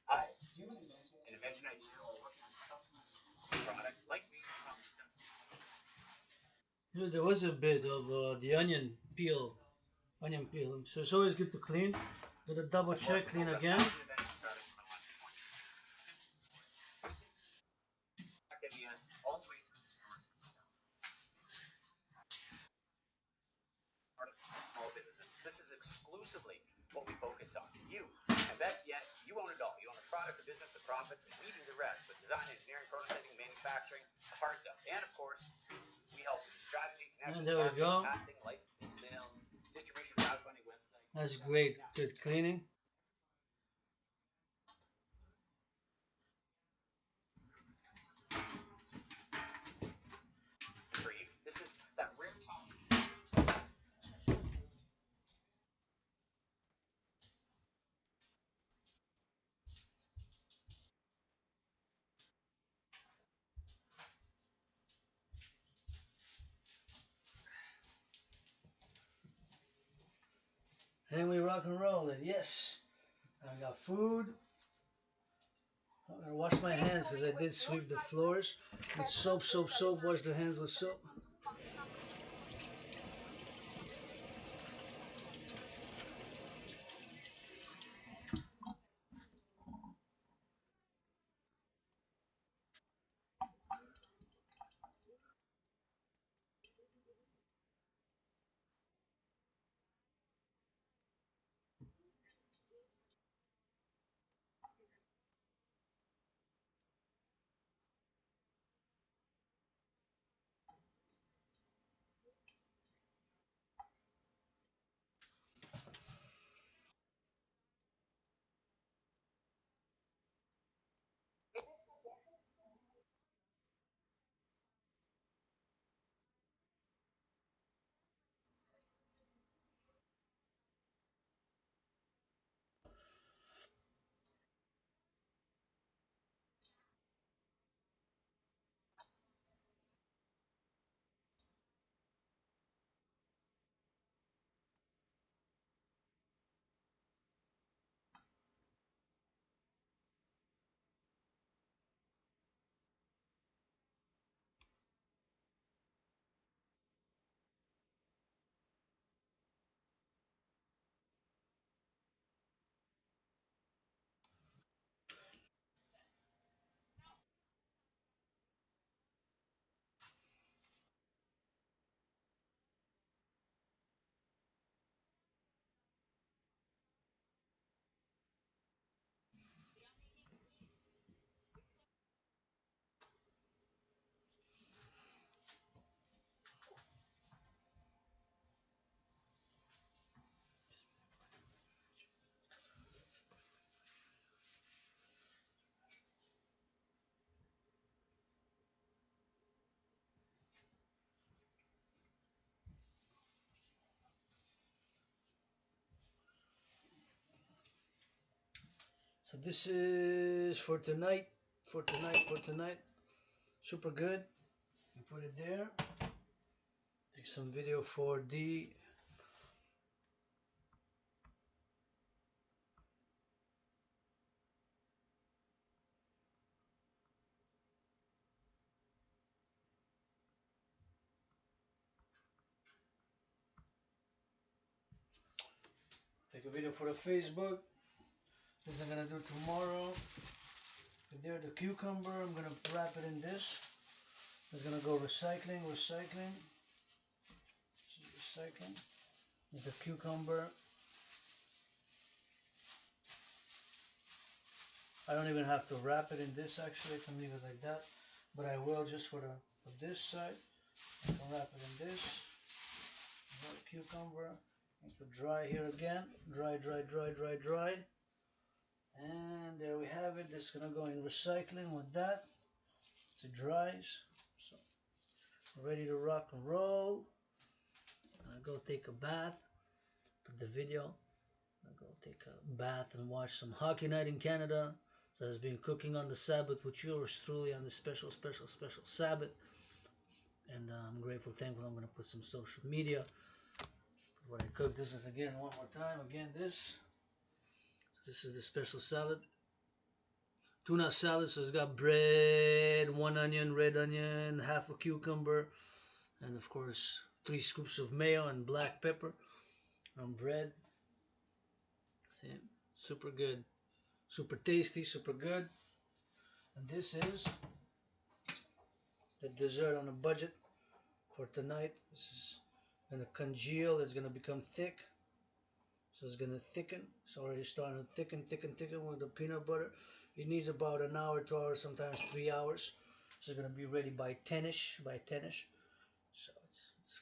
Hi, do you have an invention idea or working on some product like me? Probably stuff. There was a bit of the onion peel. So it's always good to clean. Gotta double check, clean again. All the way through the source. Part of small businesses. This is exclusively what we focus on. You, and best yet, you own it all. You own the product, the business, the profits, and even the rest. But design, engineering, prototyping, manufacturing, the hard stuff. And of course, we help with strategy, And connections, there we marketing, go. patenting, licensing, sales, distribution, crowdfunding, website. That's great. Good cleaning. For you, this is that rare time. And we rock and roll it. Yes. I got food. I'm gonna wash my hands because I did sweep the floors with soap. Wash the hands with soap. So this is for tonight. For tonight. Super good. You put it there. Take some video for the take a video for the Facebook. This I'm gonna do tomorrow. There the cucumber, I'm gonna wrap it in this. It's gonna go recycling. Recycling. There's the cucumber. I don't even have to wrap it in this actually. I can leave it like that, but I will just for this side. I can wrap it in this. Cucumber. Need to dry here again. Dry, dry, dry, dry, dry. And there we have it. This is gonna go in recycling with that. So it dries. So ready to rock and roll. I'll go take a bath. Put the video. I'll go take a bath and watch some Hockey Night in Canada. So I've been cooking on the Sabbath with yours truly on this special Sabbath. And I'm grateful, thankful. I'm gonna put some social media. What I cook. This is again one more time. Again this. This is the special salad. Tuna salad, so it's got bread, 1 onion, red onion, half a cucumber, and of course 3 scoops of mayo and black pepper on bread. See? Super good, super tasty, super good. And this is the dessert on a budget for tonight. This is gonna congeal, it's gonna become thick. So it's gonna thicken. It's already starting to thicken with the peanut butter. It needs about an hour, 2 hours, sometimes 3 hours. So it's gonna be ready by 10ish. So it's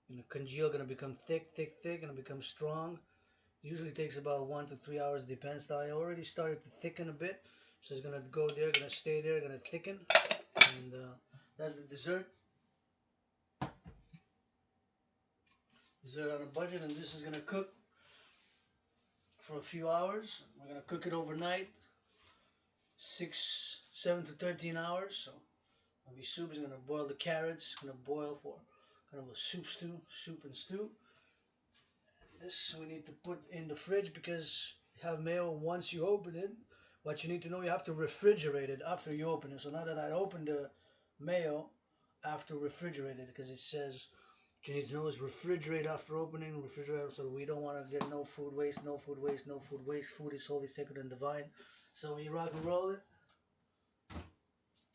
gonna congeal, gonna become thick, gonna become strong. Usually takes about 1 to 3 hours, depends. I already started to thicken a bit, so it's gonna go there, gonna stay there, gonna thicken, and that's the dessert. Dessert on a budget, and this is gonna cook for a few hours. We're gonna cook it overnight, 7 to 13 hours. So maybe soup is gonna boil the carrots. Gonna boil for kind of a soup and stew. This we need to put in the fridge because you have mayo once you open it. What you need to know, you have to refrigerate it after you open it. So now that I opened the mayo, I have to refrigerate it because it says what you need to know is refrigerate after opening, refrigerate, so we don't want to get no food waste, no food waste, no food waste. Food is holy, sacred, and divine. So we rock and roll it.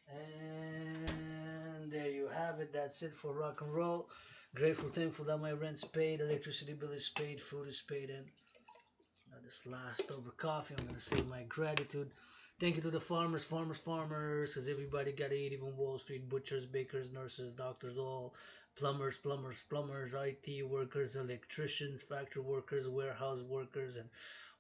And there you have it. That's it for rock and roll. Grateful, thankful that my rent's paid, electricity bill is paid, food is paid, and this last over coffee, I'm gonna say my gratitude. Thank you to the farmers, because everybody got to eat, even Wall Street, butchers, bakers, nurses, doctors, all plumbers, IT workers, electricians, factory workers, warehouse workers, and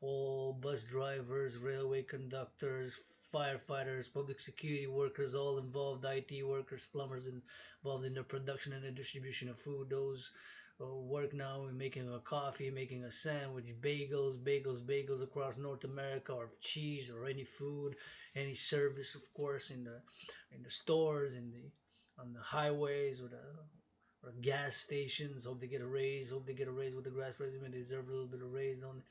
all bus drivers, railway conductors, firefighters, public security workers, all involved, IT workers, plumbers involved in the production and the distribution of food, those work now in making a coffee, making a sandwich, bagels across North America, or cheese, or any food, any service, of course, in the stores, on the highways, or gas stations. Hope they get a raise. Hope they get a raise with the gas price. They deserve a little bit of raise. Don't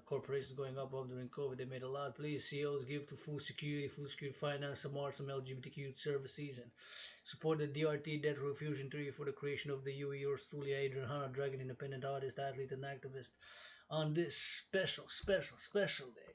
corporations going up during COVID. They made a lot. Please, CEOs, give to food security finance, some arts, some LGBTQ youth services, and support the DRT Debt Refusion Tree for the creation of the UE. Yours truly, Adrian Hanna, Dragan, independent artist, athlete, and activist on this special day.